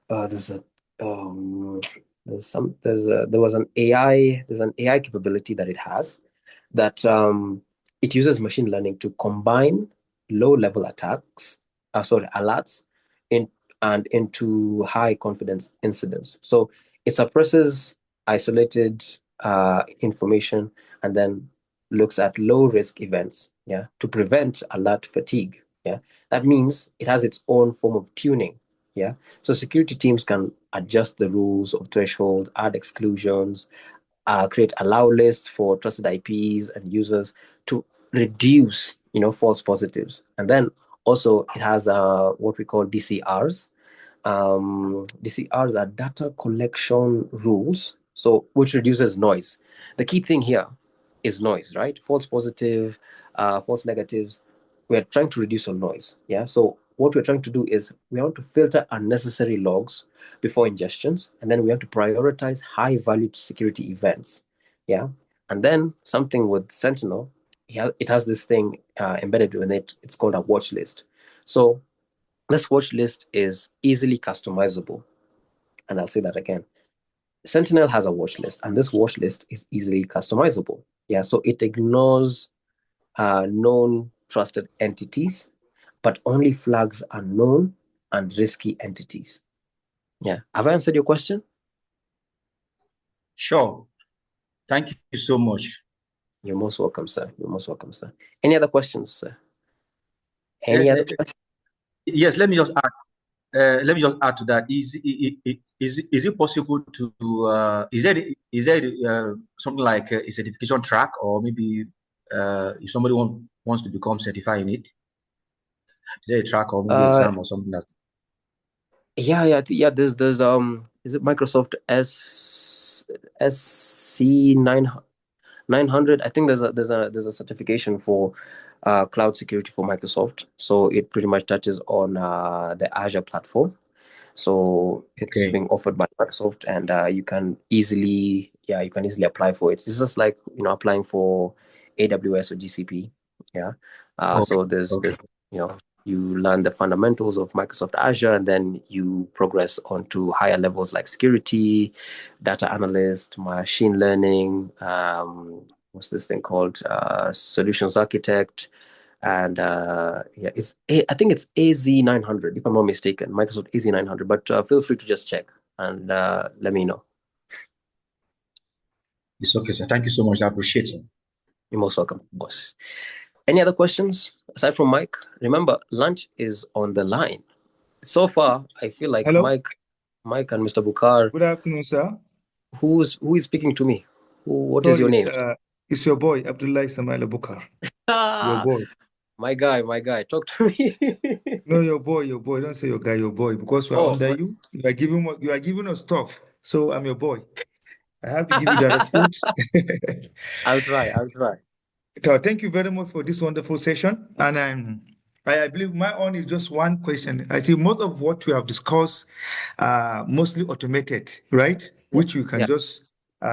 There's an AI capability that it has that it uses machine learning to combine low-level alerts into high confidence incidents. So it suppresses isolated information and then looks at low risk events, yeah, to prevent alert fatigue. Yeah, that means it has its own form of tuning. Yeah, so security teams can adjust the rules of threshold, add exclusions, create allow lists for trusted IPs and users to reduce, false positives. And then also it has what we call DCRs. DCRs are data collection rules, so which reduces noise. The key thing here is noise, right? False positive, false negatives. We're trying to reduce some noise. Yeah. So what we're trying to do is we want to filter unnecessary logs before ingestions, and then we have to prioritize high value security events. Yeah. And then something with Sentinel, it has this thing embedded in it. It's called a watch list. So this watch list is easily customizable. And I'll say that again. Sentinel has a watch list, and this watch list is easily customizable. Yeah, so it ignores known trusted entities, but only flags unknown and risky entities. Yeah, have I answered your question? Sure. Thank you so much. You're most welcome, sir. You're most welcome, sir. Any other questions, sir? Any other questions? Yes, let me just add. Let me just add to that. Is it possible to is there something like a certification track or maybe if somebody wants to become certified in it? Is there a track or maybe exam or something like that? Yeah. There's is it Microsoft SC 900? I think there's a certification for cloud security for Microsoft. So it pretty much touches on the Azure platform. So it's being offered by Microsoft, and you can easily apply for it. It's just like applying for AWS or GCP. Yeah. So there's you learn the fundamentals of Microsoft Azure, and then you progress onto higher levels like security, data analyst, machine learning. What's this thing called? Solutions architect. And I think it's AZ900, if I'm not mistaken, Microsoft AZ900. But feel free to just check and let me know. It's okay, sir. Thank you so much. I appreciate it. You're most welcome, boss. Any other questions aside from Mike? Remember, lunch is on the line. So far, I feel like Hello? Mike and Mr. Bukar. Good afternoon, sir. Who is speaking to me? What is your name? It's your boy, Abdullah Ismail Bukar. Your boy. My guy. Talk to me. No, your boy. Don't say your guy, your boy, because we're under you. You are giving us stuff. So I'm your boy. I have to give you that respect. I'll try. So thank you very much for this wonderful session. And I believe my own is just one question. I see most of what we have discussed mostly automated, right? Which you can just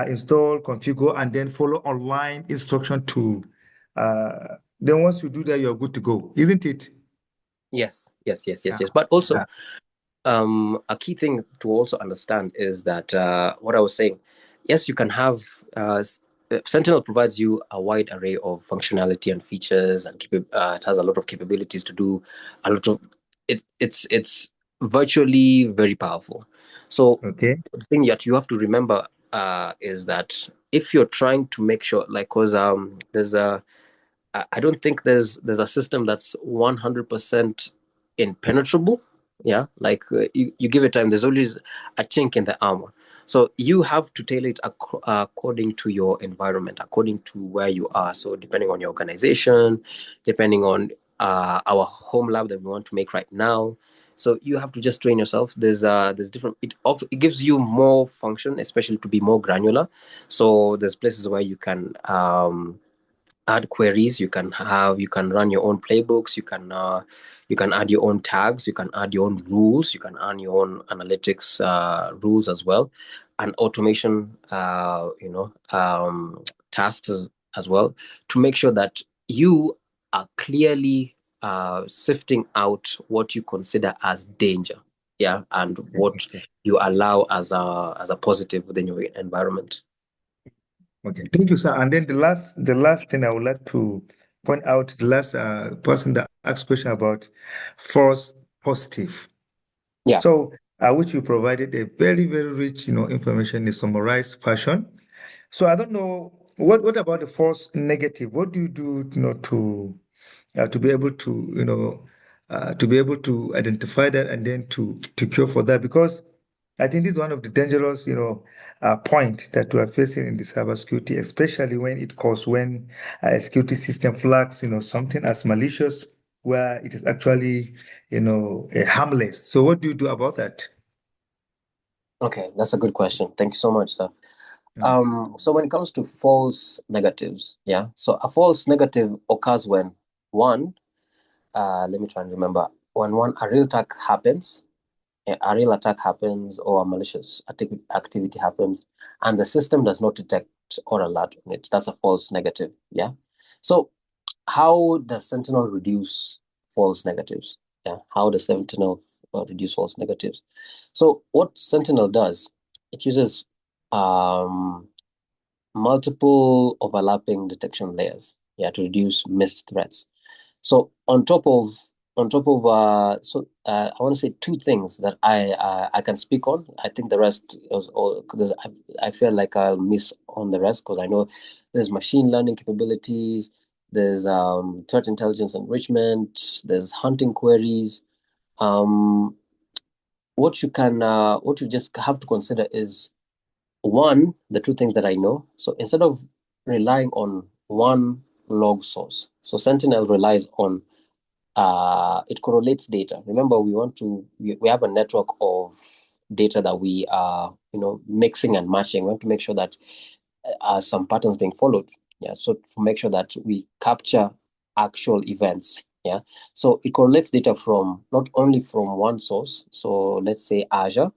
install, configure, and then follow online instruction to. Then once you do that, you're good to go, isn't it? Yes. But also, a key thing to also understand is that what I was saying, yes, you can have Sentinel provides you a wide array of functionality and features, and it has a lot of capabilities to do a lot of it's virtually very powerful. So the thing that you have to remember is that if you're trying to make sure, like, because I don't think there's a system that's 100% impenetrable. Yeah, like you give it time, there's always a chink in the armor. So you have to tailor it according to your environment, according to where you are. So depending on your organization, depending on our home lab that we want to make right now. So you have to just train yourself. There's different. It gives you more function, especially to be more granular. So there's places where you can add queries. You can run your own playbooks. You can add your own tags. You can add your own rules. You can add your own analytics rules as well, and automation tasks as well, to make sure that you are clearly sifting out what you consider as danger, and what you allow as a positive within your environment. Okay, thank you, sir. And then the last thing I would like to point out, the last person that asked question about false positive. Yeah. So, which you provided a very, very rich, information in summarized fashion. So I don't know what about the false negative? What do you do, to be able to identify that and then to cure for that? Because I think this is one of the dangerous, point that we are facing in the cybersecurity, especially when a security system flags, something as malicious where it is actually, harmless. So what do you do about that? Okay, that's a good question. Thank you so much, sir. So when it comes to false negatives, so a false negative occurs when let me try and remember, when a real attack happens, or a malicious activity happens, and the system does not detect or alert on it. That's a false negative. Yeah. So how does Sentinel reduce false negatives? How does Sentinel reduce false negatives? So what Sentinel does, it uses multiple overlapping detection layers, to reduce missed threats. So I want to say two things that I can speak on. I think the rest is all, because I feel like I'll miss on the rest, because I know there's machine learning capabilities, there's threat intelligence enrichment, there's hunting queries. What you just have to consider is, one, the two things that I know. So instead of relying on one log source. So Sentinel relies on it correlates data. Remember, we have a network of data that we are mixing and matching. We want to make sure that some patterns being followed. Yeah, so to make sure that we capture actual events. Yeah, so it correlates data from not only from one source. So let's say Azure,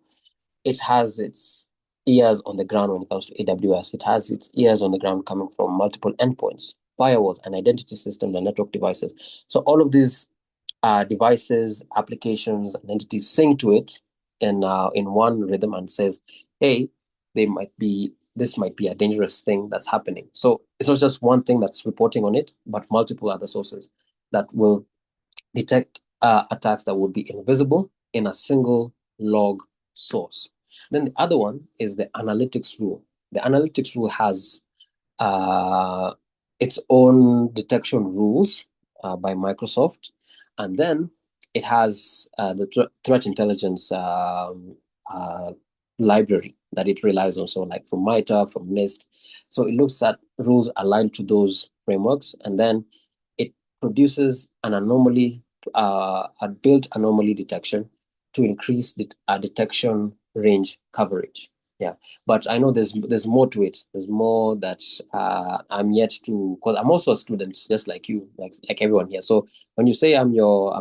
it has its ears on the ground when it comes to AWS. It has its ears on the ground coming from multiple endpoints, firewalls, and identity systems and network devices. So all of these devices, applications, and entities sync to it in one rhythm and says, hey, this might be a dangerous thing that's happening. So it's not just one thing that's reporting on it, but multiple other sources that will detect attacks that would be invisible in a single log source. Then the other one is the analytics rule. The analytics rule has its own detection rules by Microsoft, and then it has the threat intelligence library that it relies on. So like from MITRE, from NIST. So it looks at rules aligned to those frameworks, and then it produces an anomaly, a built anomaly detection to increase the detection range coverage. Yeah, but I know there's more to it. There's more that I'm yet to, because I'm also a student, just like you, like everyone here. So when you say I'm your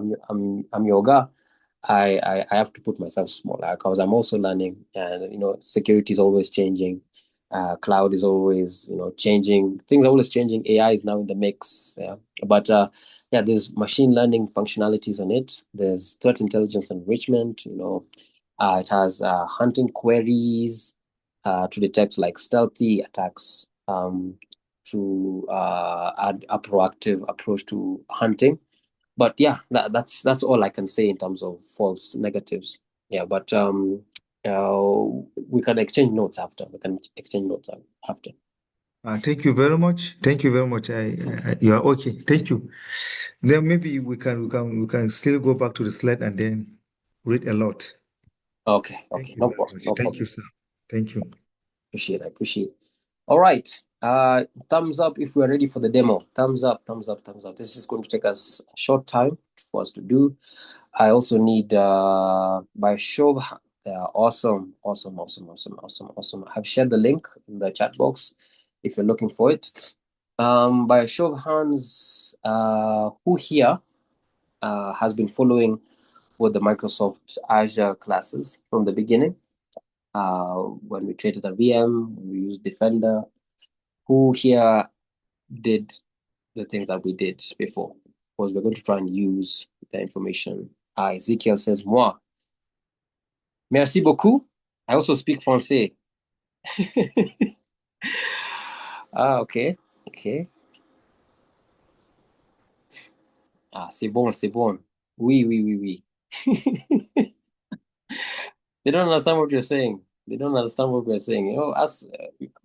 guy, I have to put myself small because I'm also learning, and security is always changing. Cloud is always changing. Things are always changing. AI is now in the mix. Yeah, but yeah, there's machine learning functionalities on it. There's threat intelligence enrichment. It has hunting queries to detect like stealthy attacks, to add a proactive approach to hunting. But yeah, that's all I can say in terms of false negatives. Yeah, but we can exchange notes after. Thank you very much. Thank you very much. You are okay. Thank you. Then maybe we can still go back to the slide and then read a lot. Okay. Thank you No very problem. much. No Thank you, problem. sir. Thank you. I appreciate. All right. Thumbs up if we're ready for the demo. Thumbs up. This is going to take us a short time for us to do. I also need by show of awesome. I've shared the link in the chat box if you're looking for it. By a show of hands, who here has been following with the Microsoft Azure classes from the beginning? When we created a VM, we used Defender. Who here did the things that we did before? Because we're going to try and use the information. Ezekiel says, moi. Merci beaucoup. I also speak Francais. Okay. C'est bon. Oui. They don't understand what you're saying. As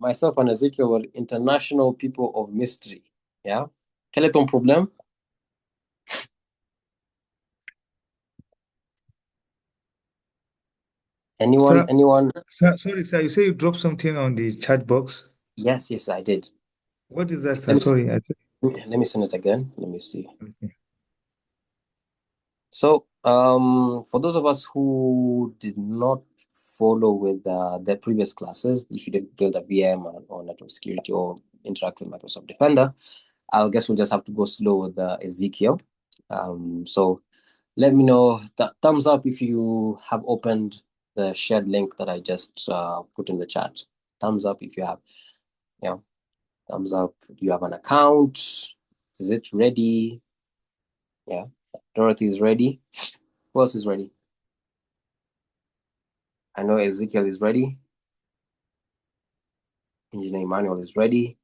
myself and Ezekiel were international people of mystery. Yeah. Quel est ton problème? Anyone? Sir, sorry, sir. You say you dropped something on the chat box. Yes, I did. What is that, sir? Sorry. Let me send it again. Let me see. Okay. So, for those of us who did not follow with their previous classes, if you didn't build a VM or network security or interact with Microsoft Defender, I guess we'll just have to go slow with Ezekiel. So let me know, thumbs up if you have opened the shared link that I just put in the chat. Thumbs up if you have. Yeah, thumbs up. Do you have an account? Is it ready? Yeah, Dorothy is ready. Who else is ready? I know Ezekiel is ready. Engineer Emmanuel is ready.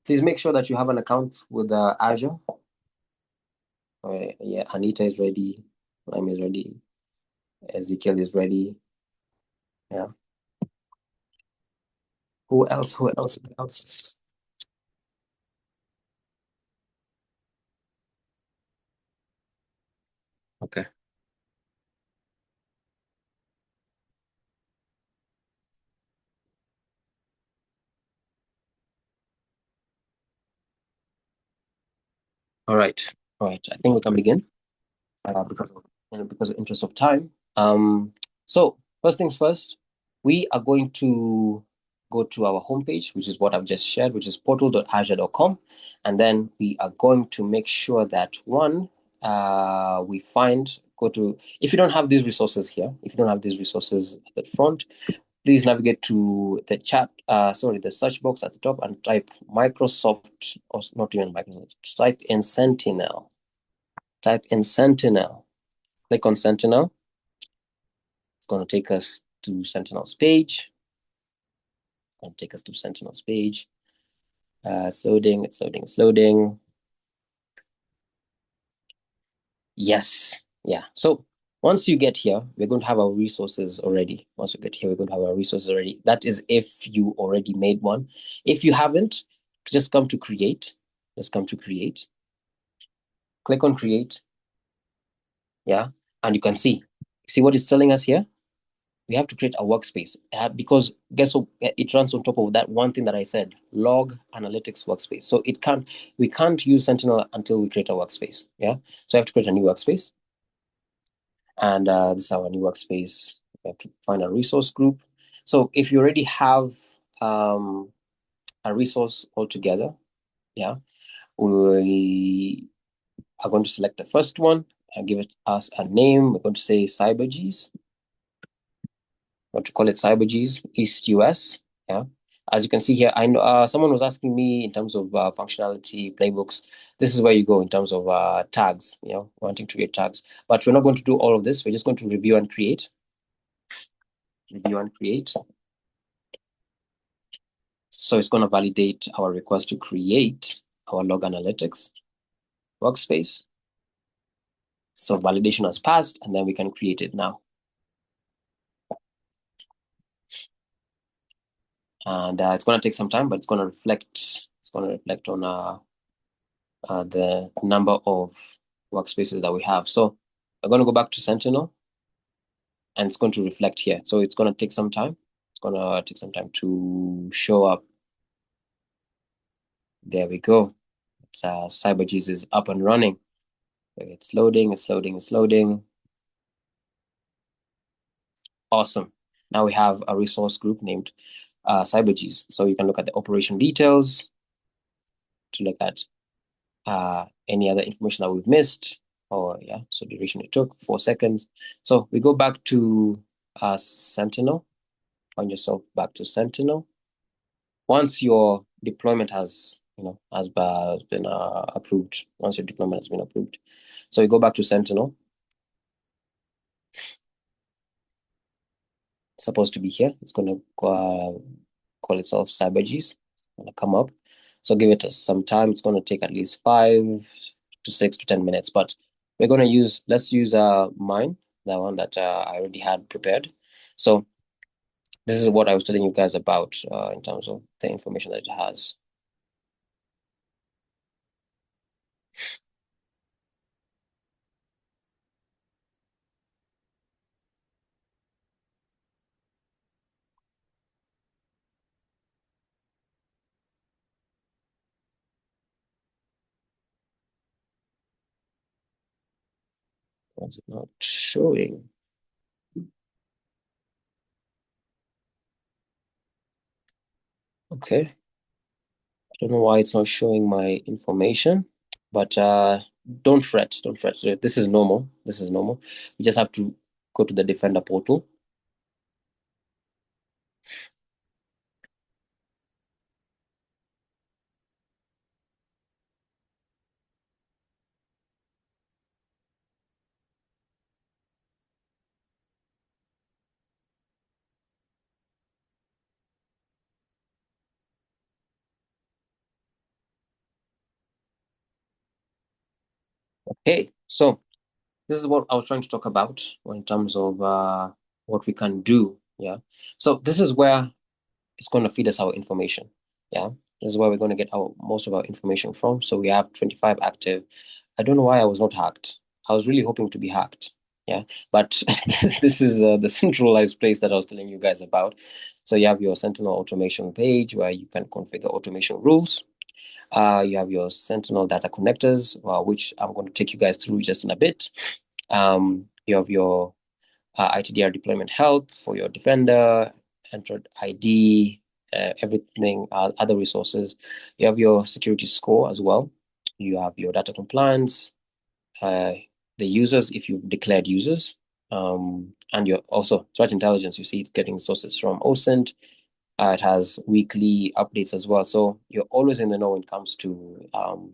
Please make sure that you have an account with Azure. Yeah, Anita is ready. Naim is ready. Ezekiel is ready. Yeah. Who else? Okay. All right. I think we can begin because of interest of time. So first things first, we are going to go to our homepage, which is what I've just shared, which is portal.azure.com, and then we are going to make sure that we go to, if you don't have these resources here, if you don't have these resources at the front, please navigate to the the search box at the top and type Microsoft, or not even Microsoft, type in Sentinel. Click on Sentinel. It's going to take us to Sentinel's page. It's loading. Yes. Yeah. So once you get here, we're going to have our resources already. That is if you already made one. If you haven't, just come to create. Click on create. Yeah. And you can see what it's telling us here? We have to create a workspace because guess what? It runs on top of that one thing that I said, log analytics workspace. So we can't use Sentinel until we create a workspace. Yeah. So I have to create a new workspace. And this is our new workspace. We have to find a resource group. So if you already have a resource altogether, yeah, we are going to select the first one and give us a name. We're going to say CyberGs. We're going to call it CyberGs East US. Yeah. As you can see here, I know someone was asking me in terms of functionality playbooks. This is where you go in terms of tags, wanting to create tags. But we're not going to do all of this. We're just going to review and create. So it's going to validate our request to create our log analytics workspace. So validation has passed, and then we can create it now. And it's going to take some time, but it's going to reflect. On the number of workspaces that we have. So we're going to go back to Sentinel, and it's going to reflect here. So it's going to take some time. It's going to take some time to show up. There we go. It's CyberGs is up and running. It's loading. Awesome. Now we have a resource group named CyberGs. So you can look at the operation details to look at any other information that we've missed. So duration it took 4 seconds. So we go back to Sentinel. Find yourself back to Sentinel. Once your deployment has been approved. Once your deployment has been approved, so we go back to Sentinel. It's supposed to be here. It's going to call itself CyberGs. It's going to come up. So give it some time. It's going to take at least 5 to 6 to 10 minutes. But we're going to let's use mine, the one that I already had prepared. So this is what I was telling you guys about in terms of the information that it has. Why is it not showing? Okay. I don't know why it's not showing my information, but don't fret. This is normal. You just have to go to the Defender portal. Okay, so this is what I was trying to talk about in terms of what we can do. Yeah. So this is where it's going to feed us our information. Yeah. This is where we're going to get most of our information from. So we have 25 active. I don't know why I was not hacked. I was really hoping to be hacked. Yeah. But this is the centralized place that I was telling you guys about. So you have your Sentinel automation page where you can configure automation rules. You have your Sentinel data connectors, which I'm going to take you guys through just in a bit. You have your ITDR deployment health for your Defender, Android ID, everything, other resources. You have your security score as well. You have your data compliance, the users, if you've declared users, and you're also threat intelligence. You see it's getting sources from OSINT. It has weekly updates as well. So you're always in the know when it comes to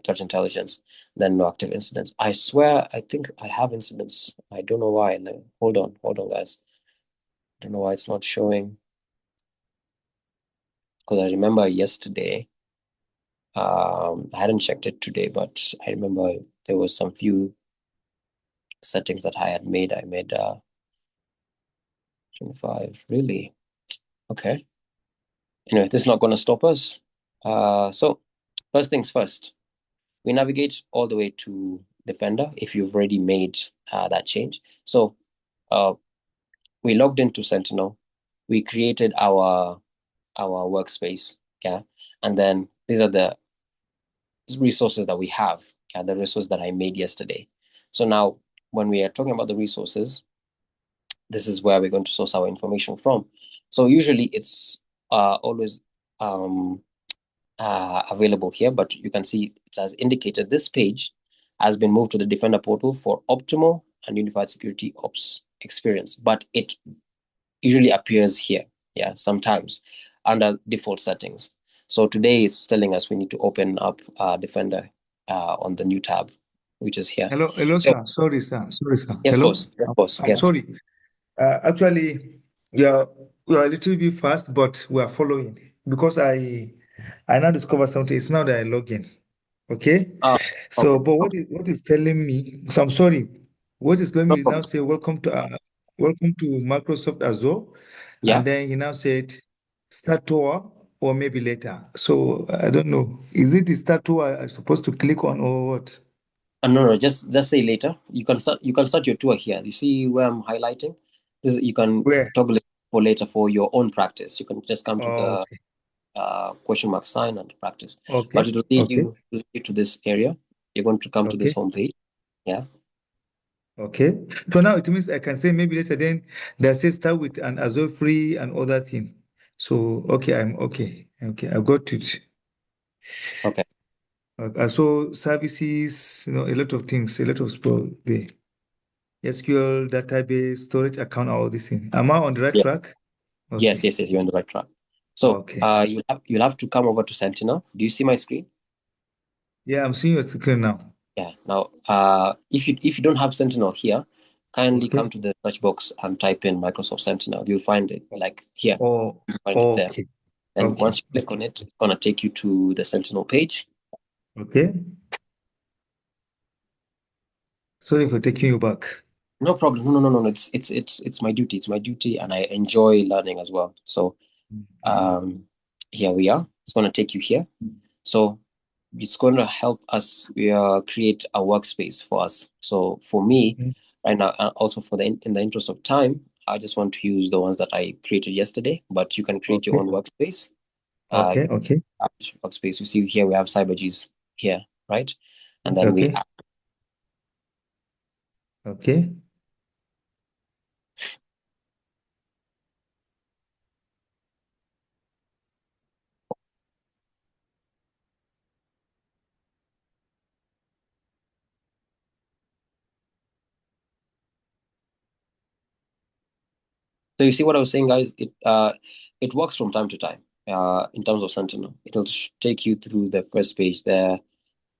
threat intelligence. Then no active incidents. I swear, I think I have incidents. I don't know why. Hold on, guys. I don't know why it's not showing. Because I remember yesterday, I hadn't checked it today, but I remember there was some few settings that I had made. I made 25, really? Okay. Anyway, this is not going to stop us. So first things first, we navigate all the way to Defender if you've already made that change. So we logged into Sentinel. We created our workspace, yeah, and then these are the resources that we have, yeah, the resource that I made yesterday. So now when we are talking about the resources, this is where we're going to source our information from. So usually it's always available here, but you can see it has indicated this page has been moved to the Defender portal for optimal and unified security ops experience, but it usually appears here, yeah, sometimes under default settings. So today it's telling us we need to open up Defender on the new tab, which is here. Hello, So, sir. Sorry, sir. yes, Hello. boss. Yes, boss. I'm Yes. sorry. Actually, we are a little bit fast, but we are following because I now discover something. It's now that I log in. Okay. So, Okay. but what is telling me? So I'm sorry. What is telling No me now problem. say welcome to Microsoft Azure, Yeah. and then he now said start tour or maybe later. So I don't know. Is it the start tour I'm supposed to click on or what? No, just say later. You can start your tour here. You see where I'm highlighting? You can Where? toggle it for later for your own practice. You can just come to Oh, the okay. question mark sign and practice. Okay. But it will lead Okay. you to this area. You're going to come to this Okay. homepage. Yeah. Okay. So now it means I can say maybe later then that says start with an Azure free and other thing. So okay, I'm okay. Okay, I got it. Okay. So services, a lot of things, a lot of sport there. SQL database, storage account, all these things. Am I on the right Yes. track? Yes. Okay. You're on the right track. So Okay. you'll have to come over to Sentinel. Do you see my screen? Yeah, I'm seeing your screen now. Yeah. Now, if you don't have Sentinel here, kindly come Okay. to the search box and type in Microsoft Sentinel. You'll find it like here. Oh, You'll find it there. okay. And Okay. once you click on it, it's gonna take you to the Sentinel page. Okay. Sorry for taking you back. No problem. No. It's my duty. It's my duty, and I enjoy learning as well. So, here we are. It's gonna take you here. So it's going to help us create a workspace for us. So for me, right now, also in the interest of time, I just want to use the ones that I created yesterday. But you can create your Okay. own workspace. Okay. Okay. Workspace. You see here we have CyberGs here, right? And then we Okay. Okay. So you see what I was saying, guys? It works from time to time. In terms of Sentinel, it'll take you through the first page there.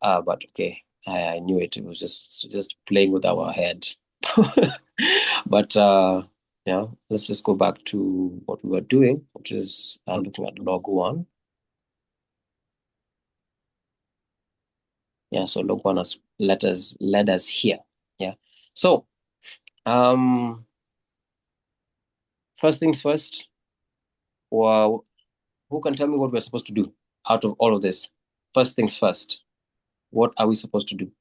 But okay, I knew it. It was just playing with our head. But yeah, let's just go back to what we were doing, which is looking at log one. Yeah, so log one has led us here. Yeah. So first things first. Well, who can tell me what we're supposed to do out of all of this? First things first. What are we supposed to do?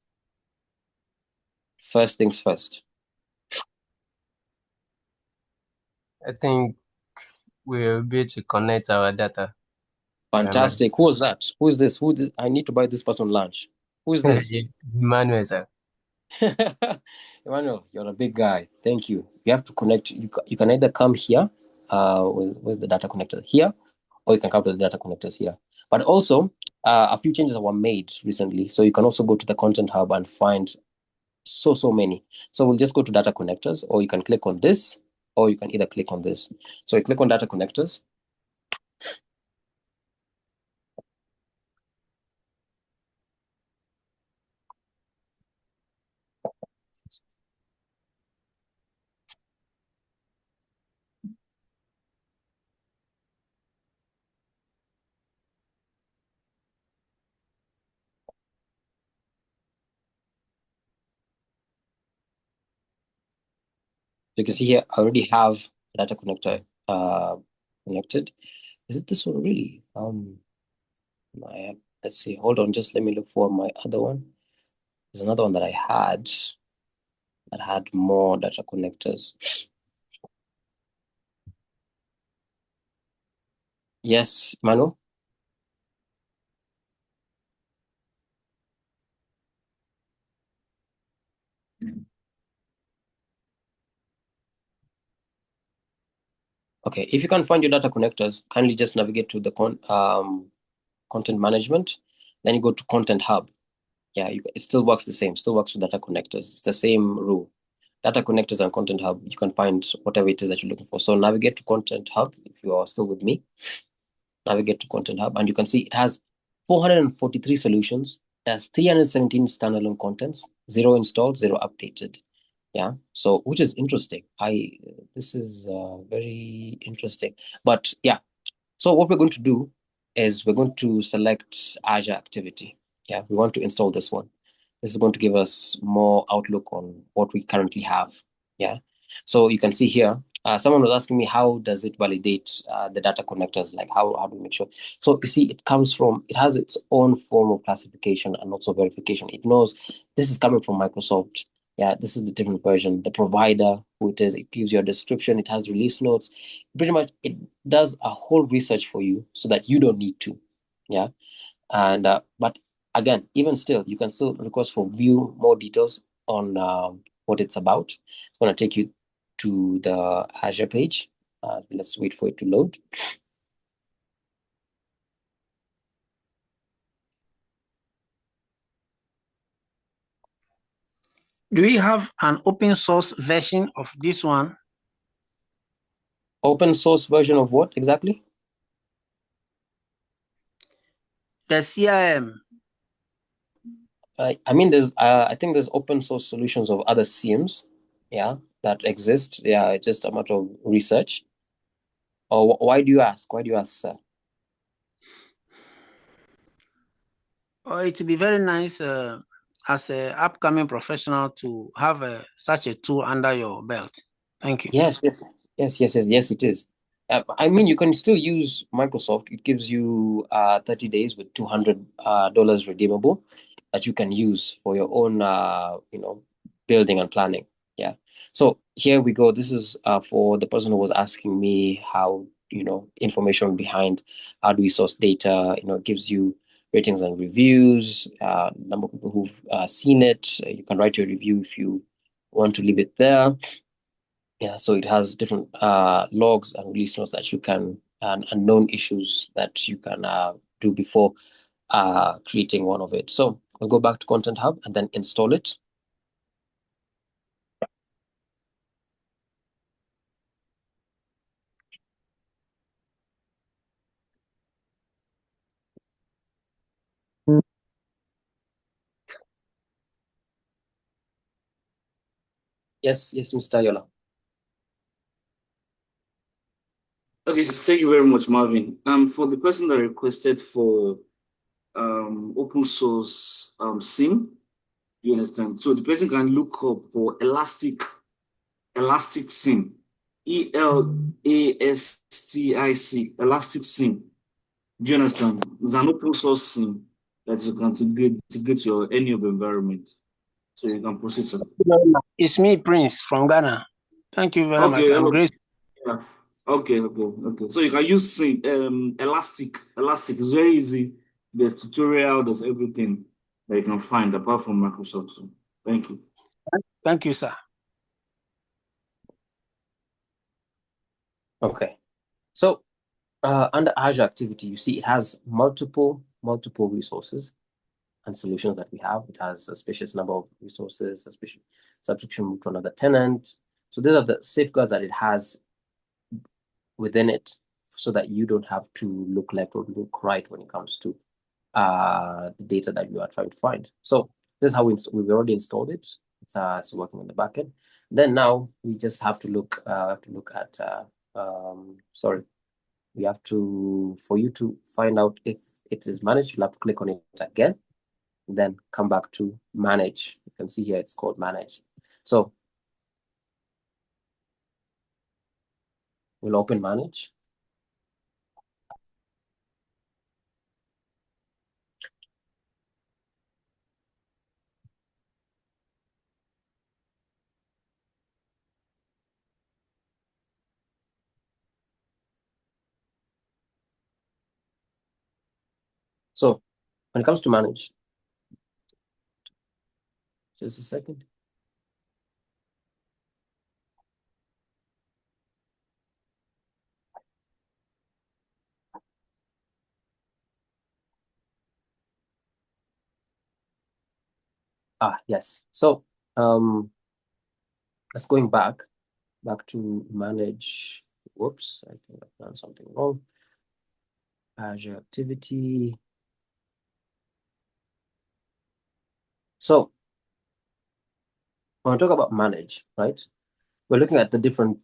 First things first. I think we'll be able to connect our data. Fantastic. Who was that? Who is this? I need to buy this person lunch. Who is this? Emmanuel, sir. Emmanuel, you're a big guy. Thank you. You have to connect. You can either come here, with the data connector here, or you can come to the data connectors here. But also, a few changes were made recently. So you can also go to the Content Hub and find so many. So we'll just go to data connectors, or you can click on this, or you can either click on this. So you click on data connectors. So you can see here, I already have a data connector connected. Is it this one really? Let's see. Hold on, just let me look for my other one. There's another one that I had that had more data connectors. Yes, Manu? Okay, if you can't find your data connectors, kindly just navigate to the content management. Then you go to Content Hub. Yeah, it still works the same, still works with data connectors. It's the same rule. Data connectors and Content Hub, you can find whatever it is that you're looking for. So navigate to Content Hub if you are still with me. Navigate to Content Hub, and you can see it has 443 solutions. It has 317 standalone contents, 0 installed, 0 updated. Yeah, so which is interesting. This is very interesting. But yeah, so what we're going to do is we're going to select Azure Activity. Yeah, we want to install this one. This is going to give us more outlook on what we currently have. Yeah, so you can see here, someone was asking me, how does it validate the data connectors? Like how do we make sure? So you see, it has its own form of classification and also verification. It knows this is coming from Microsoft. Yeah, this is the different version, the provider, who it is, it gives you a description, it has release notes. Pretty much it does a whole research for you so that you don't need to. Yeah. And but again, even still, you can still request for view more details on what it's about. It's going to take you to the Azure page. Let's wait for it to load. Do we have an open source version of this one? Open source version of what exactly? The CIM. I mean, I think there's open source solutions of other CMs, yeah, that exist. Yeah, it's just a matter of research. Or why do you ask? Why do you ask, sir? It would be very nice as an upcoming professional to have such a tool under your belt. Thank you. Yes, it is. I mean, you can still use Microsoft. It gives you 30 days with $200 redeemable that you can use for your own, building and planning. Yeah. So here we go. This is for the person who was asking me how, information behind how do we source data. It gives you ratings and reviews, number of people who've seen it. You can write your review if you want to leave it there. Yeah, so it has different logs and release notes that you can, and known issues that you can do before creating one of it. So I'll go back to Content Hub and then install it. Yes, Mr. Yola. Okay, thank you very much, Marvin. For the person that requested for open source SIM, you understand? So the person can look up for Elastic SIM, ELASTIC, Elastic SIM. Do you understand? It's an open source SIM that you can integrate your any of environment. So you can proceed. It's me, Prince from Ghana. Thank you very much. Okay, I'm hello. great. Yeah. Okay. So you can use Elastic. Elastic is very easy. There's tutorial, there's everything that you can find apart from Microsoft. So thank you. Thank you, sir. Okay. So under Azure Activity, you see it has multiple resources and solutions that we have. It has a spacious number of resources, a special subscription to another tenant. So these are the safeguards that it has within it, so that you don't have to look left or look right when it comes to the data that you are trying to find. So this is how we've already installed it. It's working on the backend. Then now we just have to look at we have to, for you to find out if it is managed, you'll have to click on it again, then come back to manage. You can see here it's called manage. So we'll open manage. So when it comes to manage, just a second. Yes. So let's going back to manage. Whoops, I think I've done something wrong. Azure Activity. So when we talk about manage, right, we're looking at the different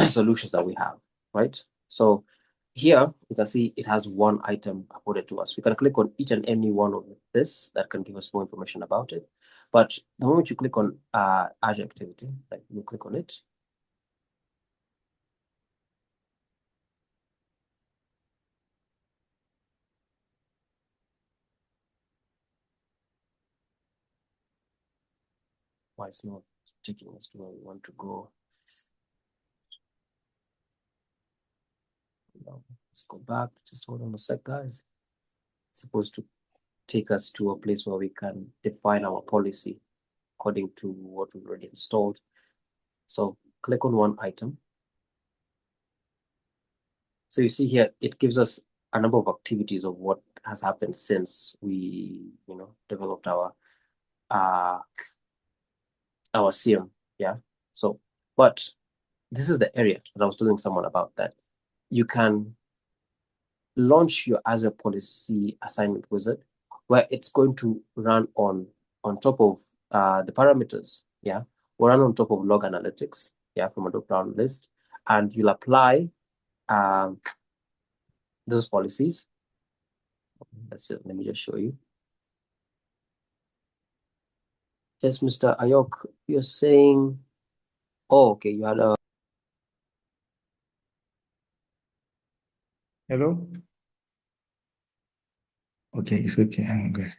solutions that we have, right? So here you can see it has one item uploaded to us. We can click on each and any one of this that can give us more information about it. But the moment you click on Azure Activity, like you click on it, why it's not taking us to where we want to go. Let's go back. Just hold on a sec, guys. It's supposed to take us to a place where we can define our policy according to what we've already installed. So click on one item. So you see here, it gives us a number of activities of what has happened since we, developed our SIEM. Yeah. So, but this is the area that I was telling someone about, that you can launch your Azure Policy Assignment Wizard, where it's going to run on top of the parameters. Yeah, will run on top of log analytics. Yeah, from a drop-down list, and you'll apply those policies. That's it. Let me just show you. Yes, Mr. Ayok, you're saying, oh, okay, you had a. Hello? Okay, it's okay. I'm good.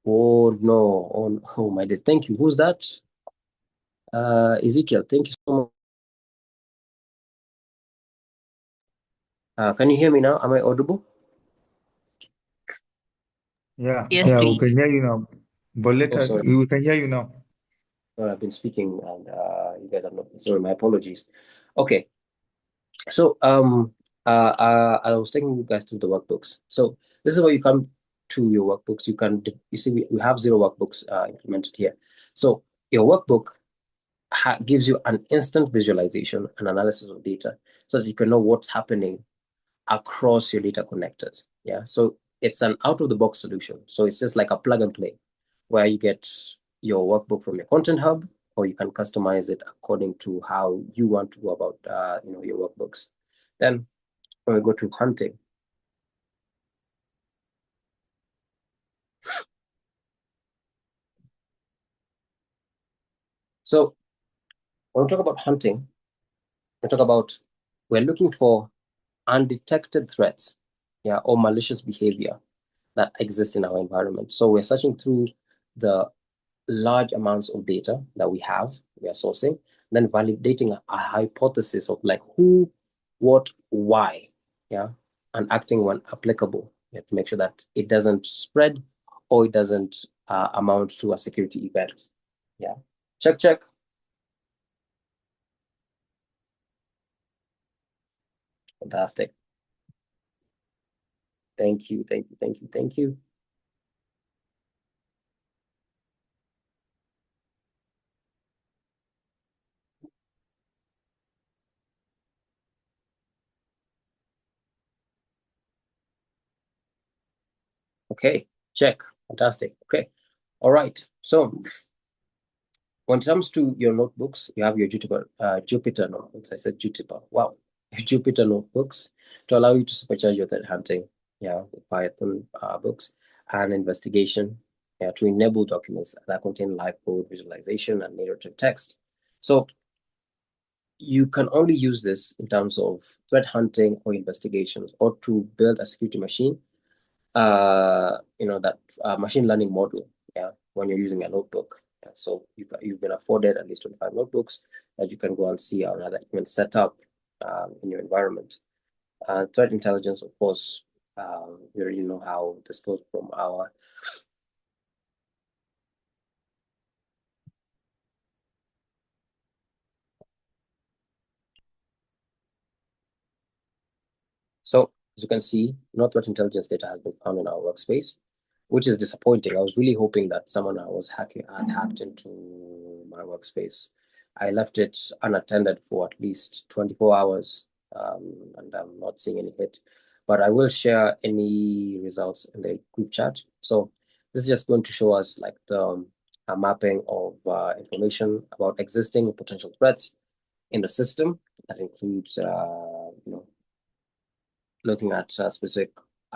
Oh no! Oh my days! Thank you. Who's that? Ezekiel. Thank you so much. Can you hear me now? Am I audible? Yeah, Yes, yeah, we please. can hear you now. But Oh, later, sorry. we can hear you now. I've been speaking and you guys are not. Sorry, my apologies. Okay. So I was taking you guys through the workbooks. So this is where you come to your workbooks. You see we have 0 workbooks implemented here. So your workbook gives you an instant visualization and analysis of data so that you can know what's happening across your data connectors. Yeah. So it's an out of the box solution. So it's just like a plug and play where you get your workbook from your content hub, or you can customize it according to how you want to go about your workbooks. Then when we go to hunting, so when we talk about hunting, we're looking for undetected threats, yeah, or malicious behavior that exist in our environment. So we're searching through the large amounts of data that we are sourcing, then validating a hypothesis of like who, what, why, yeah, and acting when applicable. You have to make sure that it doesn't spread or it doesn't amount to a security event. Yeah, check. Fantastic. Thank you. Okay, check. Fantastic. Okay. All right. So when it comes to your notebooks, you have your Jupyter notebooks. I said Jupyter. Wow. Jupyter notebooks to allow you to supercharge your threat hunting, yeah, with Python books and investigation, yeah, to enable documents that contain live code, visualization, and narrative text. So you can only use this in terms of threat hunting or investigations, or to build a security machine, that machine learning model, yeah, when you're using a notebook. Yeah, so you've been afforded at least 25 notebooks that you can go and see or that you can set up in your environment. Threat intelligence, of course, we already know how this goes from our So as you can see, no threat intelligence data has been found in our workspace, which is disappointing. I was really hoping that someone had hacked into my workspace. I left it unattended for at least 24 hours, and I'm not seeing any hit. But I will share any results in the group chat. So this is just going to show us like the mapping of information about existing and potential threats in the system. That includes, looking at specific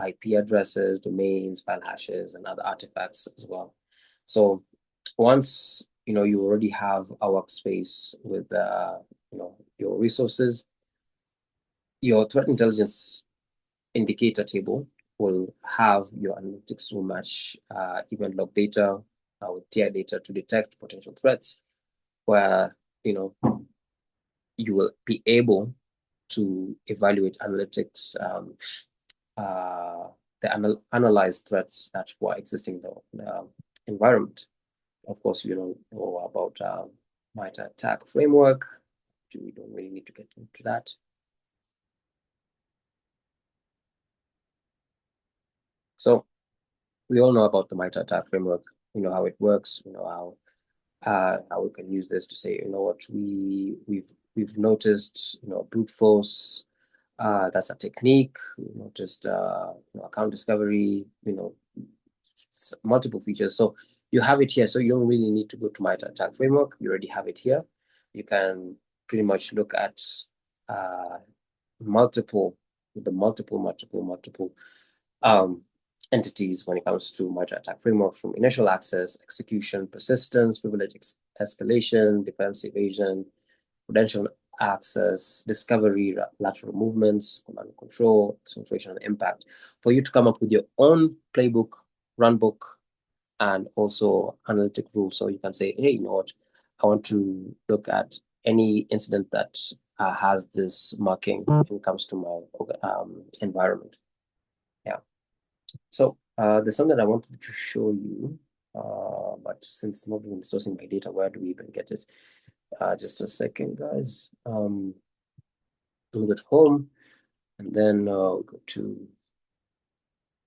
IP addresses, domains, file hashes, and other artifacts as well. So once you already have a workspace with your resources, your threat intelligence indicator table will have your analytics to match event log data with TI data to detect potential threats, where you will be able to evaluate analytics, the analyzed threats that were existing in the environment. Of course, you know about MITRE ATT&CK framework. We don't really need to get into that. So we all know about the MITRE ATT&CK framework. We know how it works. We know how we can use this to say, what we've noticed, brute force. That's a technique. We noticed account discovery. Multiple features. So you have it here. So you don't really need to go to MITRE ATT&CK framework. You already have it here. You can pretty much look at multiple entities when it comes to MITRE ATT&CK framework, from initial access, execution, persistence, privilege escalation, defense evasion, credential access, discovery, lateral movements, command and control, concentration and impact, for you to come up with your own playbook, runbook, and also analytic rules. So you can say, hey, you know what, I want to look at any incident that has this marking when it comes to my environment. Yeah. So there's something I wanted to show you, but since it's not even sourcing my data, where do we even get it? Just a second, guys. We'll go to home, and then go to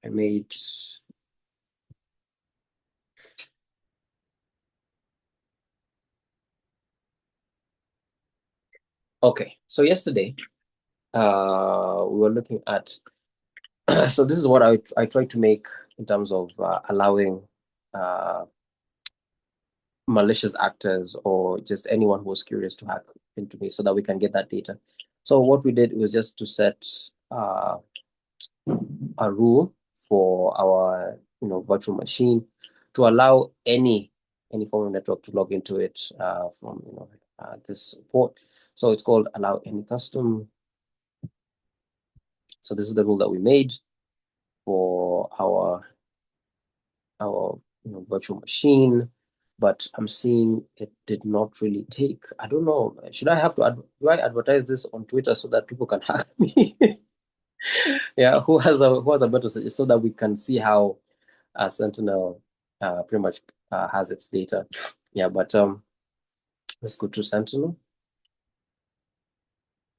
image. Okay, so yesterday we were looking at. So this is what I tried to make in terms of allowing malicious actors or just anyone who was curious to hack into me so that we can get that data. So what we did was just to set a rule for our virtual machine to allow any form of network to log into it from this port. So it's called allow any custom. So this is the rule that we made for our virtual machine, but I'm seeing it did not really take. I don't know. Should I have to do I advertise this on Twitter so that people can hack me? Yeah, who has a better suggestion so that we can see how Sentinel pretty much has its data. Yeah, but let's go to Sentinel,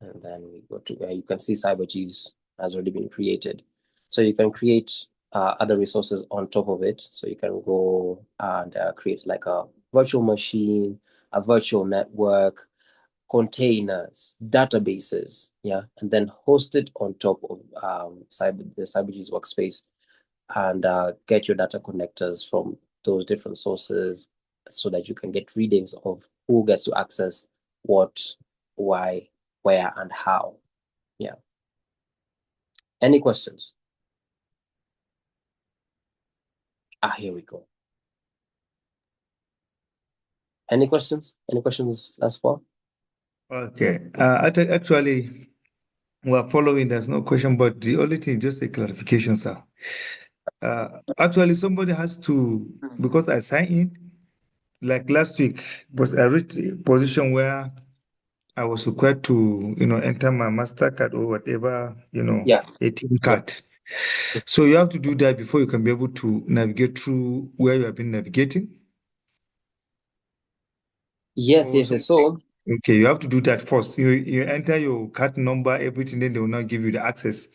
and then we go to where you can see CyberGs has already been created. So you can create other resources on top of it. So you can go and create like a virtual machine, a virtual network, containers, databases, yeah, and then host it on top of the CyberGs workspace and get your data connectors from those different sources so that you can get readings of who gets to access what, why, where, and how. Yeah. Any questions? Here we go. Any questions? Any questions thus far? Okay. Actually, we're following. There's no question, but the only thing, just a clarification, sir. Actually, somebody has to, because I signed in, like last week, but I reached a position where I was required to, enter my MasterCard or whatever, Yeah. ATM card. So you have to do that before you can be able to navigate through where you have been navigating. Yes, yes, yes. So okay, you have to do that first. You enter your card number, everything, then they will not give you the access.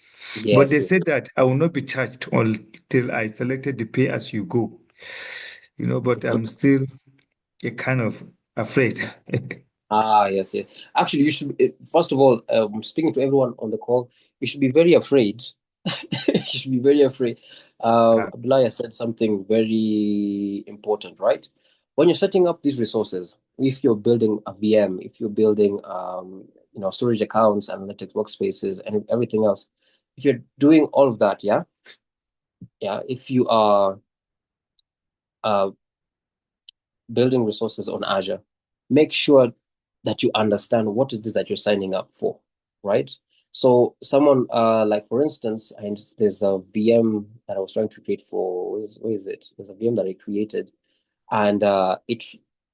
But they yes, said that I will not be charged until I selected the pay as you go. But I'm still kind of afraid. yes, yes. Actually, you should first of all, speaking to everyone on the call, you should be very afraid. You should be very afraid. Abdullah said something very important, right? When you're setting up these resources, if you're building a VM, if you're building storage accounts, analytics workspaces, and everything else, if you're doing all of that, yeah, if you are building resources on Azure, make sure that you understand what it is that you're signing up for, right? So someone like for instance, there's a VM that I was trying to create for, where is it? There's a VM that I created, and it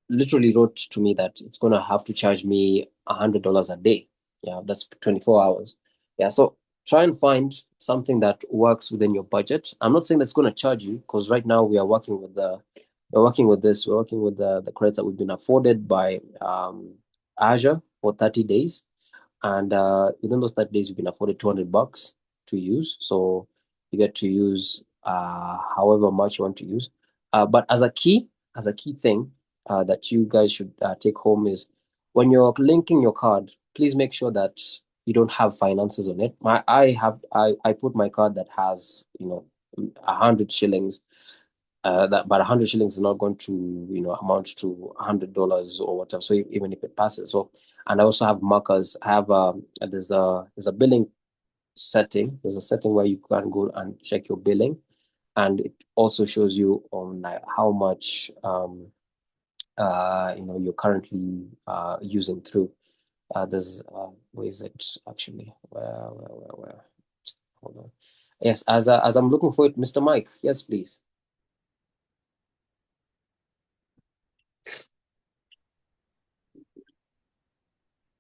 literally wrote to me that it's gonna have to charge me $100 a day. Yeah, that's 24 hours. Yeah, so try and find something that works within your budget. I'm not saying that's gonna charge you, because right now we are working with we're working with the credits that we've been afforded by Azure for 30 days. And within those 30 days, you've been afforded $200 to use. So you get to use however much you want to use. But as a key thing that you guys should take home is when you're linking your card, please make sure that you don't have finances on it. I put my card that has 100 shillings. But 100 shillings is not going to amount to $100 or whatever. So even if it passes, so and I also have markers. I have there's a billing setting. There's a setting where you can go and check your billing, and it also shows you on like how much you're currently using through. There's where is it actually? Where? Hold on. Yes, as I'm looking for it, Mr. Mike. Yes, please.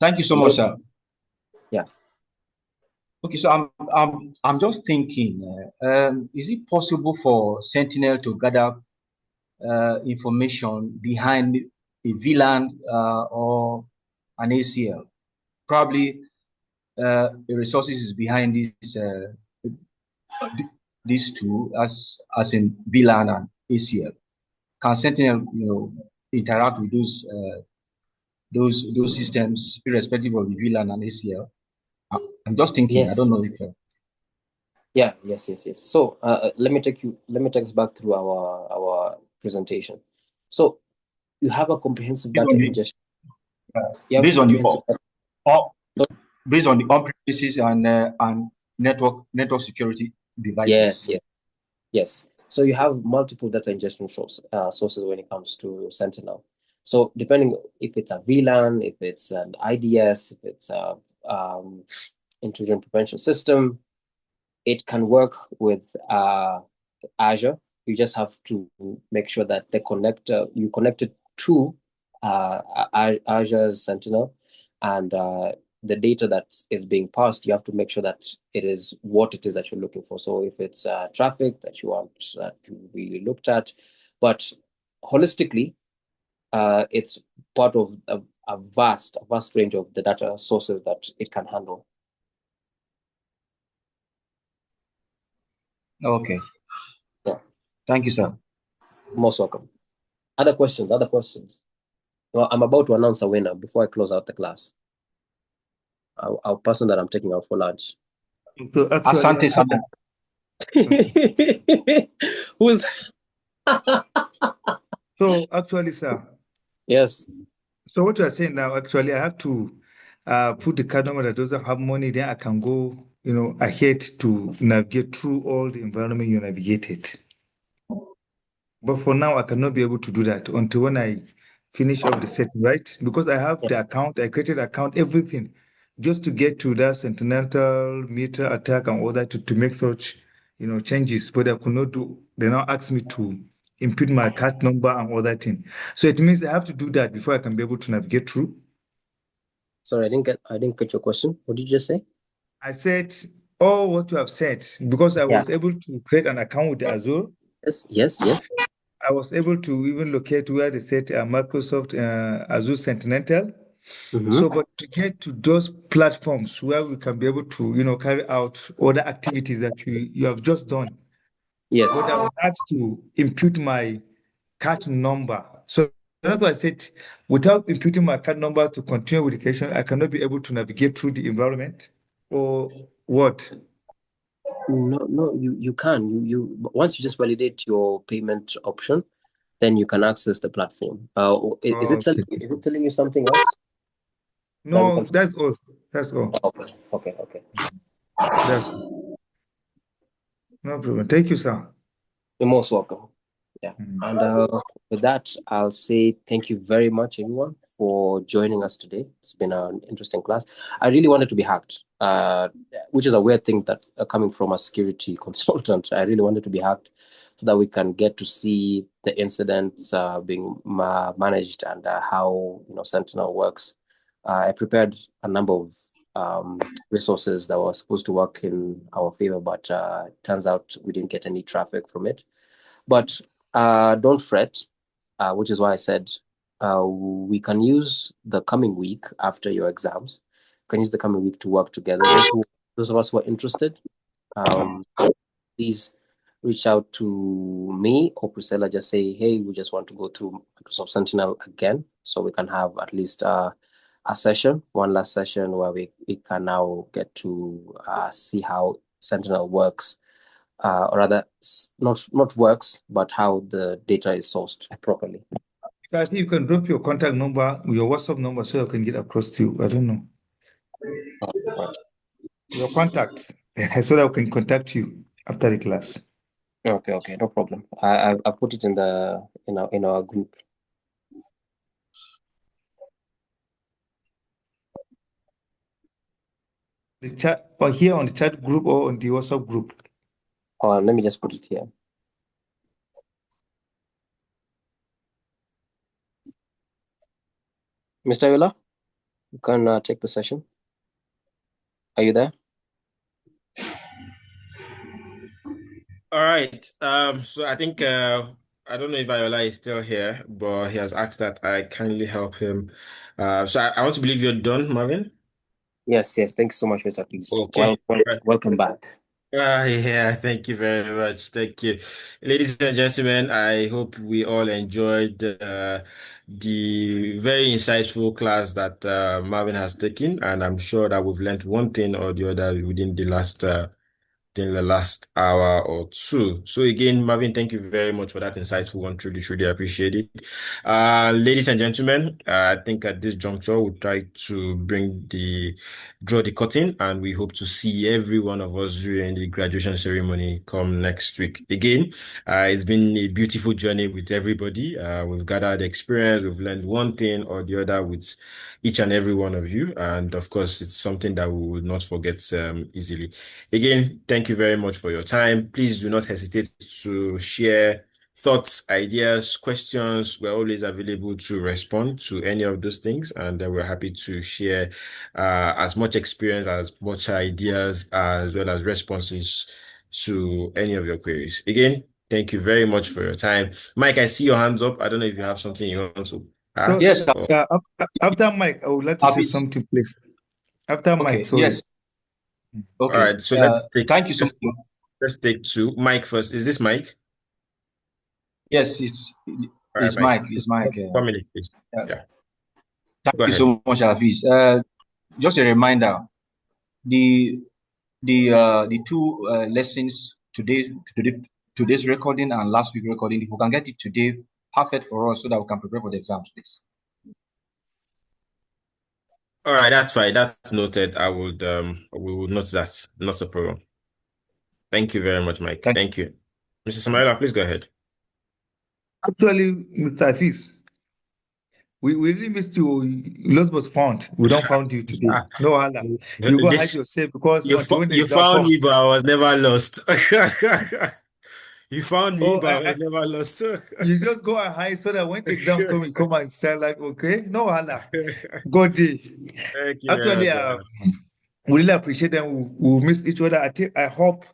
Thank you so much, sir. Yeah. Okay, so I'm just thinking, is it possible for Sentinel to gather information behind a VLAN or an ACL? Probably the resources is behind these two, as in VLAN and ACL. Can Sentinel, interact with those systems irrespective of the VLAN and ACL? I'm just thinking. Yes. I don't know if. Yeah. Yes. So let me take us back through our presentation. So you have a comprehensive data ingestion. Based on the on-premises and network security devices. Yes. So you have multiple data ingestion sources when it comes to Sentinel. So depending if it's a VLAN, if it's an IDS, if it's a intrusion prevention system, it can work with Azure. You just have to make sure that you connect it to Azure's Sentinel, and the data that is being passed, you have to make sure that it is what it is that you're looking for. So if it's traffic that you want to be looked at, but holistically, it's part of a vast range of the data sources that it can handle. Okay. Yeah. Thank you, sir. Most welcome. Other questions? Well, I'm about to announce a winner before I close out the class. Our person that I'm taking out for lunch. So actually, Who's? So actually, sir. Yes. So what you are saying now, actually, I have to put the card number that doesn't have money, then I can go, ahead to navigate through all the environment you navigated. But for now, I cannot be able to do that until when I finish up the set, right? Because I have the account, I created account, everything, just to get to that Sentinel meter attack and all that to make such, changes. But I could not do. They now ask me to input my card number and all that thing. So it means I have to do that before I can be able to navigate through. Sorry, I didn't get your question. What did you just say? I said all what you have said because I was able to create an account with Azure. Yes. I was able to even locate where they said Microsoft Azure Sentinel. So, but to get to those platforms where we can be able to, carry out other activities that you have just done. Yes. But I was asked to input my card number. So that's why I said, without imputing my card number to continue with education, I cannot be able to navigate through the environment. Or what? No, you can. You once you just validate your payment option, then you can access the platform. Is it telling you something else? No, that's all. Okay. That's all. No problem. Thank you, sir. You're most welcome. Yeah. And with that, I'll say thank you very much, everyone, for joining us today. It's been an interesting class. I really wanted to be hacked, which is a weird thing that coming from a security consultant. I really wanted to be hacked so that we can get to see the incidents being managed and how Sentinel works. I prepared a number of resources that were supposed to work in our favor, but turns out we didn't get any traffic from it. But don't fret, which is why I said we can use the coming week after your exams. We can use the coming week to work together. Those of us who are interested, please reach out to me or Priscilla. Just say, hey, we just want to go through Microsoft Sentinel again, so we can have at least a session, one last session where we can now get to see how Sentinel works. Or rather, not works, but how the data is sourced properly. I think you can drop your contact number, your WhatsApp number, so I can get across to you. I don't know. Your contact, so that I can contact you after the class. Okay, no problem. I put it in our group. The chat, or here on the chat group or on the WhatsApp group. Let me just put it here. Mr. Yola? you can take the session. Are you there? All right. So I think I don't know if Ayola is still here, but he has asked that I kindly help him. So I want to believe you're done, Marvin. Yes. Thanks so much, Mr. Peace. Okay. Welcome back. Yeah, thank you very much. Thank you. Ladies and gentlemen, I hope we all enjoyed the very insightful class that Marvin has taken, and I'm sure that we've learned one thing or the other within the last hour or two. So again, Marvin, thank you very much for that insightful one. Truly, truly appreciate it. Ladies and gentlemen, I think at this juncture, we'll try to draw the curtain, and we hope to see every one of us during the graduation ceremony come next week. Again, it's been a beautiful journey with everybody. We've gathered experience, we've learned one thing or the other with each and every one of you. And of course, it's something that we will not forget easily. Again, thank you very much for your time. Please do not hesitate to share thoughts, ideas, questions. We're always available to respond to any of those things. And we're happy to share as much experience, as much ideas, as well as responses to any of your queries. Again, thank you very much for your time. Mike, I see your hands up. I don't know if you have something you want to ask. Yes. After Mike, I would like to say something, please. After Mike, sorry. Yes. Okay. All right. So thank you so much. Let's take two. Mike first. Is this Mike? Yes, it's right, Mike. It's Mike. Family, please. Yeah. Thank you so much, Hafiz. Just a reminder, the two lessons today's recording and last week recording, if we can get it today, perfect for us so that we can prepare for the exams, please. All right, that's fine. That's noted. We will note that. Not a problem. Thank you very much, Mike. Thank you. Mr. Samaila, please go ahead. Actually, Mr. Hafiz, we really missed you. You lost was found. We don't found you today. No, Allah. You go hide yourself because when the you exam found me, comes. but I was never lost. You found me, but I was never lost. You just go and hide so that when the exam comes, you come and stand like, okay, no, Allah. God day. Thank you Actually, very much. we really appreciate them. We missed each other. I hope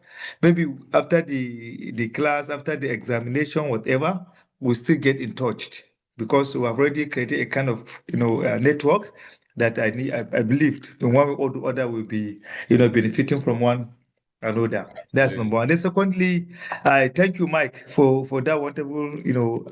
maybe after the class, after the examination, whatever, we'll still get in touch because we have already created a kind of network that I believe the one or the other will be benefiting from one another. That's number one. Then secondly, I thank you, Mike, for that wonderful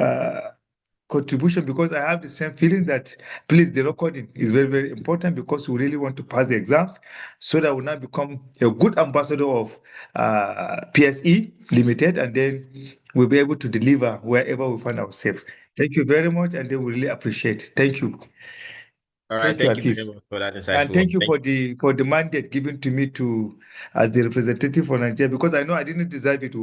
contribution because I have the same feeling that please the recording is very, very important because we really want to pass the exams so that we now become a good ambassador of PSE Limited and then we'll be able to deliver wherever we find ourselves. Thank you very much and then we really appreciate. Thank you. All right, thank you very Hafiz. much for that insightful. And thank you for the mandate given to me to as the representative for Nigeria because I know I didn't deserve it.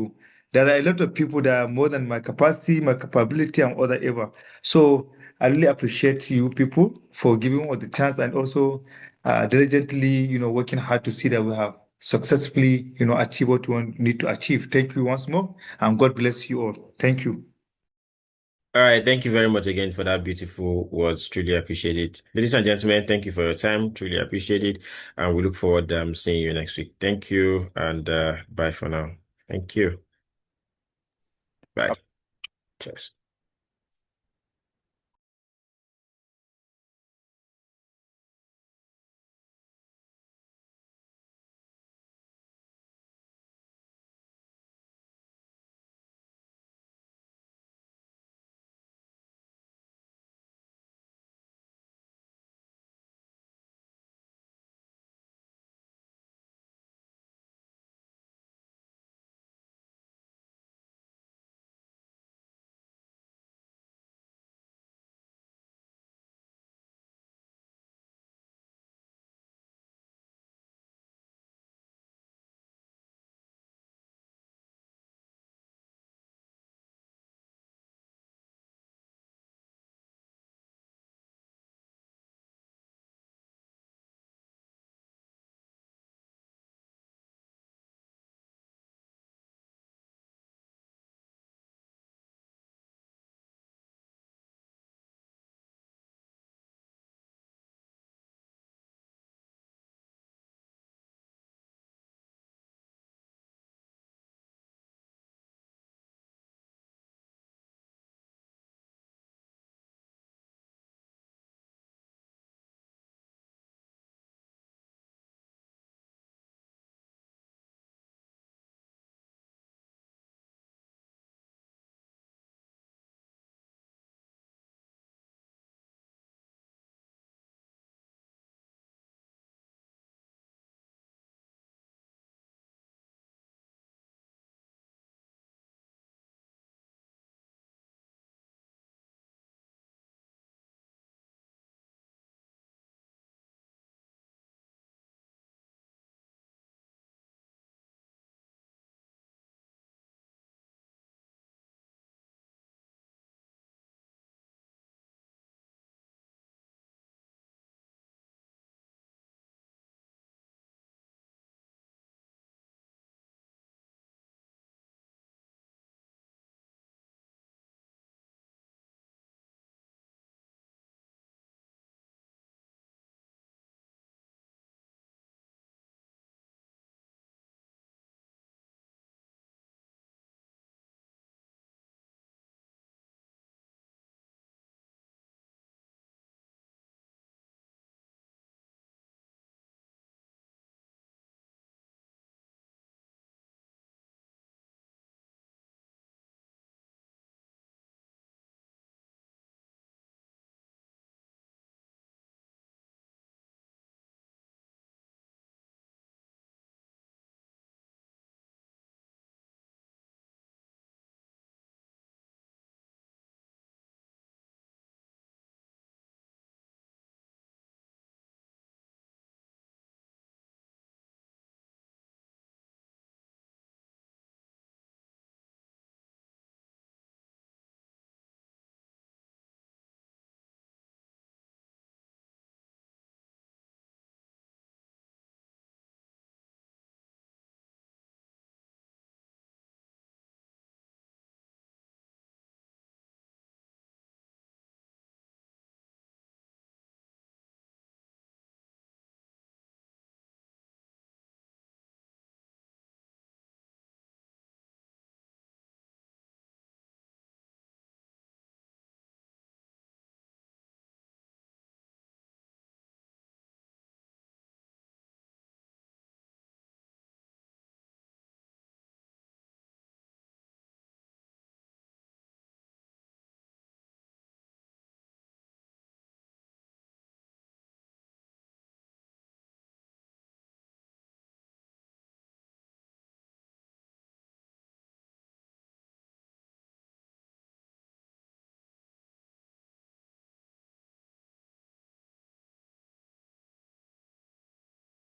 There are a lot of people that are more than my capacity, my capability, and other ever. So I really appreciate you people for giving us the chance and also diligently, working hard to see that we have successfully, achieved what we need to achieve. Thank you once more, and God bless you all. Thank you. All right, thank you very much again for that beautiful words. Truly appreciate it. Ladies and gentlemen, thank you for your time. Truly appreciate it. And we look forward to seeing you next week. Thank you and bye for now. Thank you. Bye. Cheers.